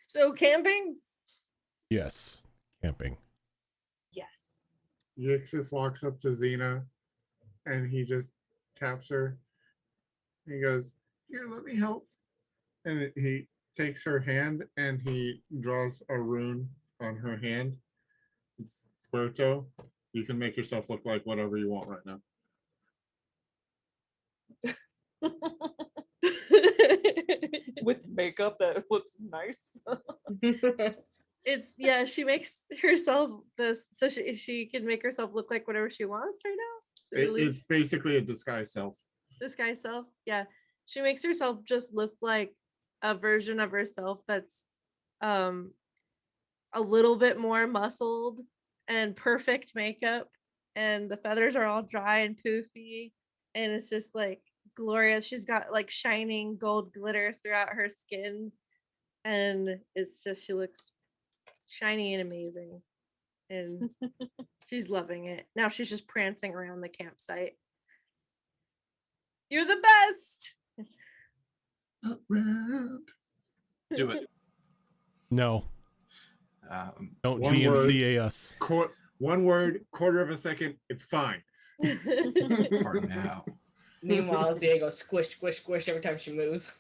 So camping? Yes, camping. Yes. Yixis walks up to Xena and he just taps her. He goes, "Here, let me help." And he takes her hand and he draws a rune on her hand. It's Puerto. You can make yourself look like whatever you want right now. With makeup that looks nice. It's yeah, she makes herself just so she can make herself look like whatever she wants right now. It's basically a disguise self. This guy's self. Yeah. She makes herself just look like a version of herself that's a little bit more muscled and perfect makeup, and the feathers are all dry and poofy, and it's just like glorious. She's got like shining gold glitter throughout her skin, and it's just she looks shiny and amazing, and she's loving it. Now she's just prancing around the campsite. You're the best. Around. Do it. No, don't One DMCA us. One word, quarter of a second. It's fine. For now. Meanwhile, Zia goes squish, squish, squish every time she moves.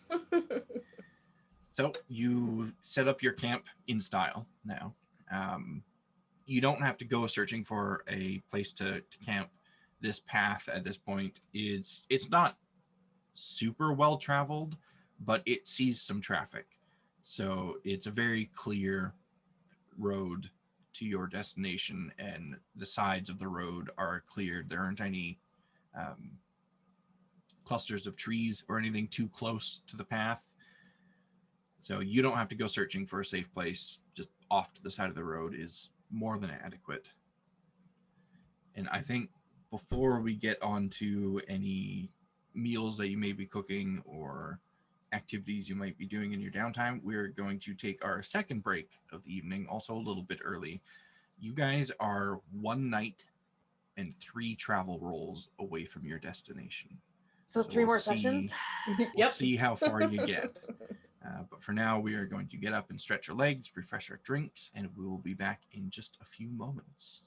So you set up your camp in style now. You don't have to go searching for a place to camp. This path at this point it's not super well traveled, but it sees some traffic. So it's a very clear road to your destination, and the sides of the road are cleared. There aren't any clusters of trees or anything too close to the path. So you don't have to go searching for a safe place. Just off to the side of the road is more than adequate. And I think before we get on to any meals that you may be cooking or activities you might be doing in your downtime, we're going to take our second break of the evening, also a little bit early. You guys are 1 night and 3 travel rolls away from your destination. So 3 we'll more see- sessions. We'll see how far you get. But for now, we are going to get up and stretch our legs, refresh our drinks, and we will be back in just a few moments.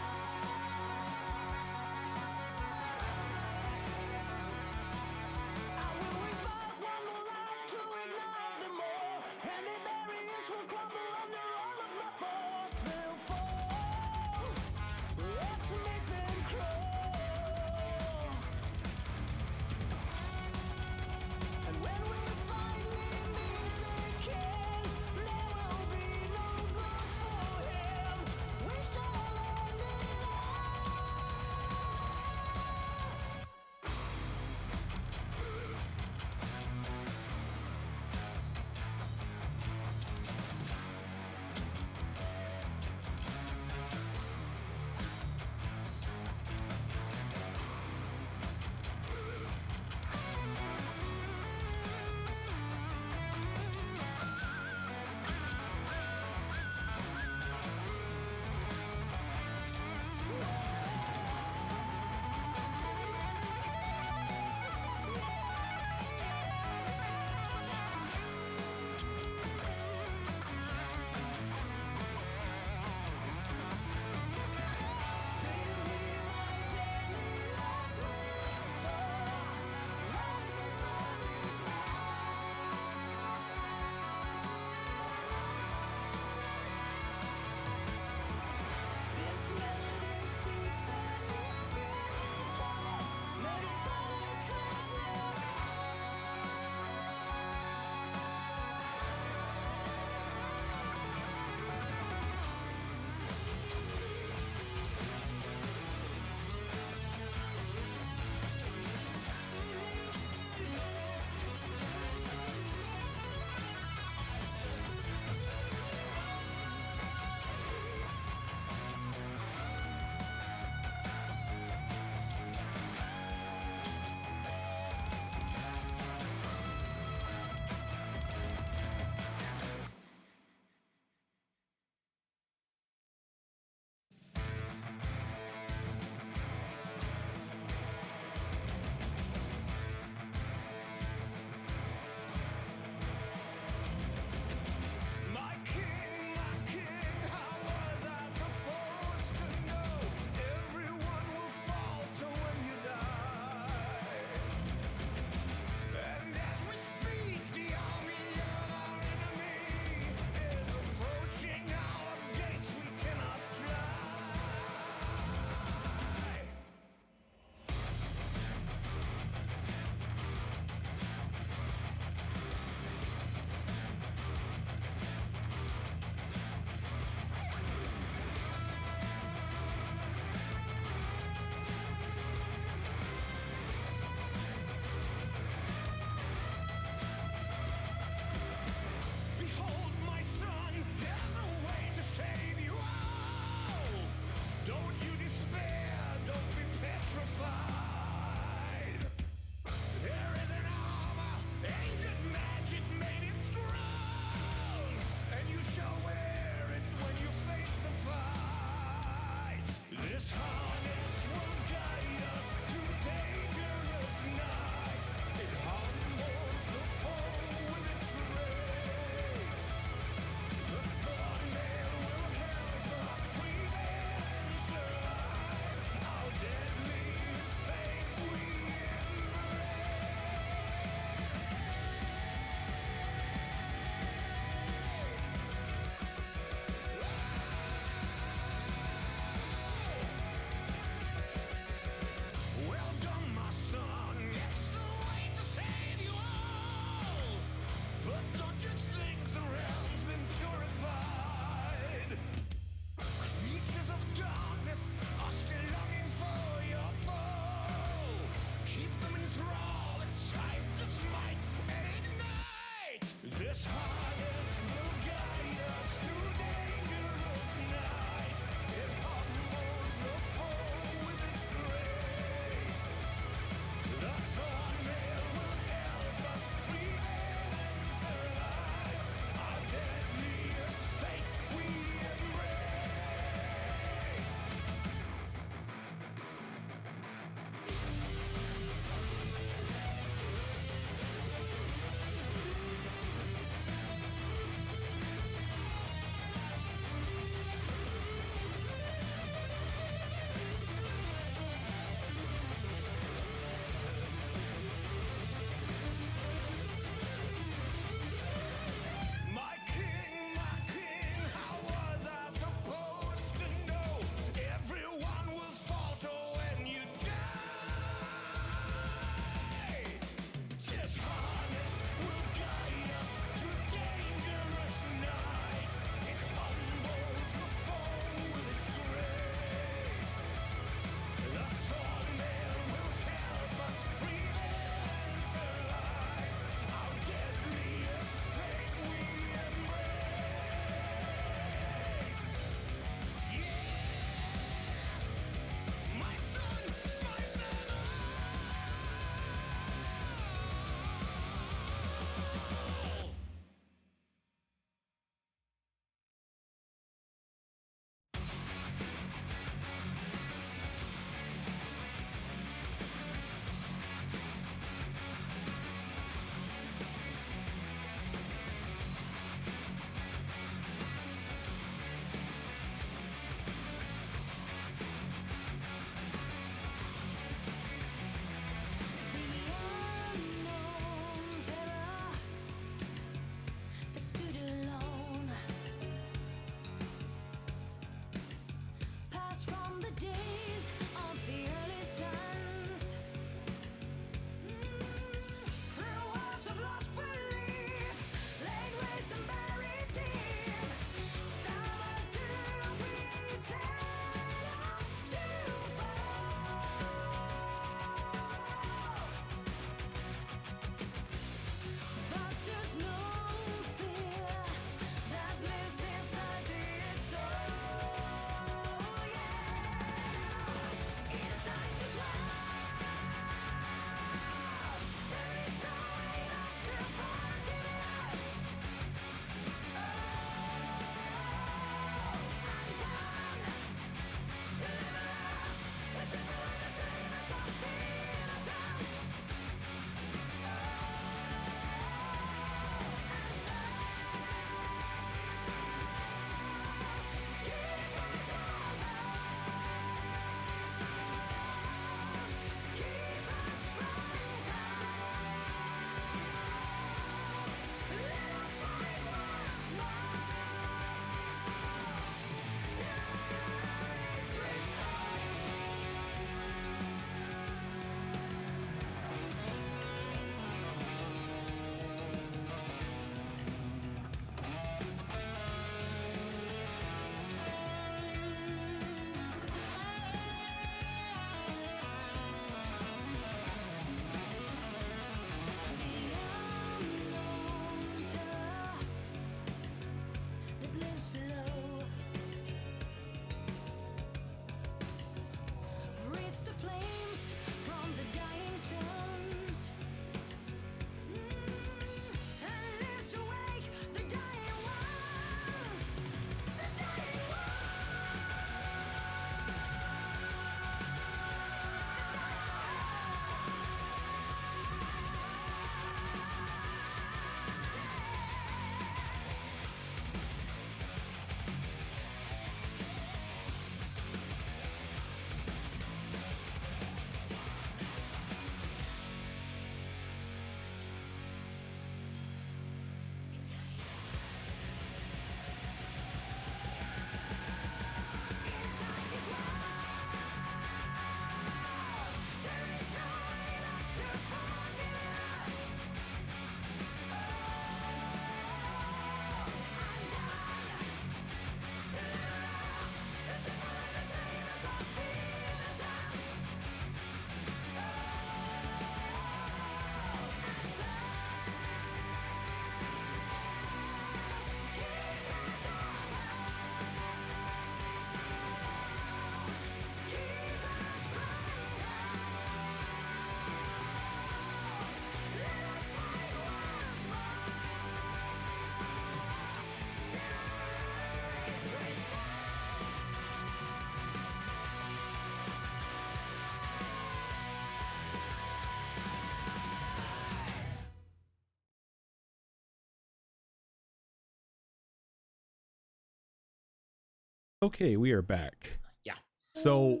Okay, we are back. Yeah. So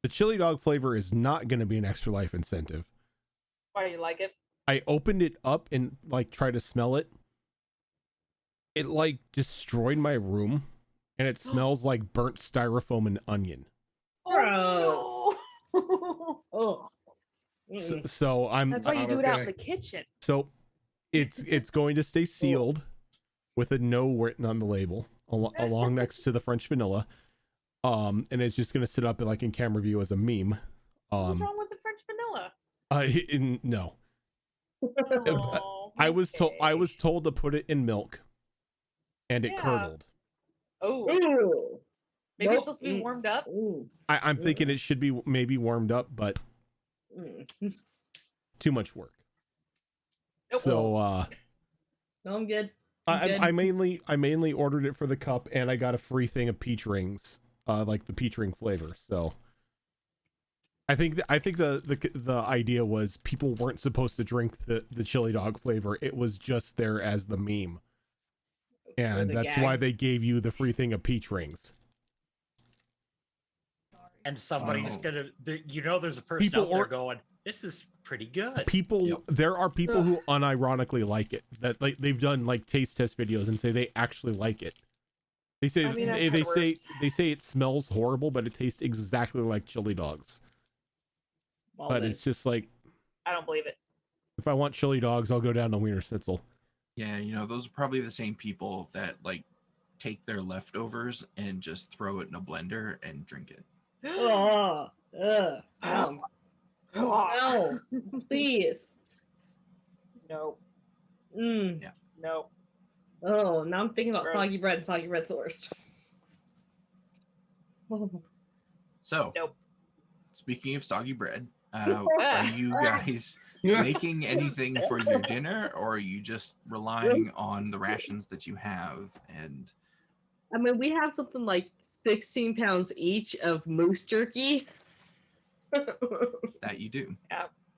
the chili dog flavor is not going to be an extra life incentive. Why you like it? I opened it up and like tried to smell it. It like destroyed my room, and it smells like burnt styrofoam and onion. Oh, Oh. So I'm That's why you Not do it out in okay. the kitchen. so it's going to stay sealed with a no written on the label along next to the French vanilla. And it's just gonna sit up like in camera view as a meme. What's wrong with the French vanilla? No. Oh, I was okay. told to put it in milk, and it Yeah. curdled. Oh, Ooh. maybe Nope. it's supposed to be warmed up. Ooh. I'm thinking it should be maybe warmed up, but too much work. Nope. So No, I'm good. I'm good. I mainly ordered it for the cup, and I got a free thing of peach rings, like the peach ring flavor. So I think the idea was people weren't supposed to drink the chili dog flavor. It was just there as the meme, and a that's gag. why they gave you the free thing of peach rings. And somebody's Oh. gonna, there's a person People out there or- going, "This is pretty good." People, Yep. there are people who unironically like it. That like they've done like taste test videos and say they actually like it. They say I mean, I've they heard say worse. they say it smells horrible, but it tastes exactly like chili dogs. Well, But then. it's just like, I don't believe it. if I want chili dogs, I'll go down to Wiener Schnitzel. Yeah, those are probably the same people that like take their leftovers and just throw it in a blender and drink it. Oh, no, no, please. No, No. Oh, now I'm thinking about Gross. soggy bread, and soggy bread's the worst. So, Nope. speaking of soggy bread, are you guys making anything for your dinner, or are you just relying on the rations that you have? And I mean, we have something like 16 pounds each of moose jerky. that you do.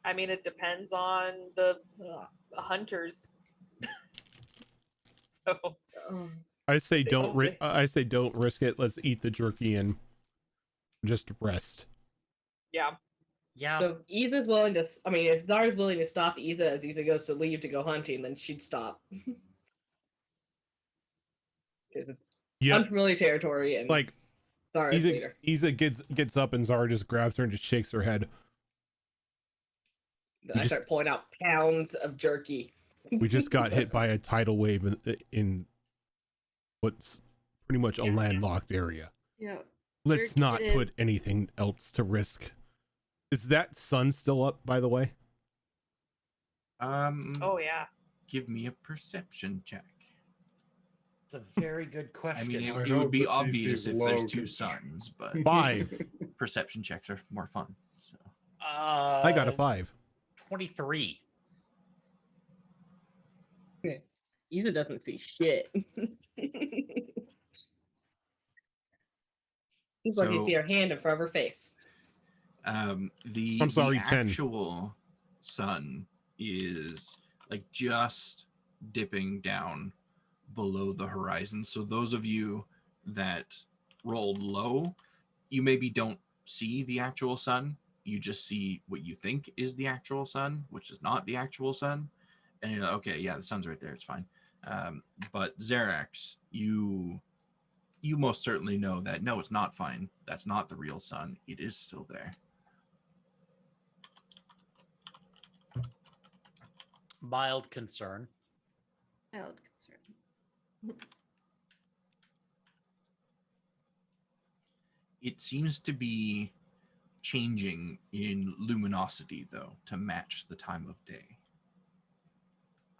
I mean, it depends on the hunters. So I say don't risk it. Let's eat the jerky and just rest. yeah, Yeah. So Iza's willing to. I mean, if Zara's willing to stop Iza as Iza goes to leave to go hunting, then she'd stop. Because it's Yep. unfamiliar territory, and Like Zara's leader. Isa gets up and Zara just grabs her and just shakes her head. Then I start pulling out pounds of jerky. We just got hit by a tidal wave in what's pretty much a landlocked area. Yeah. Let's Jerky not it put is. anything else to risk. Is that sun still up, by the way? oh yeah. Give me a perception check. It's a very good I question. mean, I it hope would be the DC obvious is if low, there's two 'cause- suns, but 5. perception checks are more fun. So I got a 5. 23. Iza doesn't see shit. She's lucky to So- see her hand in front of her face. the I'm sorry, 10. actual sun is like just dipping down below the horizon. So those of you that rolled low, you maybe don't see the actual sun. You just see what you think is the actual sun, which is not the actual sun. And you're like, okay, yeah, the sun's right there. It's fine. But Xerax, you most certainly know that no, it's not fine. That's not the real sun. It is still there. Mild concern. Child concern. It seems to be changing in luminosity, though, to match the time of day.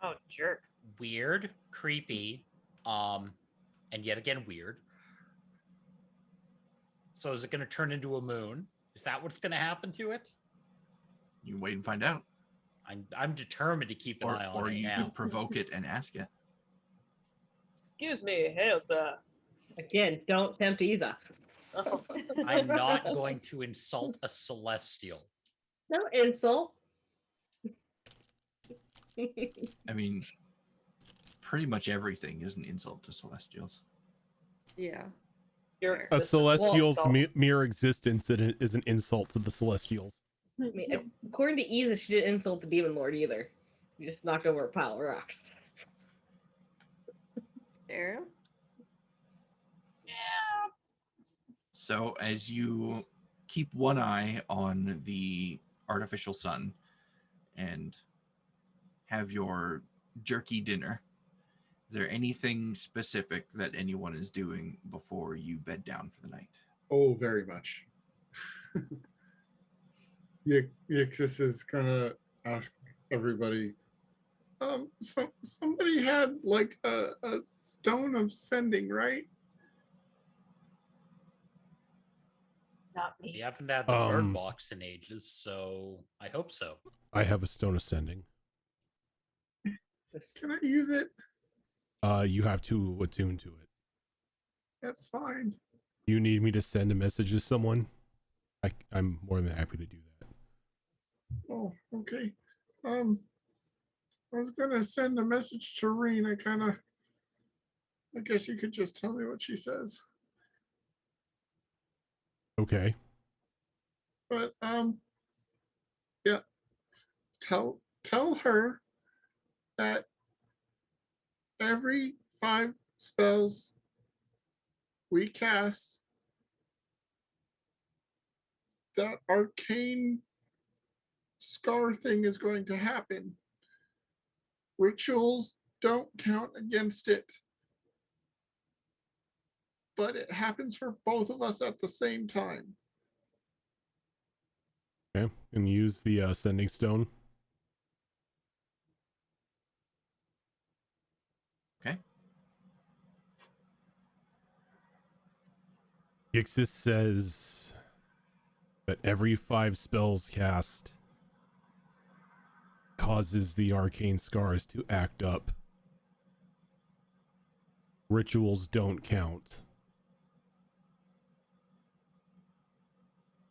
Oh jerk. Weird, creepy, and yet again weird. So is it going to turn into a moon? Is that what's going to happen to it? You wait and find out. I'm determined to keep an eye on Or it you now. could provoke it and ask it. Excuse me, hey, sir. Again, don't tempt Iza. I'm not going to insult a celestial. No insult. I mean, pretty much everything is an insult to celestials. Yeah. Your A A existence celestial's itself. mere existence is an insult to the celestials. I mean, according to Eza, she didn't insult the demon lord either. You just knocked over a pile of rocks. Fair. So as you keep one eye on the artificial sun and have your jerky dinner, is there anything specific that anyone is doing before you bed down for the night? Oh, very much. Yixis is gonna ask everybody. Somebody had like a stone of sending, right? Not We me. haven't had the bird box in ages, so I hope so. I have a stone ascending. Can I use it? You have to attune to it. That's fine. You need me to send a message to someone? I'm more than happy to do that. Oh, okay. I was gonna send a message to Reen. I guess you could just tell me what she says. Okay. But yeah. Tell her that every 5 spells we cast, that arcane scar thing is going to happen. Rituals don't count against it. But it happens for both of us at the same time. Okay. And use the ascending stone. Okay. Ixis says that every 5 spells cast causes the arcane scars to act up. Rituals don't count.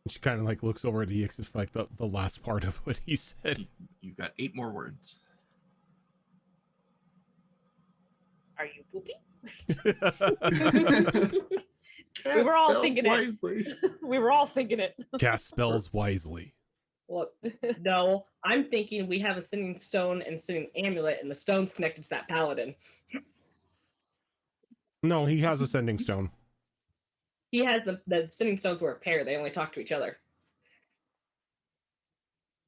She kind of like looks over at Ixis for like the last part of what he said. You've got 8 more words. Are you pooping? Cast We were all spells thinking wisely. it. We were all thinking it. Cast spells wisely. Well, no, I'm thinking we have a sending stone and sending amulet, and the stone's connected to that paladin. No, he has a sending stone. He has the sending stones were a pair. They only talk to each other.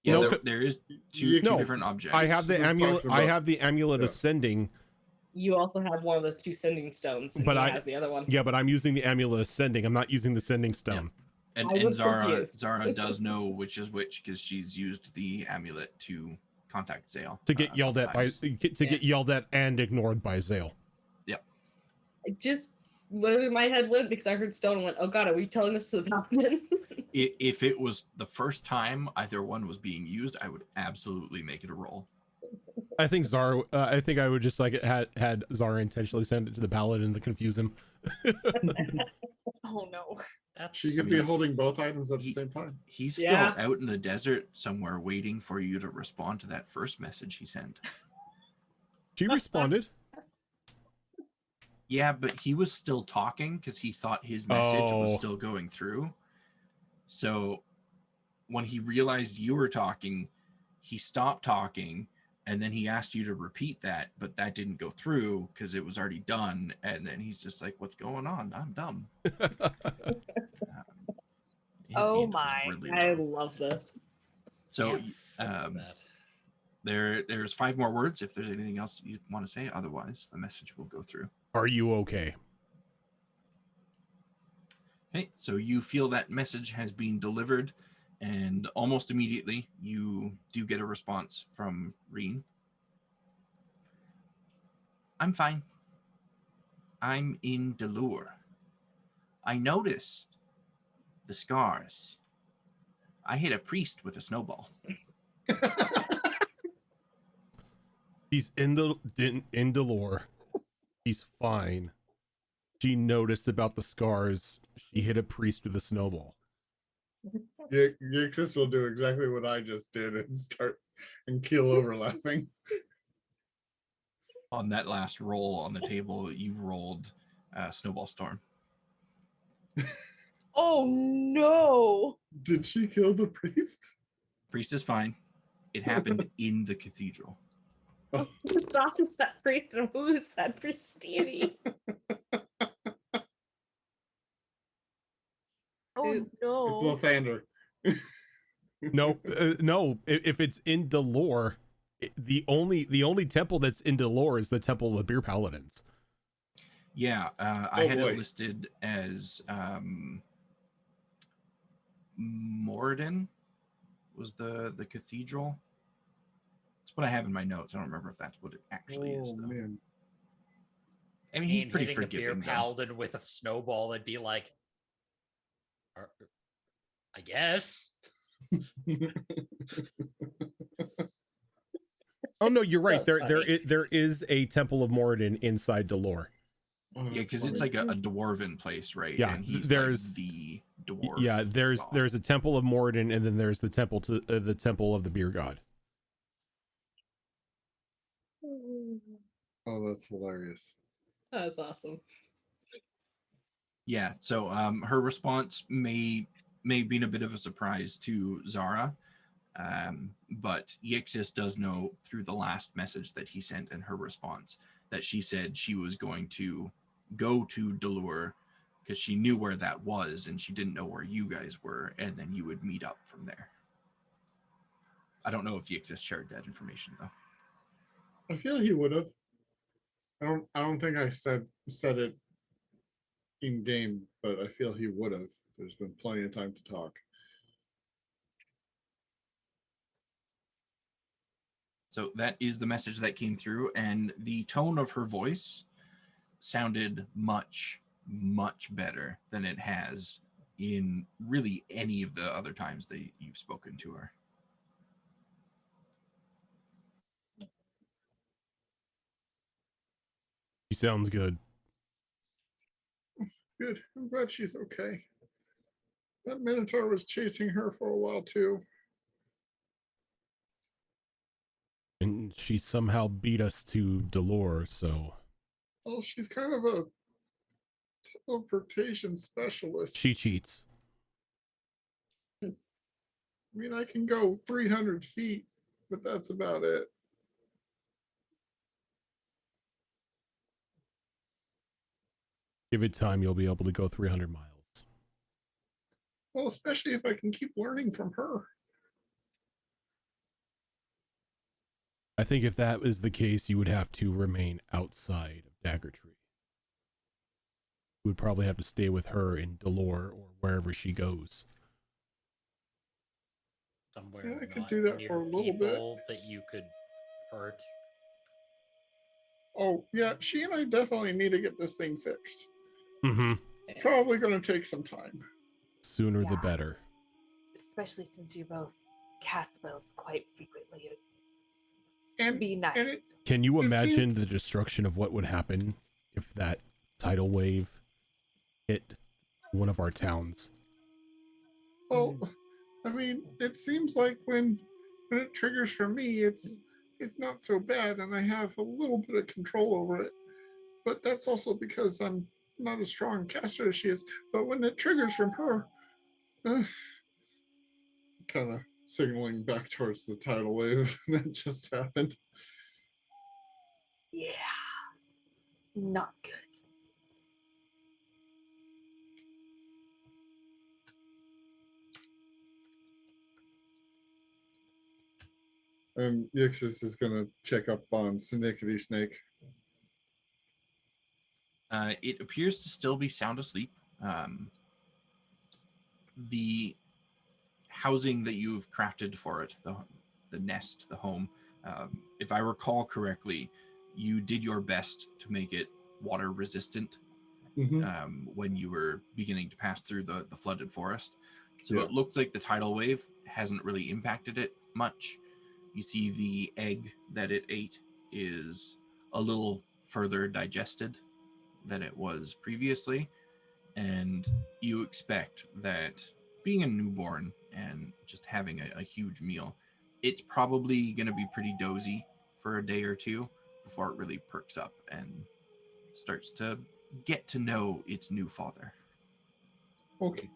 Yeah, No, there is two No, different objects. I have the Let's amulet. talk I about- have the amulet yeah. ascending. You also have one of those 2 sending stones, and But he I- has the other one. Yeah, but I'm using the amulet ascending. I'm not using the sending stone. And, I and was Zara confused. Zara does know which is which because she's used the amulet to contact Zael. To get yelled at by times. get yelled at and ignored by Zael. I just literally my head went because I heard stone and went, oh god, are we telling this to the paladin? If it was the first time either one was being used, I would absolutely make it a roll. I think Zara. I think I would just like had Zara intentionally send it to the paladin to confuse him. Oh no. That's She could be holding both items at the same time. He's still Yeah. out in the desert somewhere waiting for you to respond to that first message he sent. She responded. Yeah, but he was still talking because he thought his message was Oh. still going through. So when he realized you were talking, he stopped talking, and then he asked you to repeat that, but that didn't go through because it was already done. And then he's just like, "What's going on? I'm dumb." His Oh ego is my. really I low. love this. So Can't fix that. there's 5 more words. If there's anything else you want to say, otherwise the message will go through. Are you okay? Okay, so you feel that message has been delivered, and almost immediately you do get a response from Reen. I'm fine. I'm in Delure. I noticed the scars. I hit a priest with a snowball. He's in Delore. He's fine. She noticed about the scars. She hit a priest with a snowball. Yixis will do exactly what I just did and start and keel over laughing. On that last roll on the table, you rolled Snowball Storm. Oh no. Did she kill the priest? Priest is fine. It happened in the cathedral. Stop is that priest and who is that pristini? Oh It's no. Lathander. No, no. If it's in Delore, the only temple that's in Delore is the Temple of the Beer Paladins. Yeah, I had it listed as Moradin was the cathedral. That's what I have in my notes. I don't remember if that's what it actually is, though. Man. I mean, he's pretty hitting a beer forgiving, though. paladin with a snowball, it'd be like, I guess. Oh no, you're right. So There is a Temple of Moradin inside Delore. Oh, Yeah, because it's like a dwarven place, right? Yeah, and he's there's like the dwarf. Yeah, there's god. there's a Temple of Moradin, and then there's the temple of the Beer God. Oh, that's hilarious. That's awesome. Yeah, so her response may have been a bit of a surprise to Zara, but Yixis does know through the last message that he sent in her response that she said she was going to go to Delure because she knew where that was and she didn't know where you guys were, and then you would meet up from there. I don't know if Yixis shared that information though. I feel he would have. I don't think I said it in game, but I feel he would have. There's been plenty of time to talk. So that is the message that came through, and the tone of her voice sounded much, much better than it has in really any of the other times that you've spoken to her. She sounds good. Good. I'm glad she's okay. That Minotaur was chasing her for a while too. And she somehow beat us to Delore, so Oh, she's kind of a teleportation specialist. she cheats. I mean, I can go 300 feet, but that's about it. Give it time, you'll be able to go 300 miles. Well, especially if I can keep learning from her. I think if that was the case, you would have to remain outside of Dagger Tree. You would probably have to stay with her in Delore or wherever she goes. Somewhere Yeah, I could not do that near for a little bit. people that you could hurt. Oh, yeah, she and I definitely need to get this thing fixed. Mm-hmm. It's probably going to take some time. Sooner the Yeah. better. Especially since you both cast spells quite frequently. It'd And be nice. and it- Can you It imagine seemed- the destruction of what would happen if that tidal wave hit one of our towns? Well, I mean, it seems like when it triggers for me, it's not so bad, and I have a little bit of control over it. But that's also because I'm not as strong a caster as she is. But when it triggers from her, kind of signaling back towards the tidal wave that just happened. Yeah. Not good. And Yixis is going to check up on Synecdoche Snake. It appears to still be sound asleep. The housing that you've crafted for it, the nest, the home, if I recall correctly, you did your best to make it water resistant when you were beginning to pass through the flooded forest. So Yeah. it looks like the tidal wave hasn't really impacted it much. You see the egg that it ate is a little further digested than it was previously, and you expect that being a newborn and just having a huge meal, it's probably going to be pretty dozy for a day or two before it really perks up and starts to get to know its new father. Okay.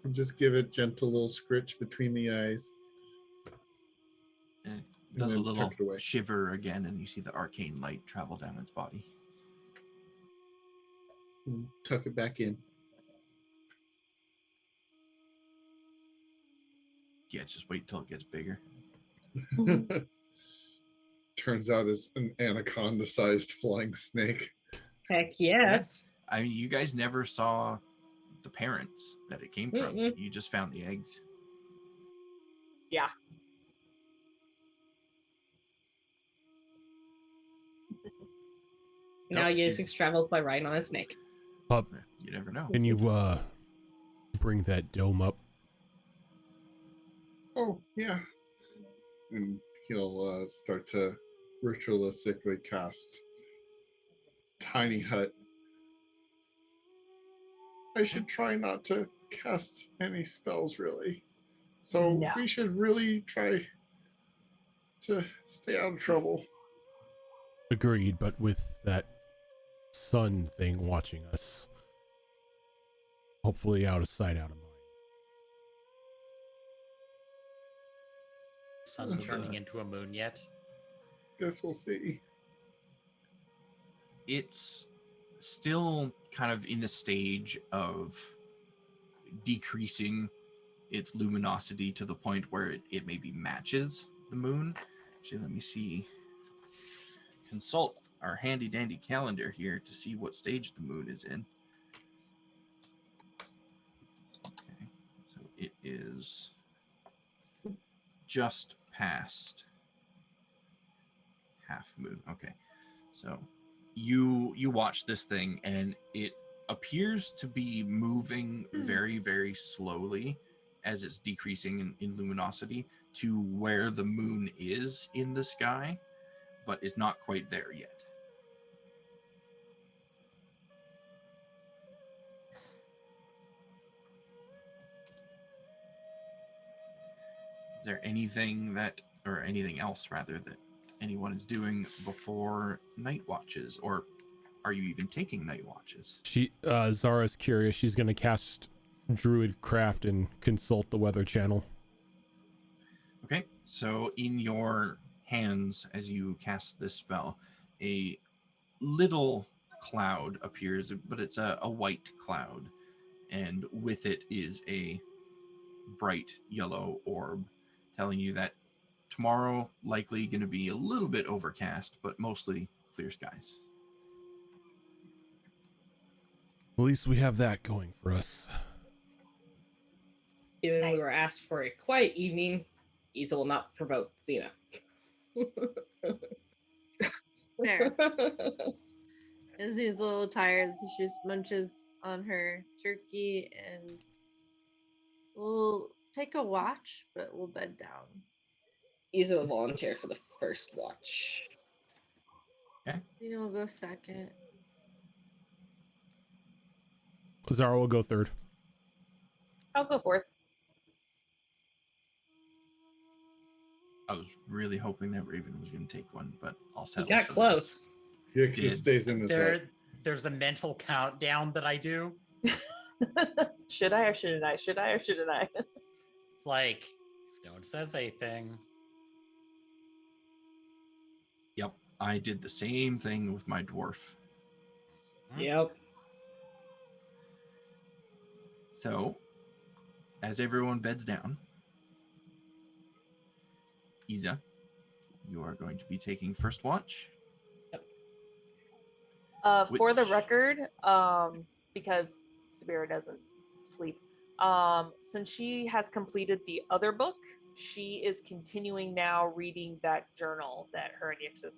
And just give it gentle little scritch between the eyes. And it And does a then little tuck it away. shiver again, and you see the arcane light travel down its body. And tuck it back in. Yeah, just wait till it gets bigger. Turns out it's an anaconda-sized flying snake. Heck yes. I mean, you guys never saw the parents that it came from. Mm-mm. You just found the eggs. Yeah. Now Nope, Yesix travels by riding on a snake. Pup, You never know. can you bring that dome up? Oh, yeah. And he'll start to ritualistically cast Tiny Hut. I should try not to cast any spells, really. So No. we should really try to stay out of trouble. Agreed, but with that sun thing watching us, hopefully out of sight, out of mind. Sun's turning into a moon yet? Guess we'll see. It's still kind of in a stage of decreasing its luminosity to the point where it maybe matches the moon. Actually, let me see. Consult our handy dandy calendar here to see what stage the moon is in. Okay, so it is just past half moon. Okay, so you watch this thing and it appears to be moving very, very slowly as it's decreasing in luminosity to where the moon is in the sky, but is not quite there yet. Is there anything or anything else rather, that anyone is doing before night watches, or are you even taking night watches? Zara's curious. She's gonna cast Druid Craft and consult the weather channel. Okay, so in your hands as you cast this spell, a little cloud appears, but it's a white cloud, and with it is a bright yellow orb, telling you that tomorrow likely going to be a little bit overcast, but mostly clear skies. At least we have that going for us. Even Nice. we were asked for a quiet evening, Isa will not provoke Xena. There. Izzy's a little tired, so she just munches on her jerky and we'll take a watch, but we'll bed down. Isa will volunteer for the first watch. You know, we'll go second. Zara will go third. I'll go fourth. I was really hoping that Raven was going to take one, but I'll You settle. got for close. this. Yeah, 'cause it Did. stays in this up. There's a mental countdown that I do. Should I or shouldn't I? Should I or shouldn't I? It's like, if no one says anything, Yep, I did the same thing with my dwarf. Yep. So, as everyone beds down, Isa, you are going to be taking first watch. For the Which- record, because Sabira doesn't sleep, since she has completed the other book, she is continuing now reading that journal that her and Yixis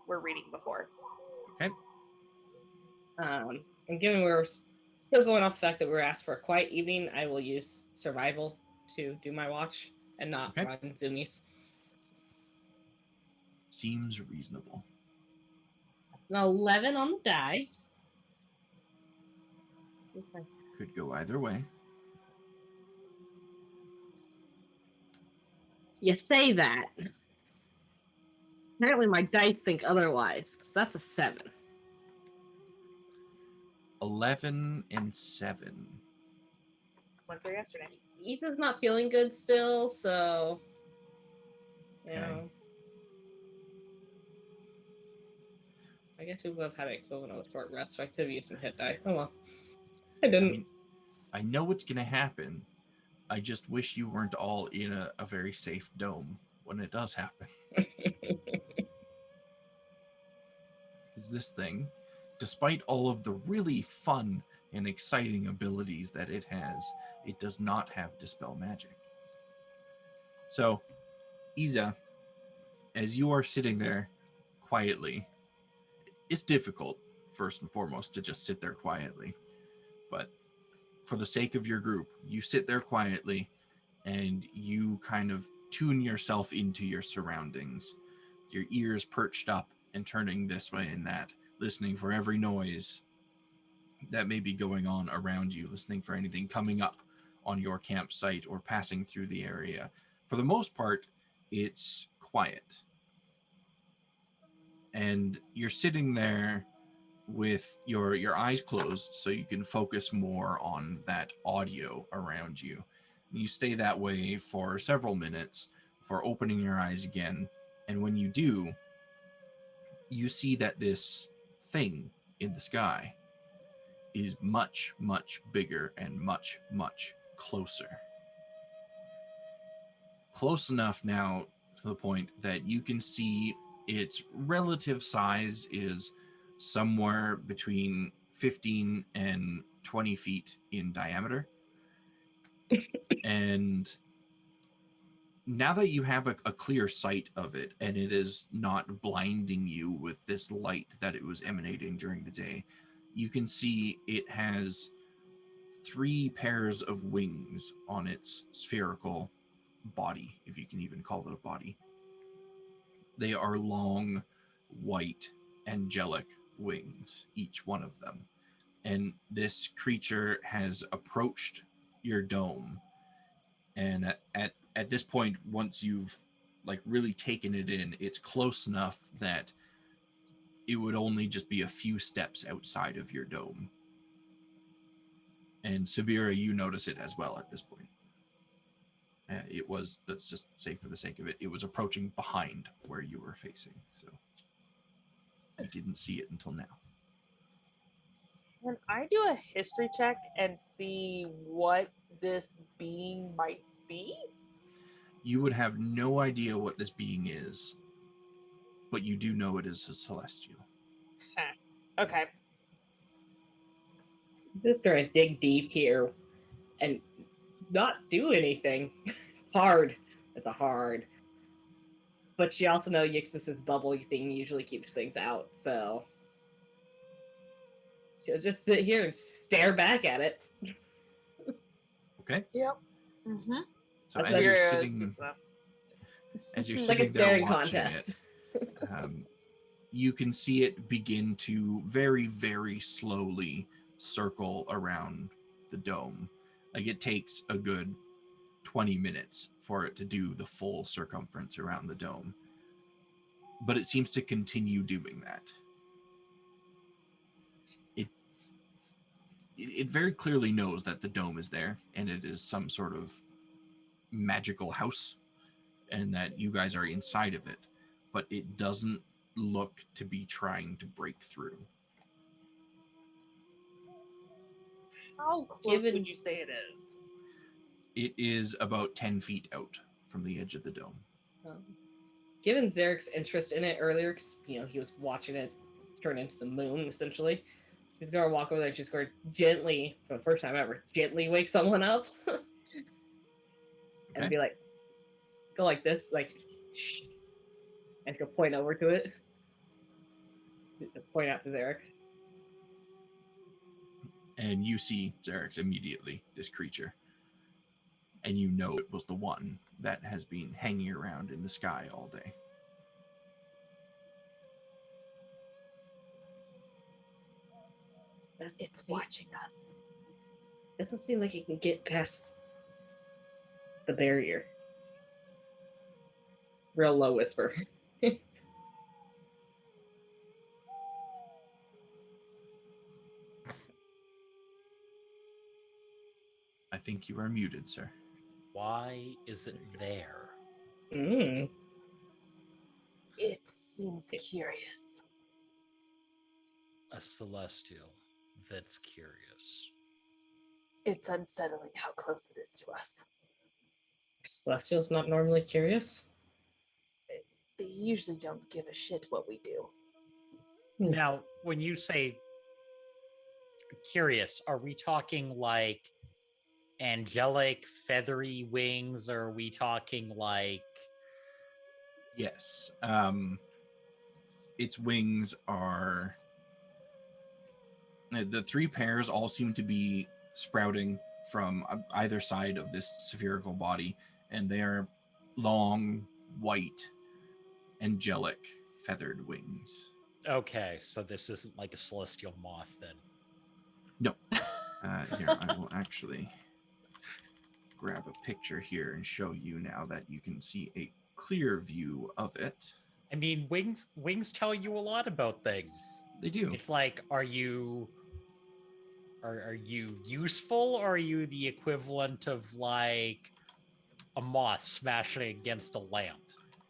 were reading before. Okay. And given we're still going off the fact that we were asked for a quiet evening, I will use survival to do my watch and not Okay. run zoomies. Seems reasonable. An 11 on the die. Okay. Could go either way. You say that. Apparently my dice think otherwise, 'cause that's a 7. 11 and 7. Went for yesterday. Ethan's not feeling good still, so you Okay. know. I guess we would have had it equivalent of a short rest, so I could have used some hit die. Oh well. I I didn't. mean, I know what's going to happen. I just wish you weren't all in a very safe dome when it does happen. Because this thing, despite all of the really fun and exciting abilities that it has, it does not have Dispel Magic. So, Isa, as you are sitting there quietly, it's difficult, first and foremost, to just sit there quietly. But for the sake of your group, you sit there quietly and you kind of tune yourself into your surroundings. Your ears perched up and turning this way and that, listening for every noise that may be going on around you, listening for anything coming up on your campsite or passing through the area. For the most part, it's quiet. And you're sitting there with your eyes closed so you can focus more on that audio around you. And you stay that way for several minutes before opening your eyes again. And when you do, you see that this thing in the sky is much, much bigger and much, much closer. Close enough now to the point that you can see its relative size is somewhere between 15 and 20 feet in diameter. And now that you have a clear sight of it, and it is not blinding you with this light that it was emanating during the day, you can see it has 3 pairs of wings on its spherical body, if you can even call it a body. They are long, white, angelic wings, each one of them. And this creature has approached your dome. And at this point, once you've like really taken it in, it's close enough that it would only just be a few steps outside of your dome. And Sabira, you notice it as well at this point. It was, let's just say for the sake of it, it was approaching behind where you were facing. So you didn't see it until now. Can I do a history check and see what this being might be? You would have no idea what this being is, but you do know it is a celestial. Okay. Just gonna dig deep here and not do anything. Hard. It's a hard. But you also know Yixis's bubbly thing usually keeps things out, so she'll just sit here and stare back at it. Okay. Yep. Mm-hmm. So That's as you're Sabira is sitting, just, as you're It's like a sitting there staring watching contest. it, you can see it begin to very, very slowly circle around the dome. Like it takes a good 20 minutes for it to do the full circumference around the dome. But it seems to continue doing that. It very clearly knows that the dome is there and it is some sort of magical house and that you guys are inside of it, but it doesn't look to be trying to break through. how close Given- would you say it is? It is about 10 feet out from the edge of the dome. Given Zarek's interest in it earlier, because he was watching it turn into the moon, essentially, she's gonna walk over there. She's going to gently, for the first time ever, gently wake someone up, and Okay. be like, go like this, like, shh, and she'll point over to it, point out to Zarek. And you see Zarek's immediately, this creature. And you know it was the one that has been hanging around in the sky all day. It's watching us. Doesn't seem like it can get past the barrier. Real low whisper. I think you are muted, sir. Why is it there? Mm. It seems curious. A celestial that's curious. It's unsettling how close it is to us. Celestial's not normally curious. They usually don't give a shit what we do. Now, when you say curious, are we talking like angelic, feathery wings? Or are we talking like Yes. Its wings are the three pairs all seem to be sprouting from either side of this spherical body, and they are long, white, angelic, feathered wings. okay, so this isn't like a celestial moth then? No. Here, I will actually grab a picture here and show you now that you can see a clear view of it. I mean, wings tell you a lot about things. They do. It's like, are you useful, or are you the equivalent of like a moth smashing against a lamp?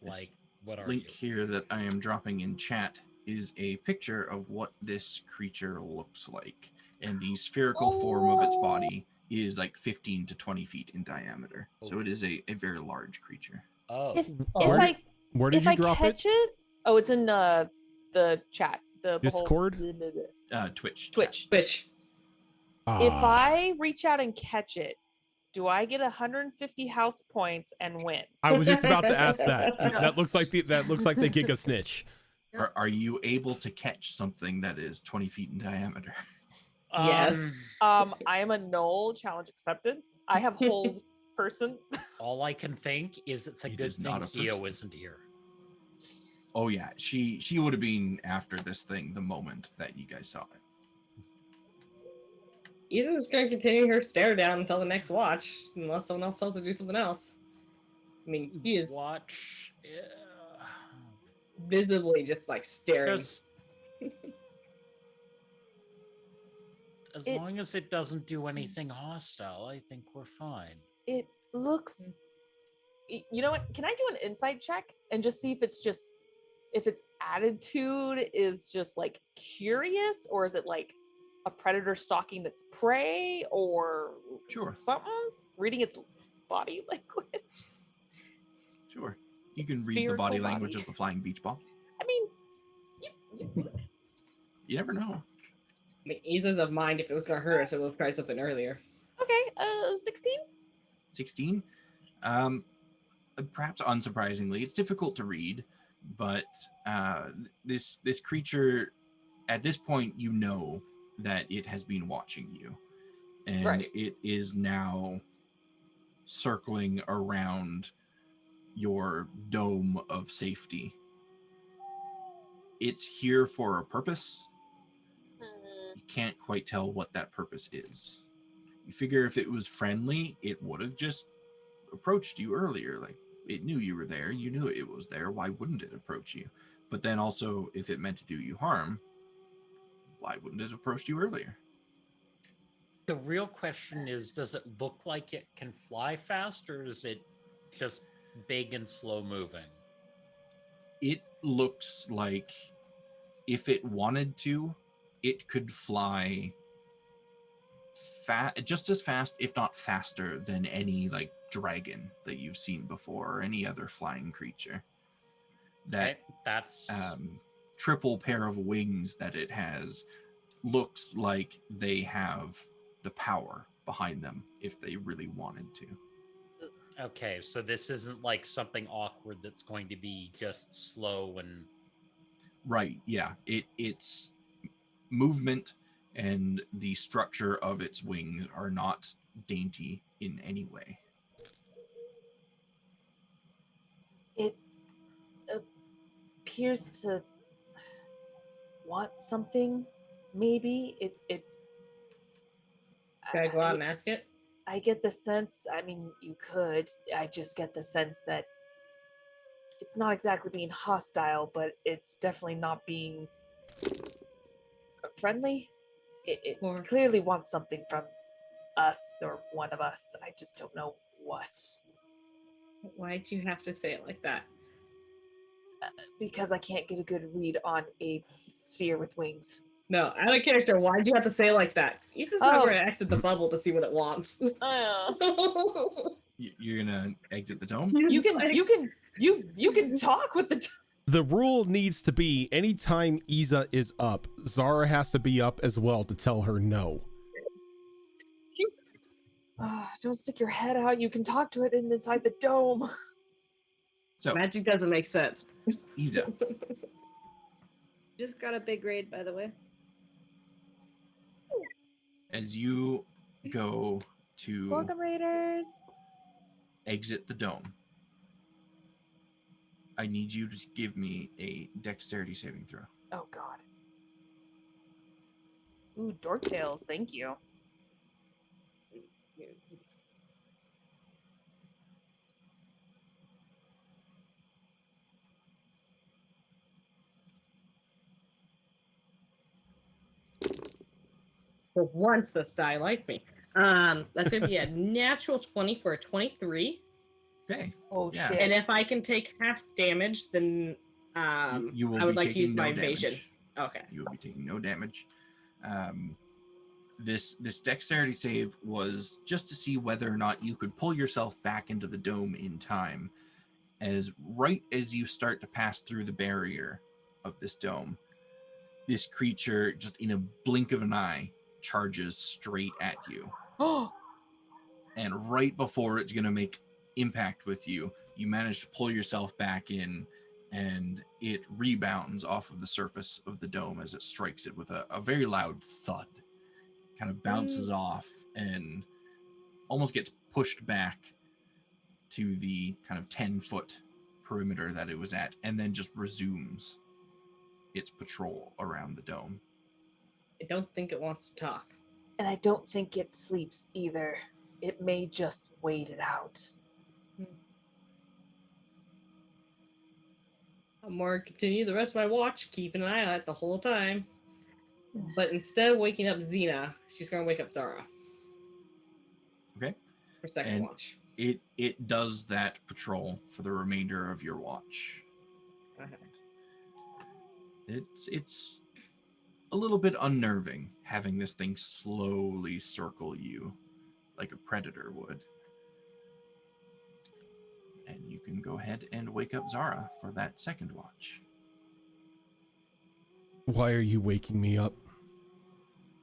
Like, what are Link you? here that I am dropping in chat is a picture of what this creature looks like. And the spherical form of its body is like 15 to 20 feet in diameter. So it is a very large creature. Oh, If Where where did if you I drop catch it? Oh, it's in the chat. The Discord? Twitch. chat. Twitch. Which If Ah. I reach out and catch it, do I get 150 house points and win? I was just about to ask that. That looks like the Giga Snitch. Are you able to catch something that is 20 feet in diameter? Yes. I am a Gnoll. Challenge accepted. I have hold person. all I can think is it's a It good is thing not a Keo person. isn't here. Oh yeah, she would have been after this thing the moment that you guys saw it. Either is going to continue her stare down until the next watch, unless someone else tells her to do something else. I mean, he is Watch. visibly just like staring. Just as It- long as it doesn't do anything hostile, I think we're fine. It looks. You know what? Can I do an insight check and just see if its attitude is just like curious, or is it like a predator stalking its prey, or Sure. something? Reading its body language. Sure. You can read the body Spherical language body. of the flying beach ball. I mean, You never know. I mean, ease of mind if it was going to hurt us, it would have tried something earlier. okay. 16. 16. Perhaps unsurprisingly, it's difficult to read, but this creature, at this point, you know that it has been watching you, and Right. it is now circling around your dome of safety. It's here for a purpose. You can't quite tell what that purpose is. You figure if it was friendly, it would have just approached you earlier. Like, it knew you were there. You knew it was there. Why wouldn't it approach you? But then also, if it meant to do you harm, why wouldn't it have approached you earlier? The real question is, does it look like it can fly fast, or is it just big and slow moving? It looks like if it wanted to, it could fly just as fast, if not faster, than any like dragon that you've seen before, or any other flying creature. That That's triple pair of wings that it has looks like they have the power behind them if they really wanted to. okay. So this isn't like something awkward that's going to be just slow and Right, yeah. Its movement and the structure of its wings are not dainty in any way. It appears to want something. Maybe it. Can I go out and ask it? I get the sense. I mean, you could. I just get the sense that it's not exactly being hostile, but it's definitely not being friendly. It Or- clearly wants something from us or one of us. I just don't know what. Why'd you have to say it like that? Because I can't get a good read on a sphere with wings. No, out of character. Why'd you have to say it like that? He's just not going to exit the bubble to see what it wants. You're gonna exit the dome. You can talk with the. The rule needs to be anytime Iza is up, Zara has to be up as well to tell her no. Don't stick your head out. You can talk to it inside the dome. So Magic doesn't make sense. Iza, Just got a big raid, by the way. as you go to Welcome, Raiders. exit the dome, I need you to give me a dexterity saving throw. Oh God. Ooh, dork tails. Thank you. For once, this die liked me. That's gonna be a natural 20 for a 23. Okay. Oh Yeah. shit. And if I can take half damage, then You will I would be like to taking use no my evasion. damage. Okay. You will be taking no damage. This dexterity save was just to see whether or not you could pull yourself back into the dome in time. As right as you start to pass through the barrier of this dome, this creature just in a blink of an eye charges straight at you. Oh. And right before it's going to make impact with you, you manage to pull yourself back in, and it rebounds off of the surface of the dome as it strikes it with a very loud thud. Kind of bounces off and almost gets pushed back to the kind of 10-foot perimeter that it was at, and then just resumes its patrol around the dome. I don't think it wants to talk. And I don't think it sleeps either. It may just wait it out. I'm more continue the rest of my watch, keeping an eye on it the whole time. But instead of waking up Xena, she's gonna wake up Zara. Okay. For second And watch. it does that patrol for the remainder of your watch. Okay. It's a little bit unnerving having this thing slowly circle you like a predator would. And you can go ahead and wake up Zara for that second watch. Why are you waking me up?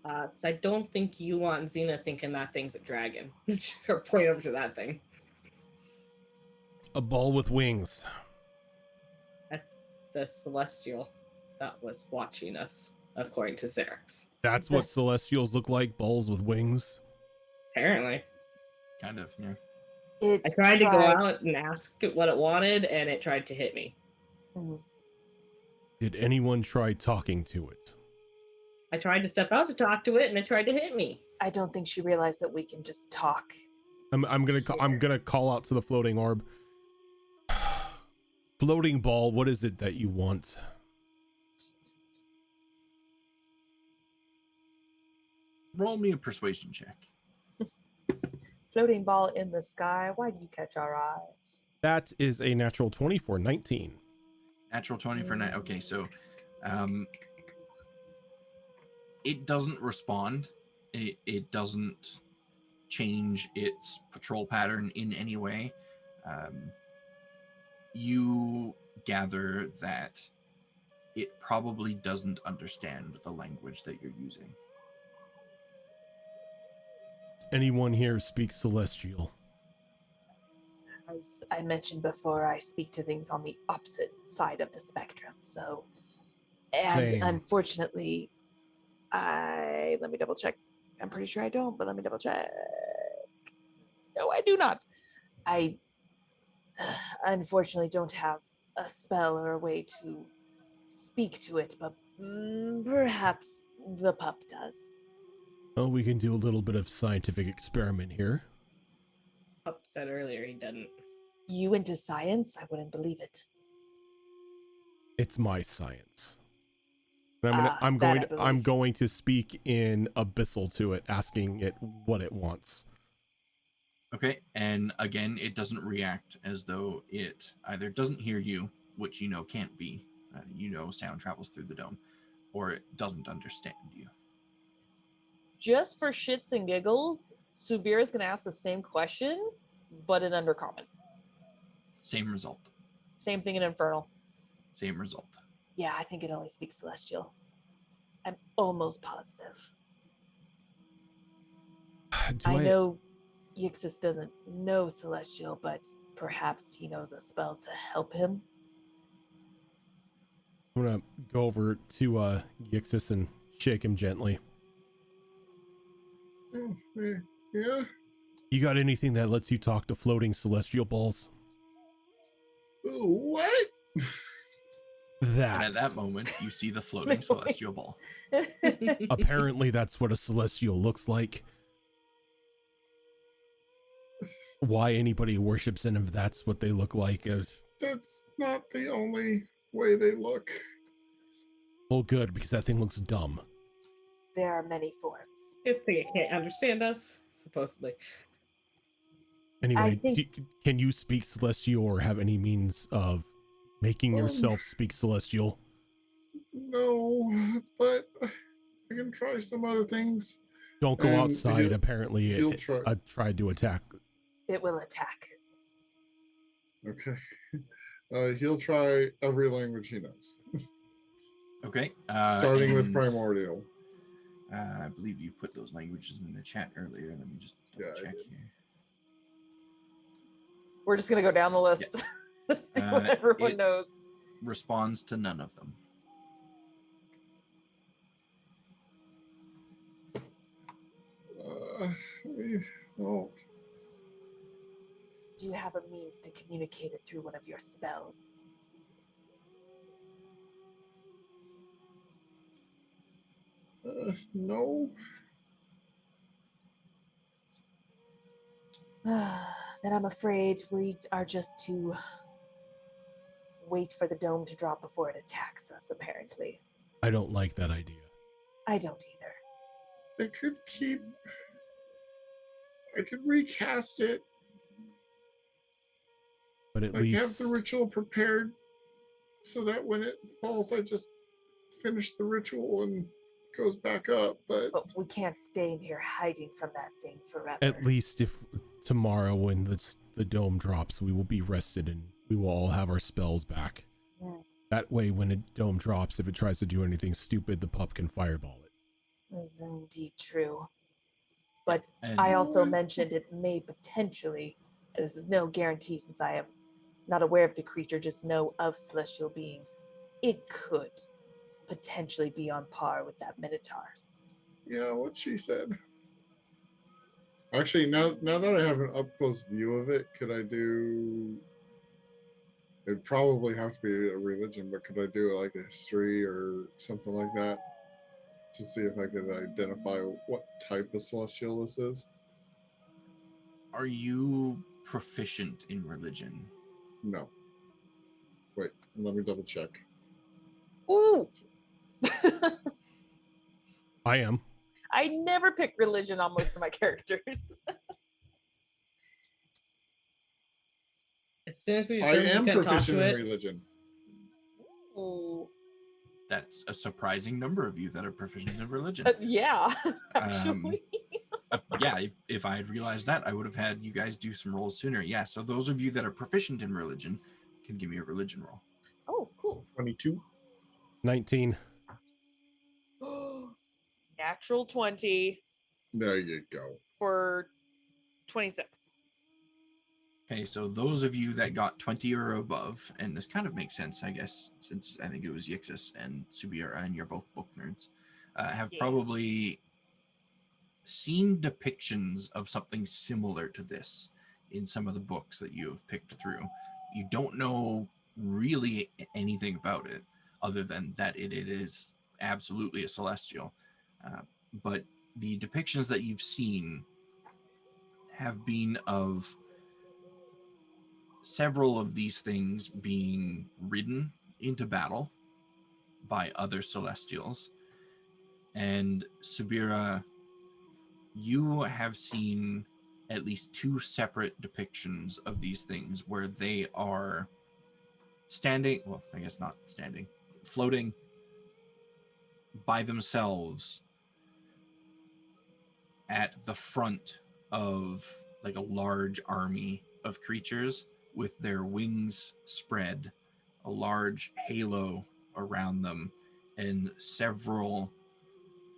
So I don't think you want Xena thinking that thing's a dragon. Or point over to that thing. A ball with wings. That's the celestial that was watching us, according to Xerix. That's what celestials look like, balls with wings. Apparently. Kind of, yeah. I tried to go out and ask it what it wanted, and it tried to hit me. Did anyone try talking to it? I tried to step out to talk to it, and it tried to hit me. I don't think she realized that we can just talk. I'm gonna call out to the floating orb. Floating ball, what is it that you want? Roll me a persuasion check. Floating ball in the sky. Why do you catch our eye? That is a natural 20 for 19. Natural 20 for 9. Okay, so it doesn't respond. It doesn't change its patrol pattern in any way. You gather that it probably doesn't understand the language that you're using. Anyone here speaks Celestial? As I mentioned before, I speak to things on the opposite side of the spectrum. So, and Same. unfortunately, let me double check. I'm pretty sure I don't, but let me double check. No, I do not. I unfortunately don't have a spell or a way to speak to it, but perhaps the pup does. Well, we can do a little bit of scientific experiment here. Pup said earlier he doesn't. You into science? I wouldn't believe it. It's my science. I'm that I I'm believe. going to speak in abyssal to it, asking it what it wants. Okay, and again, it doesn't react, as though it either doesn't hear you, which you know can't be, sound travels through the dome, or it doesn't understand you. Just for shits and giggles, Subir is going to ask the same question, but in Undercommon. Same result. Same thing in Infernal. Same result. Yeah, I think it only speaks Celestial. I'm almost positive. I know Yixis doesn't know Celestial, but perhaps he knows a spell to help him. I'm gonna go over to Yixis and shake him gently. Yeah. You got anything that lets you talk to floating celestial balls? Ooh, what? That. And at that moment, you see the floating celestial ball. Apparently, that's what a celestial looks like. Why anybody worships them if that's what they look like? That's not the only way they look. Well, good, because that thing looks dumb. There are many forms. Good thing it can't understand us, supposedly. Anyway, think- can you speak celestial or have any means of making yourself speak celestial? No, but I can try some other things. Don't go And outside. Apparently, he'll it try. tried to attack. It will attack. Okay. He'll try every language he knows. Okay. Starting with and, Primordial. I believe you put those languages in the chat earlier. Let me just double check here. We're just going to go down the list. See what everyone knows. Responds to none of them. Oh. Do you have a means to communicate it through one of your spells? No. Then I'm afraid we are just to wait for the dome to drop before it attacks us, apparently. I don't like that idea. I don't either. I could recast it. But at I least have the ritual prepared so that when it falls, I just finish the ritual and goes back up. But we can't stay in here hiding from that thing forever. at least if tomorrow when the dome drops, we will be rested and we will all have our spells back. Mm. That way, when a dome drops, if it tries to do anything stupid, the pup can fireball it. This is indeed true. But And I also mentioned it may potentially, and this is no guarantee since I am not aware of the creature, just know of celestial beings, it could potentially be on par with that Minotaur. yeah, what she said. Actually, now that I have an up close view of it, could I do? It'd probably have to be a religion, but could I do like a history or something like that to see if I could identify what type of celestial this is? are you proficient in religion? No. Wait, let me double check. Ooh! I am. I never pick religion on most of my characters. As soon as we I determine am we can talk proficient to in it, religion. Ooh. That's a surprising number of you that are proficient in religion. Yeah, actually. Yeah, if I had realized that, I would have had you guys do some rolls sooner. Yeah, so those of you that are proficient in religion can give me a religion roll. Oh, cool. 22. 19. Natural 20 There you go. for 26. Okay, so those of you that got 20 or above, and this kind of makes sense, I guess, since I think it was Yixis and Subiera, and you're both book nerds, have probably seen depictions of something similar to this in some of the books that you have picked through. You don't know really anything about it other than that it is absolutely a celestial. But the depictions that you've seen have been of several of these things being ridden into battle by other celestials. And Subira, you have seen at least 2 separate depictions of these things where they are standing, well, I guess not standing, floating by themselves at the front of like a large army of creatures with their wings spread, a large halo around them, and several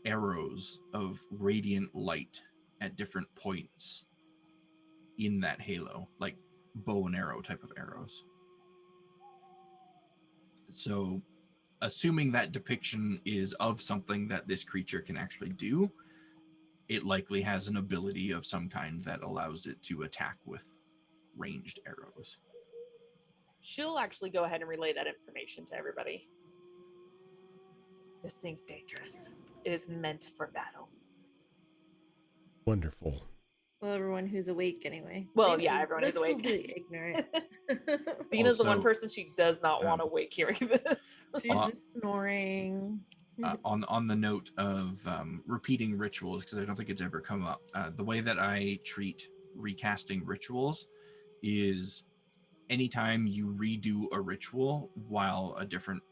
arrows of radiant light at different points in that halo, like bow and arrow type of arrows. So, assuming that depiction is of something that this creature can actually do, it likely has an ability of some kind that allows it to attack with ranged arrows. She'll actually go ahead and relay that information to everybody. This thing's dangerous. It is meant for battle. Wonderful. Well, everyone who's awake anyway. Well, Xena yeah, is everyone who's awake. blissfully ignorant. Zena's the one Also, person she does not want to wake hearing this. She's just snoring. On the note of repeating rituals, because I don't think it's ever come up, the way that I treat recasting rituals is anytime you redo a ritual while a different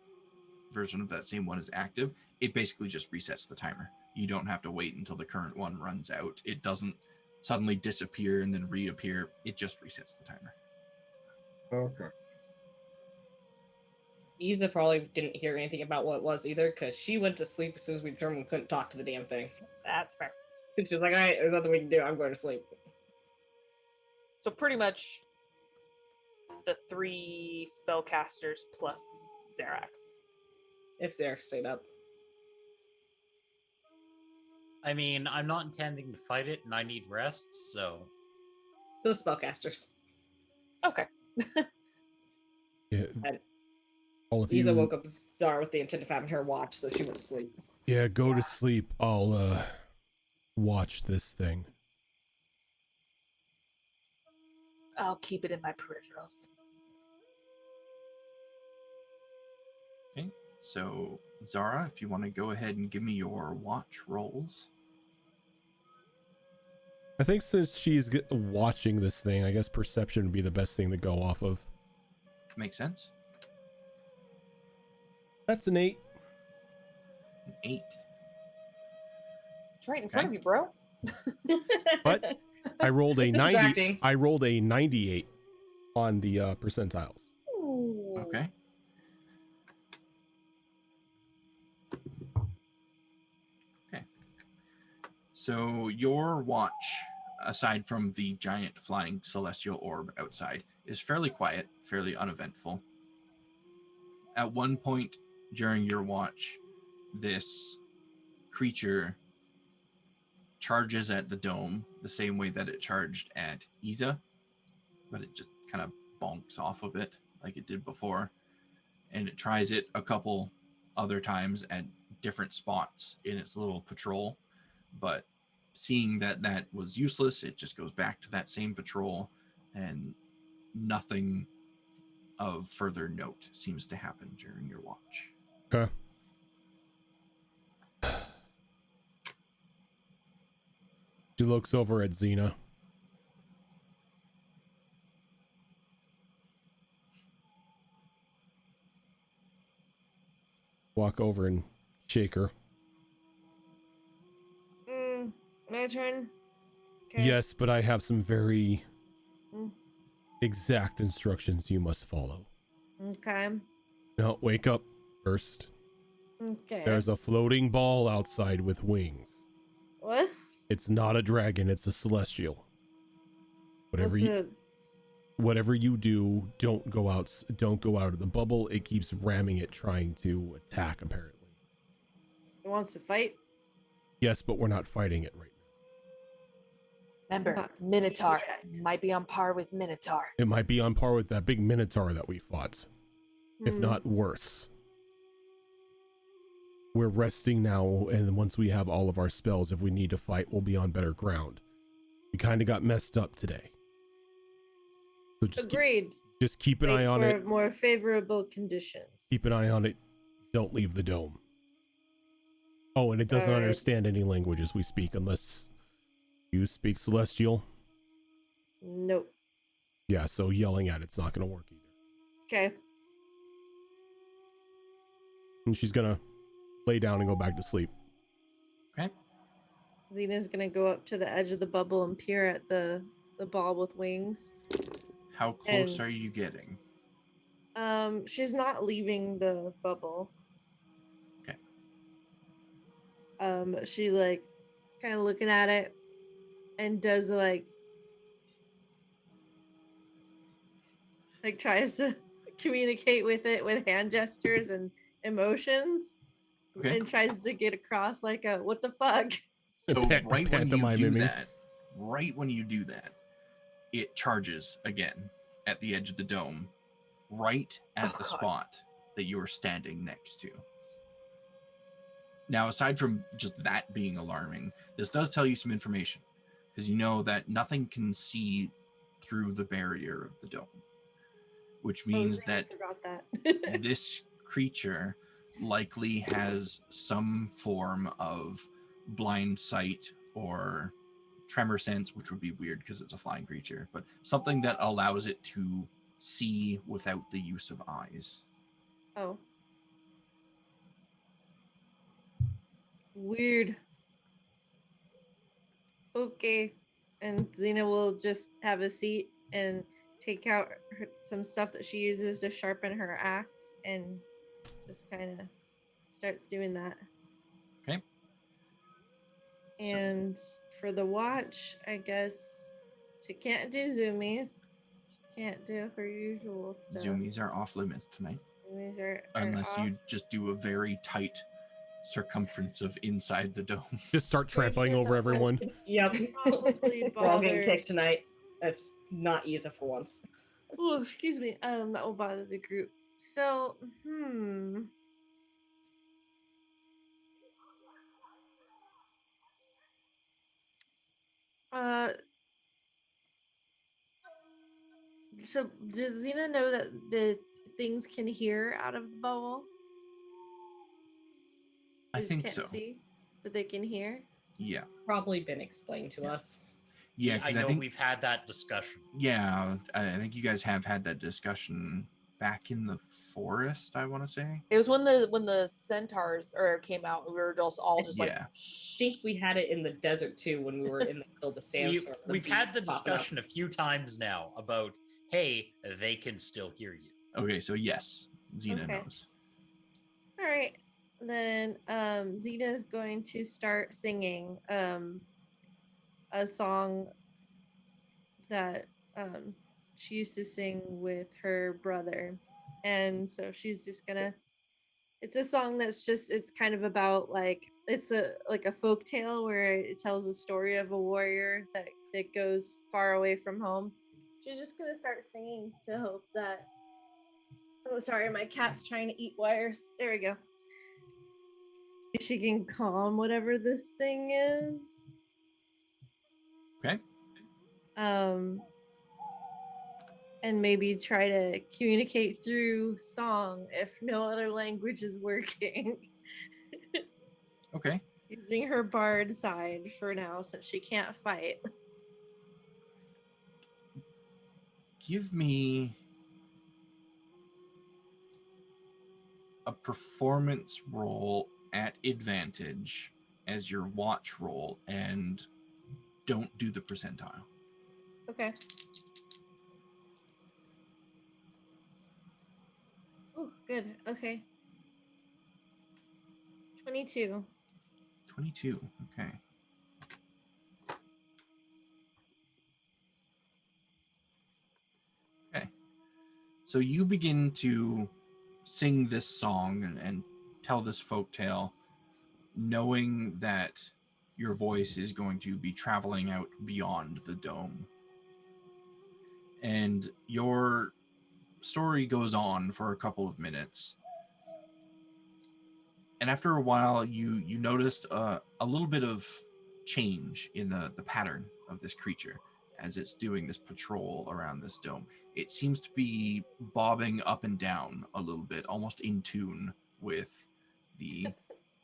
version of that same one is active, it basically just resets the timer. You don't have to wait until the current one runs out. It doesn't suddenly disappear and then reappear. It just resets the timer. Okay. Eva probably didn't hear anything about what it was either, because she went to sleep as soon as we determined we couldn't talk to the damn thing. That's fair. She was like, all right, there's nothing we can do. I'm going to sleep. So pretty much the 3 spellcasters plus Xerax. If Zarek stayed up. I mean, I'm not intending to fight it, and I need rest, so Those spellcasters. Okay. Yeah. And All of Eva you, woke up Star with the intent of having her watch, so she went to sleep. yeah, go to sleep. I'll watch this thing. I'll keep it in my peripherals. Okay, so Zara, if you want to go ahead and give me your watch rolls. I think since she's watching this thing, I guess perception would be the best thing to go off of. Makes sense. That's an 8. An 8. It's right in front of you, bro. But I rolled a It's 90. distracting. I rolled a 98 on the percentiles. Okay. Okay. So your watch, aside from the giant flying celestial orb outside, is fairly quiet, fairly uneventful. At one point during your watch, this creature charges at the dome the same way that it charged at Isa, but it just kind of bonks off of it like it did before. And it tries it a couple other times at different spots in its little patrol, but seeing that that was useless, it just goes back to that same patrol, and nothing of further note seems to happen during your watch. Okay. She looks over at Xena. Walk over and shake her. My turn. Okay. Yes, but I have some very Mm. exact instructions you must follow. Okay. No, wake up first. Okay. There's a floating ball outside with wings. What? It's not a dragon, it's a celestial. Whatever you do, don't go out of the bubble. It keeps ramming it, trying to attack, apparently. It wants to fight? Yes, but we're not fighting it right now. Remember, Not Minotaur yet. might be on par with Minotaur. It might be on par with that big minotaur that we fought, if Hmm. not worse. We're resting now, and once we have all of our spells, if we need to fight, we'll be on better ground. We kind of got messed up today. So just Agreed. keep an Wait eye on for it. more favorable conditions. Keep an eye on it. Don't leave the dome. Oh, and it doesn't Alright. understand any languages we speak unless you speak Celestial. Nope. Yeah, so yelling at it's not going to work either. Okay. And she's going to lay down and go back to sleep. Okay. Xena's gonna go up to the edge of the bubble and peer at the ball with wings. How close And- are you getting? She's not leaving the bubble. Okay. She like is kind of looking at it and does like tries to communicate with it with hand gestures and emotions, Okay. and tries to get across like a what the fuck. So right when you do Pantomiming me. that, it charges again at the edge of the dome, right at the God. spot that you are standing next to. Now, aside from just that being alarming, this does tell you some information, because you know that nothing can see through the barrier of the dome, which means Xena that forgot that. this creature likely has some form of blind sight or tremor sense, which would be weird because it's a flying creature, but something that allows it to see without the use of eyes. Oh. Weird. Okay. And Xena will just have a seat and take out some stuff that she uses to sharpen her axe and just kind of starts doing that. Okay. And for the watch, I guess she can't do zoomies. She can't do her usual stuff. Zoomies are off limits tonight, Zoomies are unless off. you just do a very tight circumference of inside the dome. Just start trampling over everyone. Yep. Probably We're all getting bother. kicked tonight. That's not easy for once. Oh, excuse me. That will bother the group. So, Uh, so does Xena know that the things can hear out of the bubble? I They just think can't so. see, but they can hear. Yeah. Probably been explained to Yeah. us. Yeah, I because know I think we've had that discussion. yeah, I think you guys have had that discussion back in the forest, I want to say. It was when the centaurs came out. We were just all just like, Yeah. I think we had it in the desert too when we were in the middle of the sandstorm. We've had the bees popping up. discussion a few times now about, hey, they can still hear you. Okay, so yes, Xena Okay. knows. All right. Then Xena is going to start singing a song that she used to sing with her brother. And so she's just gonna it's a song that's just it's kind of about like it's a folk tale where it tells a story of a warrior that goes far away from home. She's just gonna start singing to hope that oh sorry, my cat's trying to eat wires. There we go. She can calm whatever this thing is. Okay. And maybe try to communicate through song if no other language is working. Okay. Using her bard side for now since she can't fight. Give me a performance roll at advantage as your watch roll, and don't do the percentile. Okay. Oh, good. Okay. 22. 22. Okay. Okay. So you begin to sing this song and tell this folktale, knowing that your voice is going to be traveling out beyond the dome. And your story goes on for a couple of minutes. And after a while, you noticed a little bit of change in the pattern of this creature as it's doing this patrol around this dome. It seems to be bobbing up and down a little bit, almost in tune with the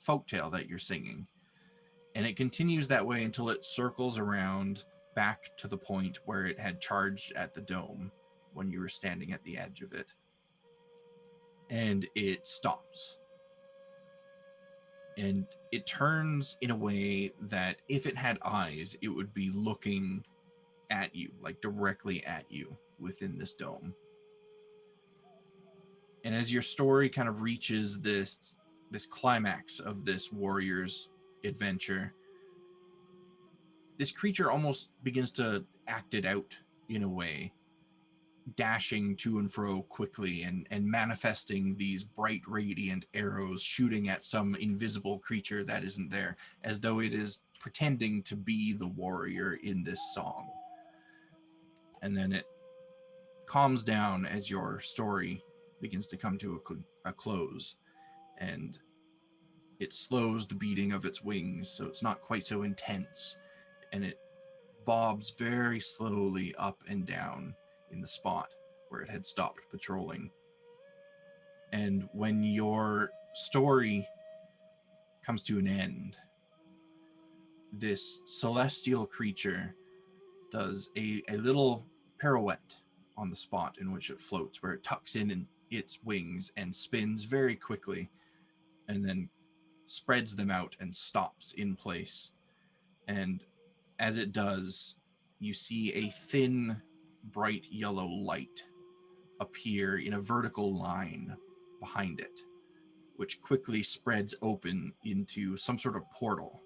folktale that you're singing. And it continues that way until it circles around back to the point where it had charged at the dome when you were standing at the edge of it. And it stops. And it turns in a way that if it had eyes, it would be looking at you, like directly at you within this dome. And as your story kind of reaches this climax of this warrior's adventure, this creature almost begins to act it out in a way, dashing to and fro quickly and manifesting these bright radiant arrows shooting at some invisible creature that isn't there, as though it is pretending to be the warrior in this song. And then it calms down as your story begins to come to a close, and it slows the beating of its wings so it's not quite so intense, and it bobs very slowly up and down in the spot where it had stopped patrolling. And when your story comes to an end, this celestial creature does a little pirouette on the spot in which it floats, where it tucks in its wings and spins very quickly, and then spreads them out and stops in place. And as it does, you see a thin, bright yellow light appear in a vertical line behind it, which quickly spreads open into some sort of portal.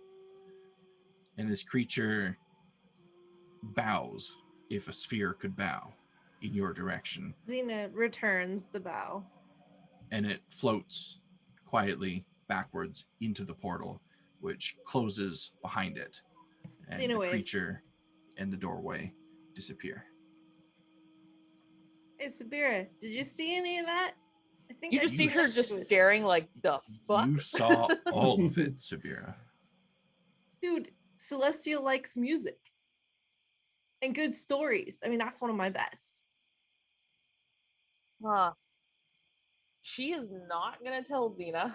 And this creature bows, if a sphere could bow, in your direction. Xena returns the bow. And it floats quietly backwards into the portal, which closes behind it. And Xena the waves. creature and the doorway disappear. Hey, Sabira, did you see any of that? I think You I just see her connected just with- staring like the fuck. You saw all of it, Sabira. Dude, Celestial likes music and good stories. I mean, that's one of my best. Huh. She is not gonna tell Xena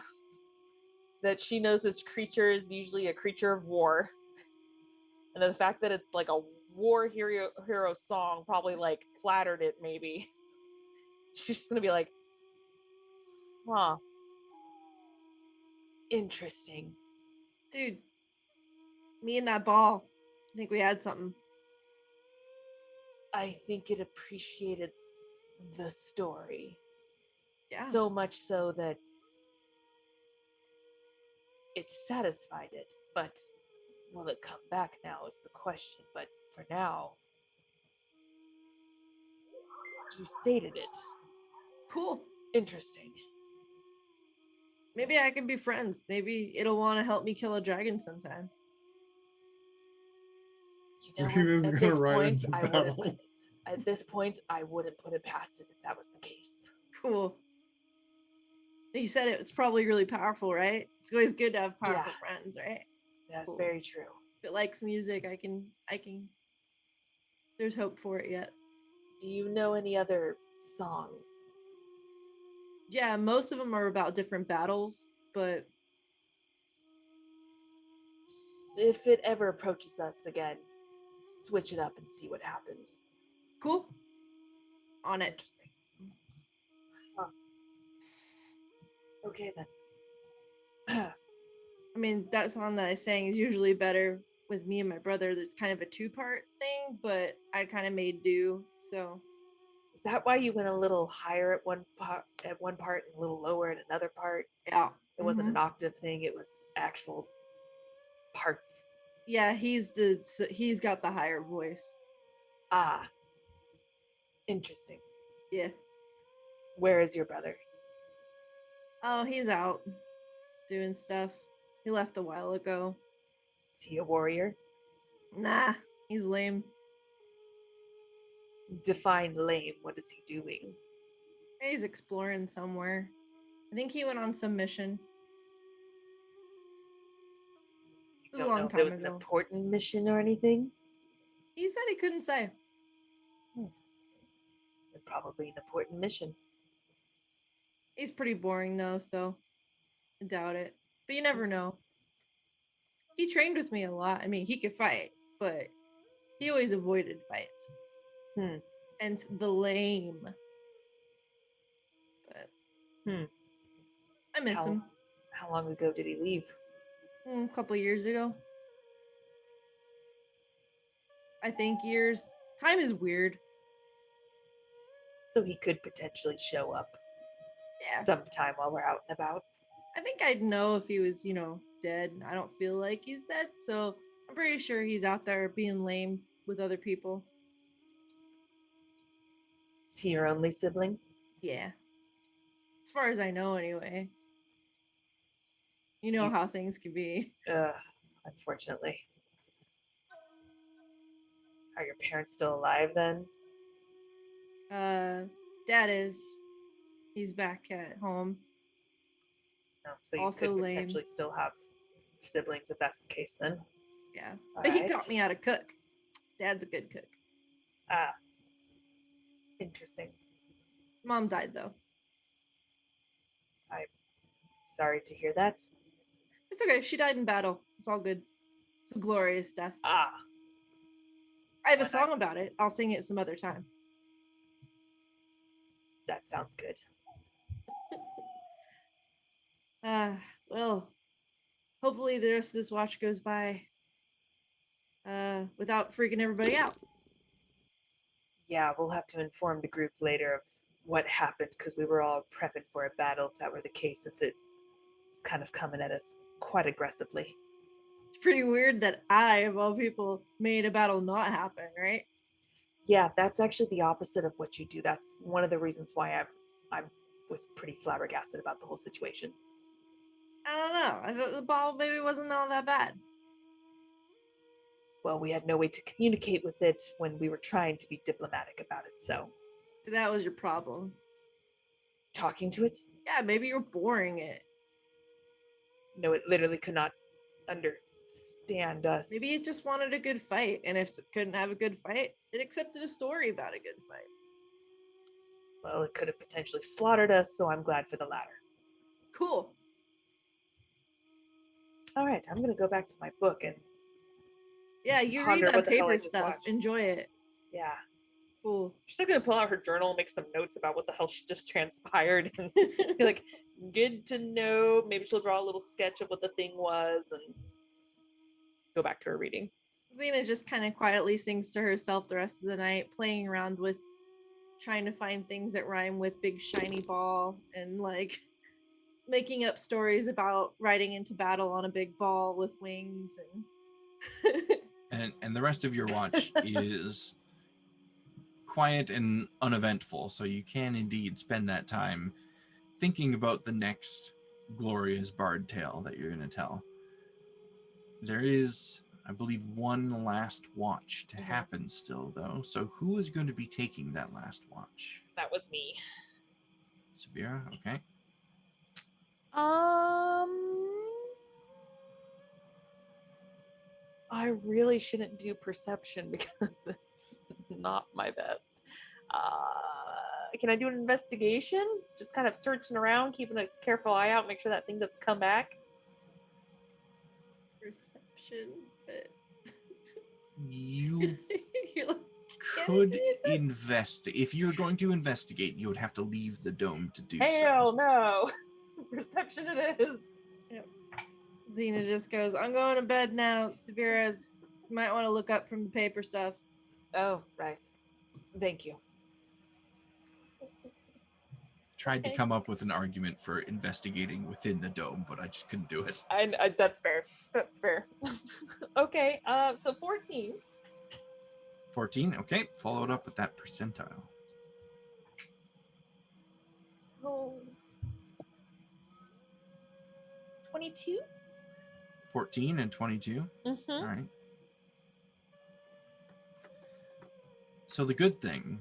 that she knows this creature is usually a creature of war. And the fact that it's like a war hero song probably like flattered it maybe. She's just gonna be like, huh. Interesting. Dude, me and that ball. I think we had something. I think it appreciated the story. Yeah. So much so that it satisfied it. But will it come back now is the question. But for now, you sated it. Cool. Interesting. Maybe I can be friends. Maybe it'll want to help me kill a dragon sometime. You know He what? was At gonna this ride point, into I wouldn't battle. put it. At this point, I wouldn't put it past it if that was the case. Cool. You said it's probably really powerful, right? It's always good to have powerful Yeah. friends, right? That's Cool. very true. If it likes music, I can there's hope for it yet. Do you know any other songs? Yeah, most of them are about different battles, but If it ever approaches us again, switch it up and see what happens. cool. On it. Interesting. Huh. Okay then. I mean, that song that I sang is usually better with me and my brother. It's kind of a two-part thing, but I kind of made do. So Is that why you went a little higher at one part and a little lower at another part? yeah, It wasn't an octave thing, it was actual parts. yeah. He's got the higher voice. Ah. Interesting. Yeah. Where is your brother? Oh, he's out doing stuff. He left a while ago. Is he a warrior? Nah, he's lame. Define lame. What is he doing? He's exploring somewhere. I think he went on some mission. It was a Don't long know if time it was ago. an important mission or anything. He said he couldn't say. Probably an important mission. He's pretty boring though, so I doubt it. But you never know. He trained with me a lot. I mean, he could fight, but he always avoided fights. And the lame. But I miss him. How long ago did he leave? A couple years ago. I think years. Time is weird. So he could potentially show up sometime while we're out and about. I think I'd know if he was, dead. I don't feel like he's dead, so I'm pretty sure he's out there being lame with other people. Is he your only sibling? Yeah. As far as I know, anyway. You know how things can be. Unfortunately. Are your parents still alive then? Dad is. He's back at home. No, so you Also could lame. potentially still have siblings if that's the case then. Yeah. All But he right. taught me how to cook. Dad's a good cook. Interesting. Mom died, though. I'm sorry to hear that. It's okay. She died in battle. It's all good. It's a glorious death. I have a song about it. I'll sing it some other time. That sounds good. Well, hopefully the rest of this watch goes by without freaking everybody out. Yeah, we'll have to inform the group later of what happened because we were all prepping for a battle if that were the case, since it was kind of coming at us quite aggressively. It's pretty weird that I, of all people, made a battle not happen, right? Yeah, that's actually the opposite of what you do. That's one of the reasons why I was pretty flabbergasted about the whole situation. I don't know. I thought the ball maybe wasn't all that bad. Well, we had no way to communicate with it when we were trying to be diplomatic about it, so. That was your problem. Talking to it? Yeah, maybe you're boring it. No, it literally could not understand us. Maybe it just wanted a good fight, and if it couldn't have a good fight, it accepted a story about a good fight. Well, it could have potentially slaughtered us, so I'm glad for the latter. Cool. All right, I'm gonna go back to my book and yeah, you read ponder that what the hell I paper just stuff. watched. Enjoy it. Yeah. Cool. She's like gonna pull out her journal and make some notes about what the hell she just transpired and be like, good to know. Maybe she'll draw a little sketch of what the thing was and go back to her reading. Xena just kind of quietly sings to herself the rest of the night, playing around with trying to find things that rhyme with big shiny ball and like making up stories about riding into battle on a big ball with wings and the rest of your watch is quiet and uneventful, so you can indeed spend that time thinking about the next glorious bard tale that you're going to tell. There is, I believe, one last watch to happen still, though. So who is going to be taking that last watch? That was me. Sabira, okay. I really shouldn't do perception because it's not my best. Can I do an investigation? Just kind of searching around, keeping a careful eye out, make sure that thing doesn't come back. Perception, but You you're like, could investigate. If you're going to investigate, you would have to leave the dome to do so. Hell no! Perception it is. Yep. Xena just goes, I'm going to bed now. Sabira's, you might want to look up from the paper stuff. Oh, right. Thank you. Tried to come up with an argument for investigating within the dome, but I just couldn't do it. I that's fair. That's fair. Okay, so 14. 14, okay. Followed up with that percentile. Oh. 22? 14 and 22. All right. So the good thing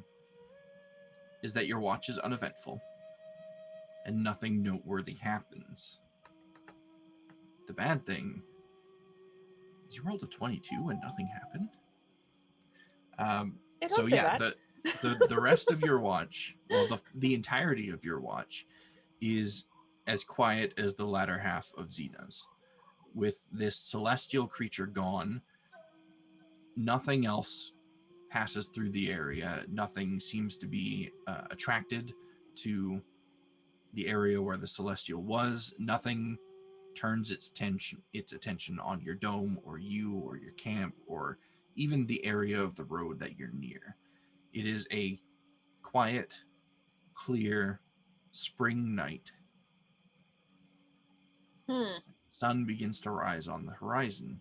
is that your watch is uneventful and nothing noteworthy happens. The bad thing is you rolled a 22 and nothing happened. So yeah, the rest of your watch, well, the entirety of your watch is as quiet as the latter half of Xena's. With this celestial creature gone, nothing else passes through the area. Nothing seems to be attracted to the area where the celestial was. Nothing turns its attention on your dome or you or your camp or even the area of the road that you're near. It is a quiet, clear spring night. Sun begins to rise on the horizon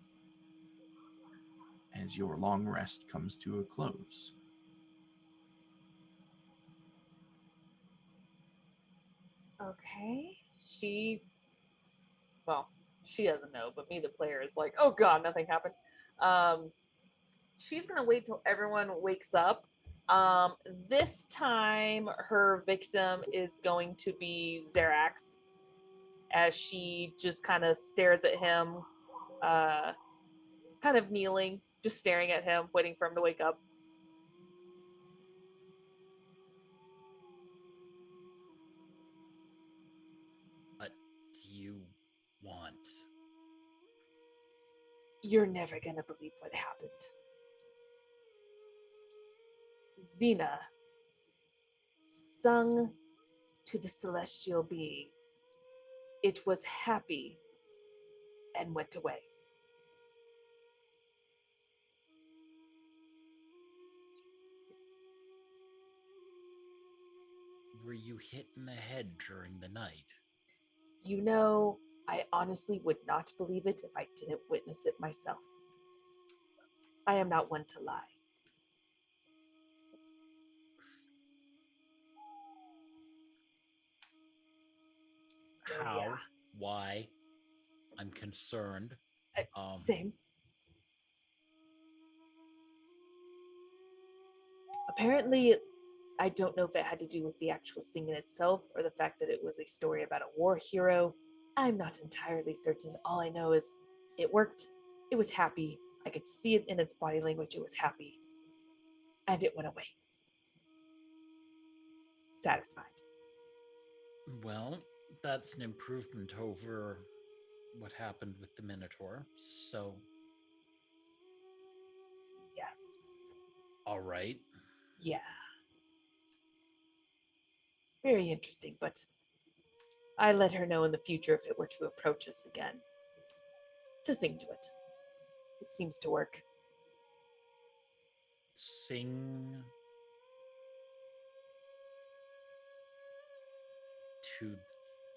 as your long rest comes to a close. Okay. Well, she doesn't know, but me, the player, is like, oh god, nothing happened. She's gonna wait till everyone wakes up. This time her victim is going to be Xerax, as she just kind of stares at him, kind of kneeling, just staring at him, waiting for him to wake up. What do you want? You're never gonna believe what happened. Xena sung to the celestial being. It was happy and went away. Were you hit in the head during the night? You know, I honestly would not believe it if I didn't witness it myself. I am not one to lie. So, How? yeah. Why? I'm concerned. Same. Apparently, I don't know if it had to do with the actual singing itself or the fact that it was a story about a war hero. I'm not entirely certain. All I know is it worked. It was happy. I could see it in its body language. It was happy. And it went away. Satisfied. Well, that's an improvement over what happened with the Minotaur. So, Yes. all right. Yeah. It's very interesting, but I let her know in the future if it were to approach us again to sing to it. It seems to work. Sing to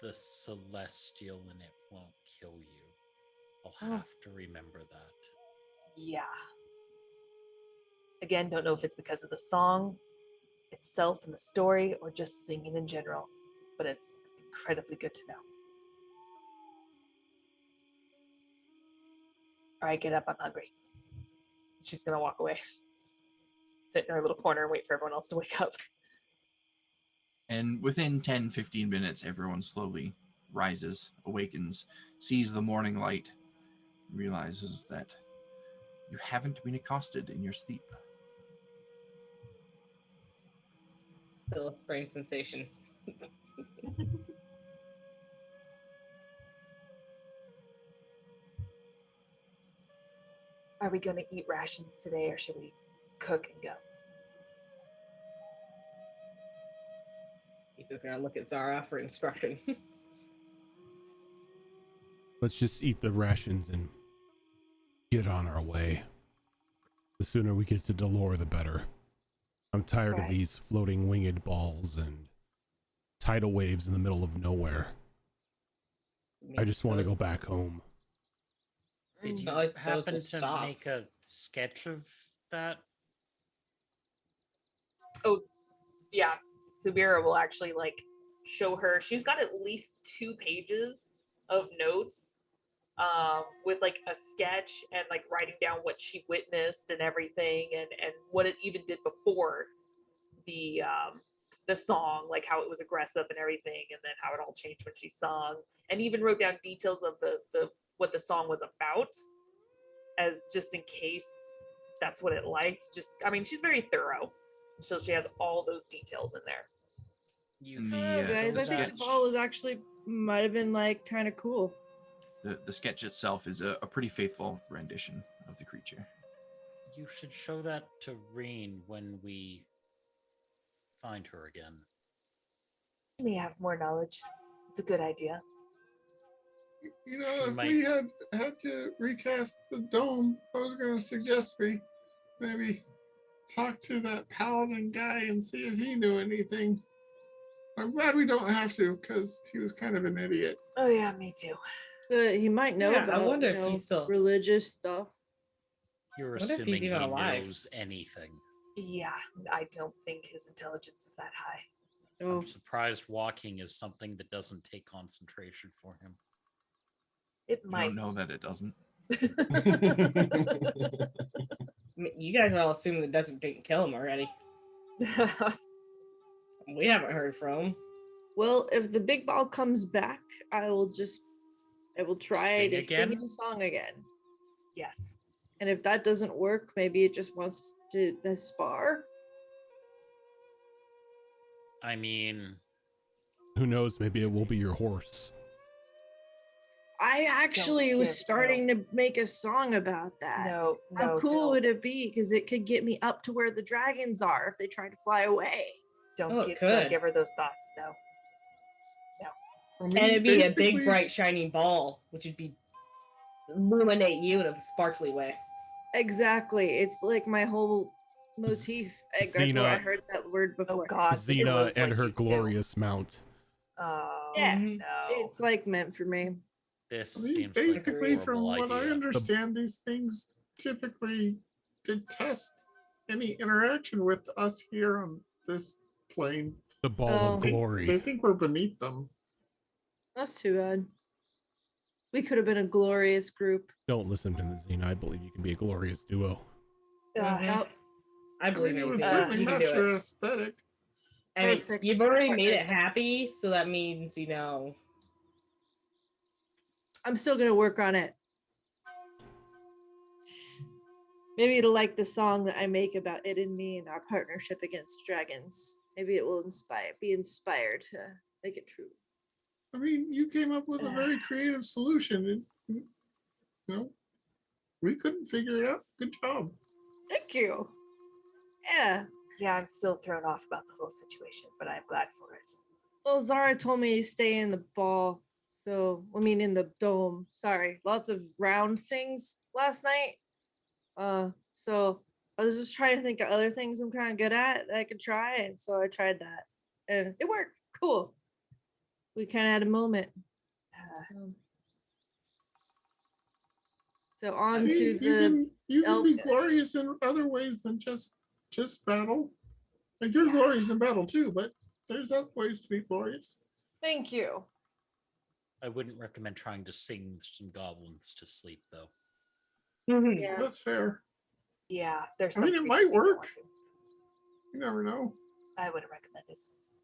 the celestial and it won't kill you. I'll have to remember that. Yeah. Again, don't know if it's because of the song itself and the story or just singing in general, but it's incredibly good to know. All right, get up. I'm hungry. She's going to walk away, sit in her little corner and wait for everyone else to wake up. And within 10-15 minutes, everyone slowly rises, awakens, sees the morning light, realizes that you haven't been accosted in your sleep. Still a brain sensation. Are we going to eat rations today or should we cook and go? He's just gonna look at Zara for instruction. Let's just eat the rations and get on our way. The sooner we get to Delore, the better. I'm tired of these floating winged balls and tidal waves in the middle of nowhere. I just want to go back home. Did you Like those happen will to stop. make a sketch of that? Oh, yeah. Subira will actually show her. She's got at least 2 pages of notes with a sketch and writing down what she witnessed and everything and what it even did before the song, how it was aggressive and everything, and then how it all changed when she sung, and even wrote down details of the what the song was about, as just in case that's what it liked. She's very thorough, so she has all those details in there. Guys, I think the ball was actually might have been like kind of cool. The sketch itself is a pretty faithful rendition of the creature. You should show that to Reen when we find her again. You may have more knowledge. It's a good idea. You know, She if might- we had to recast the dome, I was going to suggest we maybe talk to that paladin guy and see if he knew anything. I'm glad we don't have to, because he was kind of an idiot. Oh yeah, me too. But he might know Yeah, I about wonder you if know, he's still- religious stuff. You're Wonder if he's assuming he even alive. knows anything. Yeah, I don't think his intelligence is that high. Oh, I'm surprised walking is something that doesn't take concentration for him. It You might. don't know that it doesn't. I mean, you guys all assume that doesn't didn't kill him already. We haven't heard from him. well, if the big ball comes back, I will try Sing to again? sing the song again. Yes. And if that doesn't work, maybe it just wants to spar. I mean, Who knows? Maybe it will be your horse. I actually was give starting to make a song about that. No. How cool don't. would it be? Because it could get me up to where the dragons are if they try to fly away. Oh, Don't it don't could. give her those thoughts. No. I mean, And it'd be a big, basically- bright, shining ball, which would be illuminate you in a sparkly way. Exactly. It's like my whole motif. I Xena- heard that word Oh before. God. it Xena was and like her you too. glorious mount. Oh Yeah. Mhm. no. It's like meant for me. this I mean, seems basically, like a from horrible what I idea. understand, these things typically detest any interaction with us here on this plane. The ball Oh. of They glory. think we're beneath them. That's too bad. We could have been a glorious group. Don't listen to the Xena. I believe you can be a glorious duo. Ugh. Yep. I believe it in would you. certainly You can match do your it. aesthetic. I mean, Perfect. you've already made it Partnership. happy, so that means, you know, I'm still gonna work on it. Maybe it'll like the song that I make about it and me and our partnership against dragons. Maybe it will be inspired to make it true. I mean, you came up with a very creative solution. And, you know, we couldn't figure it out. Good job. Thank you. Yeah. Yeah, I'm still thrown off about the whole situation, but I'm glad for it. Well, Zara told me to stay in the ball. So, in the dome. Sorry. Lots of round things last night. So I was just trying to think of other things I'm kind of good at that I could try. And so I tried that. And it worked. Cool. We kind of had a moment. So on See, to the you can be elf city. glorious in other ways than just battle. Like you're glorious in battle too, but there's other ways to be glorious. Thank you. I wouldn't recommend trying to sing some goblins to sleep, though. Yeah. That's fair. Yeah, there's. I mean, some it might creatures you don't work. want to. You never know. I wouldn't recommend it.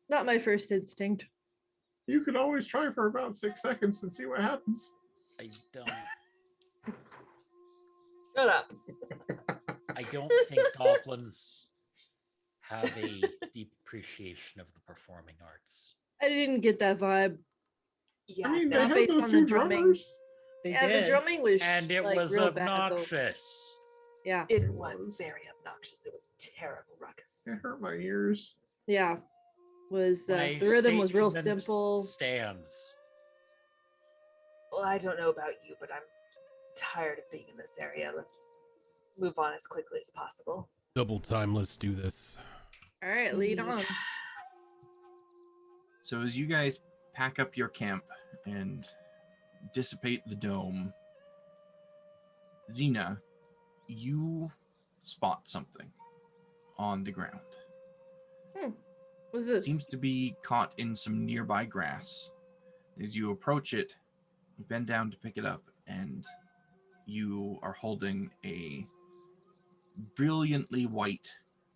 Not my first instinct. You could always try for about 6 seconds and see what happens. I don't. Shut up. I don't think goblins have a deep appreciation of the performing arts. I didn't get that vibe. Yeah. I mean, no, they Not have based those on the two drumming. drummers. they Yeah, did. the drumming was And it like, was real bad, though. obnoxious. Yeah. it It was was. very obnoxious. It was terrible ruckus. It hurt my ears. Yeah. Was My the rhythm was real statement simple. Stands. Well, I don't know about you, but I'm tired of being in this area. Let's move on as quickly as possible. Double time. Let's do this. All right, lead Indeed. on. So as you guys pack up your camp and dissipate the dome, Xena, you spot something on the ground. What's this? Seems to be caught in some nearby grass. As you approach it, you bend down to pick it up, and you are holding a brilliantly white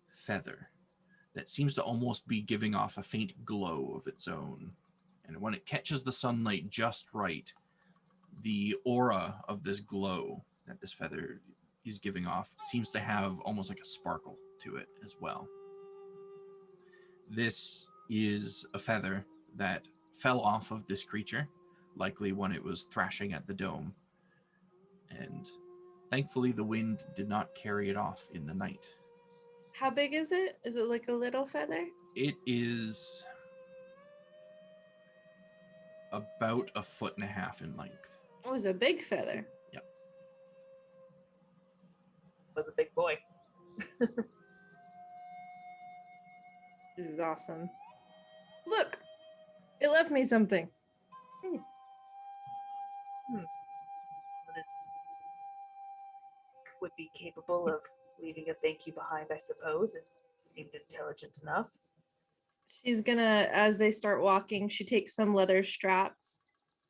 feather that seems to almost be giving off a faint glow of its own. And when it catches the sunlight just right, the aura of this glow that this feather is giving off seems to have almost like a sparkle to it as well. This is a feather that fell off of this creature, likely when it was thrashing at the dome. And thankfully, the wind did not carry it off in the night. How big is it? Is it like a little feather? It is about 1.5 feet in length. Oh, it's a big feather. Was a big boy. This is awesome. Look, it left me something. This would be capable of leaving a thank you behind, I suppose. It seemed intelligent enough. She's gonna, as they start walking, she takes some leather straps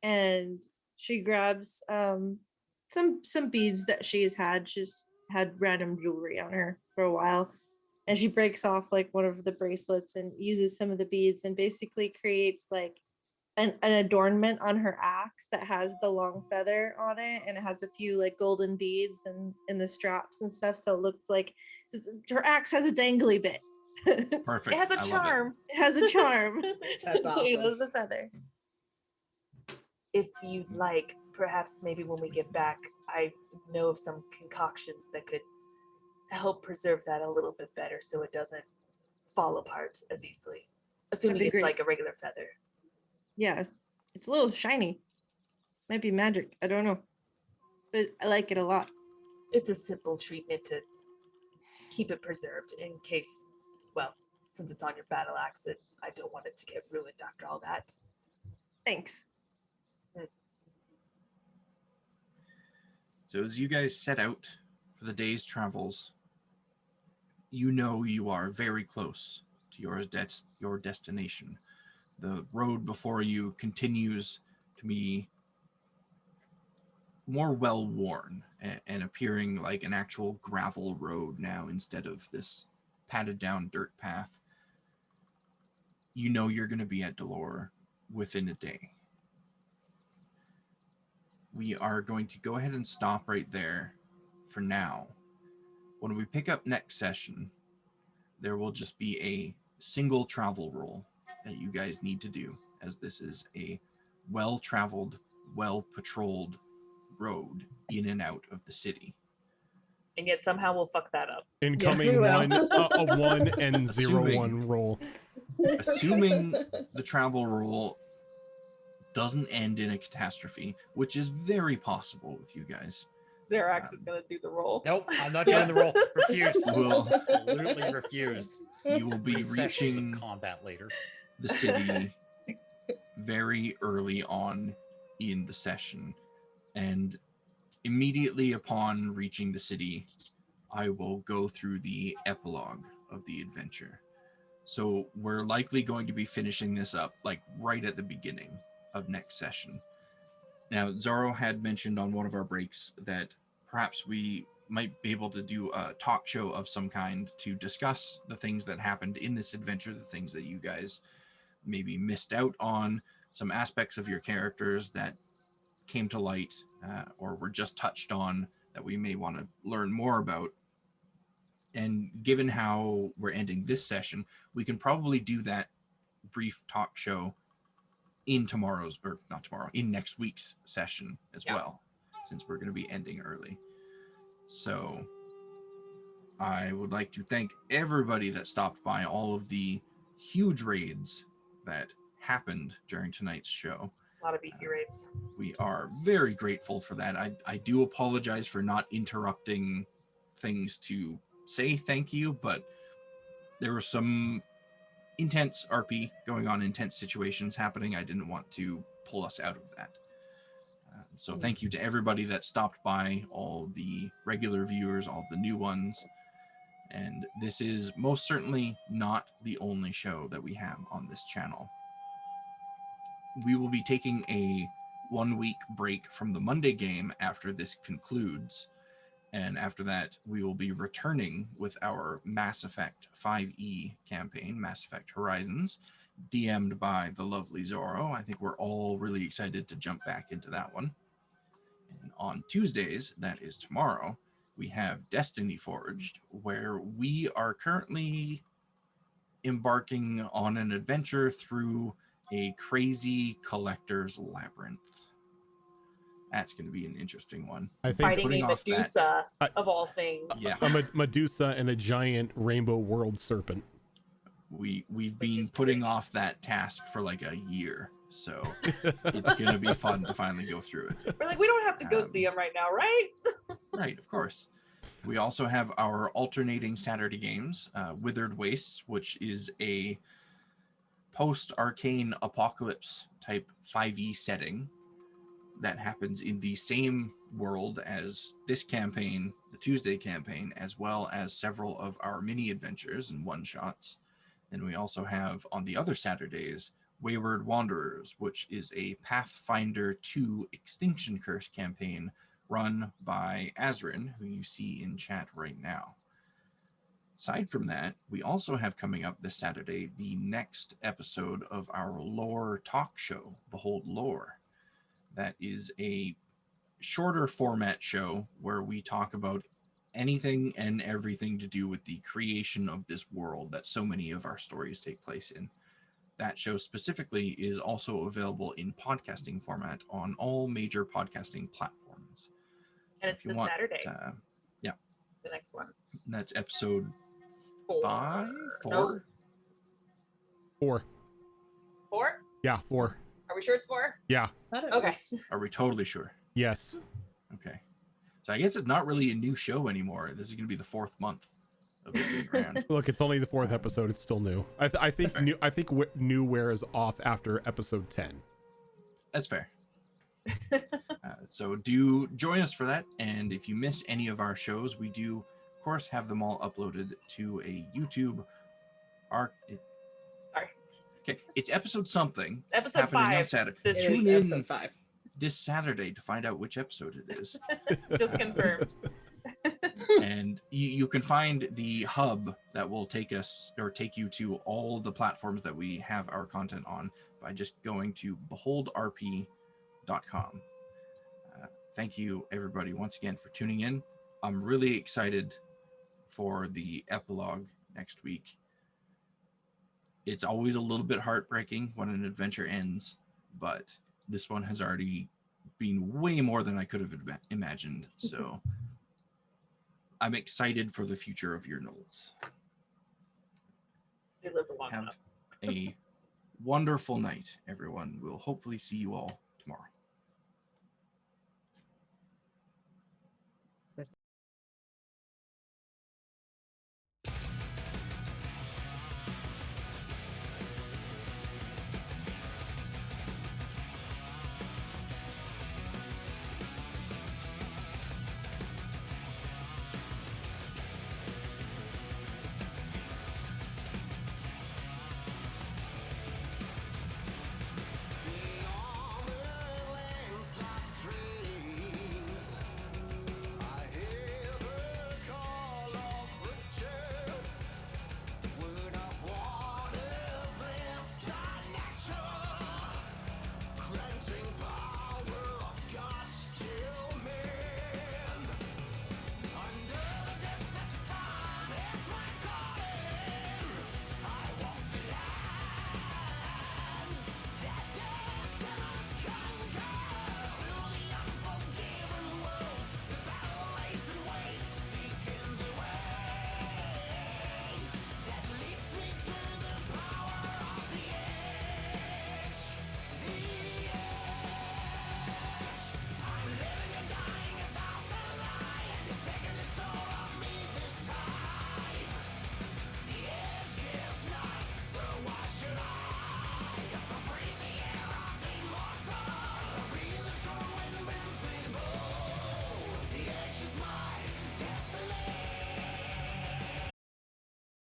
and she grabs some beads that she's had. She's had random jewelry on her for a while. And she breaks off like one of the bracelets and uses some of the beads and basically creates like an adornment on her axe that has the long feather on it, and it has a few like golden beads and in the straps and stuff. So it looks like her axe has a dangly bit. Perfect. It has a I love charm. It has a charm. That's awesome. Of the feather. If you'd like, perhaps maybe when we get back, I know of some concoctions that could help preserve that a little bit better so it doesn't fall apart as easily. Assuming be it's great. like a regular feather. Yeah, it's a little shiny. Might be magic. I don't know. But I like it a lot. It's a simple treatment to keep it preserved in case, well, since it's on your battle axe, I don't want it to get ruined after all that. Thanks. So as you guys set out for the day's travels, you know you are very close to your destination. The road before you continues to be more well-worn and appearing like an actual gravel road now instead of this padded down dirt path. You know you're going to be at Delore within a day. We are going to go ahead and stop right there for now. When we pick up next session, there will just be a single travel roll that you guys need to do, as this is a well-traveled, well-patrolled road in and out of the city. And yet somehow we'll fuck that up. Incoming we will. a 1 and 0 Assuming- 1 roll. Assuming the travel roll doesn't end in a catastrophe, which is very possible with you guys. Xerax is going to do the roll. Nope, I'm not doing the roll. Refuse. Will Absolutely refuse. you will be Eight sessions of reaching combat later. the city very early on in the session, and immediately upon reaching the city, I will go through the epilogue of the adventure. So we're likely going to be finishing this up like right at the beginning of next session. Now, Zorro had mentioned on one of our breaks that perhaps we might be able to do a talk show of some kind to discuss the things that happened in this adventure, the things that you guys maybe missed out on, some aspects of your characters that came to light or were just touched on that we may want to learn more about. And given how we're ending this session, we can probably do that brief talk show in in next week's session as well, since we're going to be ending early. So I would like to thank everybody that stopped by, all of the huge raids that happened during tonight's show. A lot of beefy raids. We are very grateful for that. I do apologize for not interrupting things to say thank you, but there were some intense RP going on, intense situations happening. I didn't want to pull us out of that. So thank you to everybody that stopped by, all the regular viewers, all the new ones. And this is most certainly not the only show that we have on this channel. We will be taking a 1-week break from the Monday game after this concludes. And after that, we will be returning with our Mass Effect 5e campaign, Mass Effect Horizons, DM'd by the lovely Zorro. I think we're all really excited to jump back into that one. And on Tuesdays, that is tomorrow, we have Destiny Forged, where we are currently embarking on an adventure through a crazy collector's labyrinth. That's going to be an interesting one. I think Fighting putting a off that- Medusa I- of all things. Yeah. a Medusa and a giant rainbow world serpent. We've Which been is putting great. off that task for like a year, so it's going to be fun to finally go through it. We're like, we don't have to go Um, see him right now, right? Right, of course. We also have our alternating Saturday games, Withered Wastes, which is a post-arcane apocalypse type 5e setting that happens in the same world as this campaign, the Tuesday campaign, as well as several of our mini adventures and one-shots. And we also have on the other Saturdays, Wayward Wanderers, which is a Pathfinder 2 Extinction Curse campaign run by Azrin, who you see in chat right now. Aside from that, we also have coming up this Saturday the next episode of our lore talk show, Behold Lore. That is a shorter format show where we talk about anything and everything to do with the creation of this world that so many of our stories take place in. That show specifically is also available in podcasting format on all major podcasting platforms. And If it's you this want, Saturday, yeah, the next one. that's episode 4. 5, 4. No, 4. 4? Yeah, 4. Are we sure it's 4? Yeah. Okay. Are we totally sure? Yes. Okay. So I guess it's not really a new show anymore. This is going to be the 4th month of it being around. Look, it's only the 4th episode. It's still new. I think Fair. new wears off after episode 10. That's fair. So do join us for that. And if you missed any of our shows, we do, of course, have them all uploaded to a YouTube arc. Sorry. Okay, it's episode something. Episode happening on 5. Saturday. This It Tune is in episode 5. this Saturday to find out which episode it is. Just confirmed. And you can find the hub that will take us or take you to all the platforms that we have our content on by just going to beholdrp.com. Thank you, everybody, once again for tuning in. I'm really excited for the epilogue next week. It's always a little bit heartbreaking when an adventure ends, but this one has already been way more than I could have imagined. So I'm excited for the future of your Gnolls. They lived long Have enough. a wonderful night, everyone. We'll hopefully see you all tomorrow.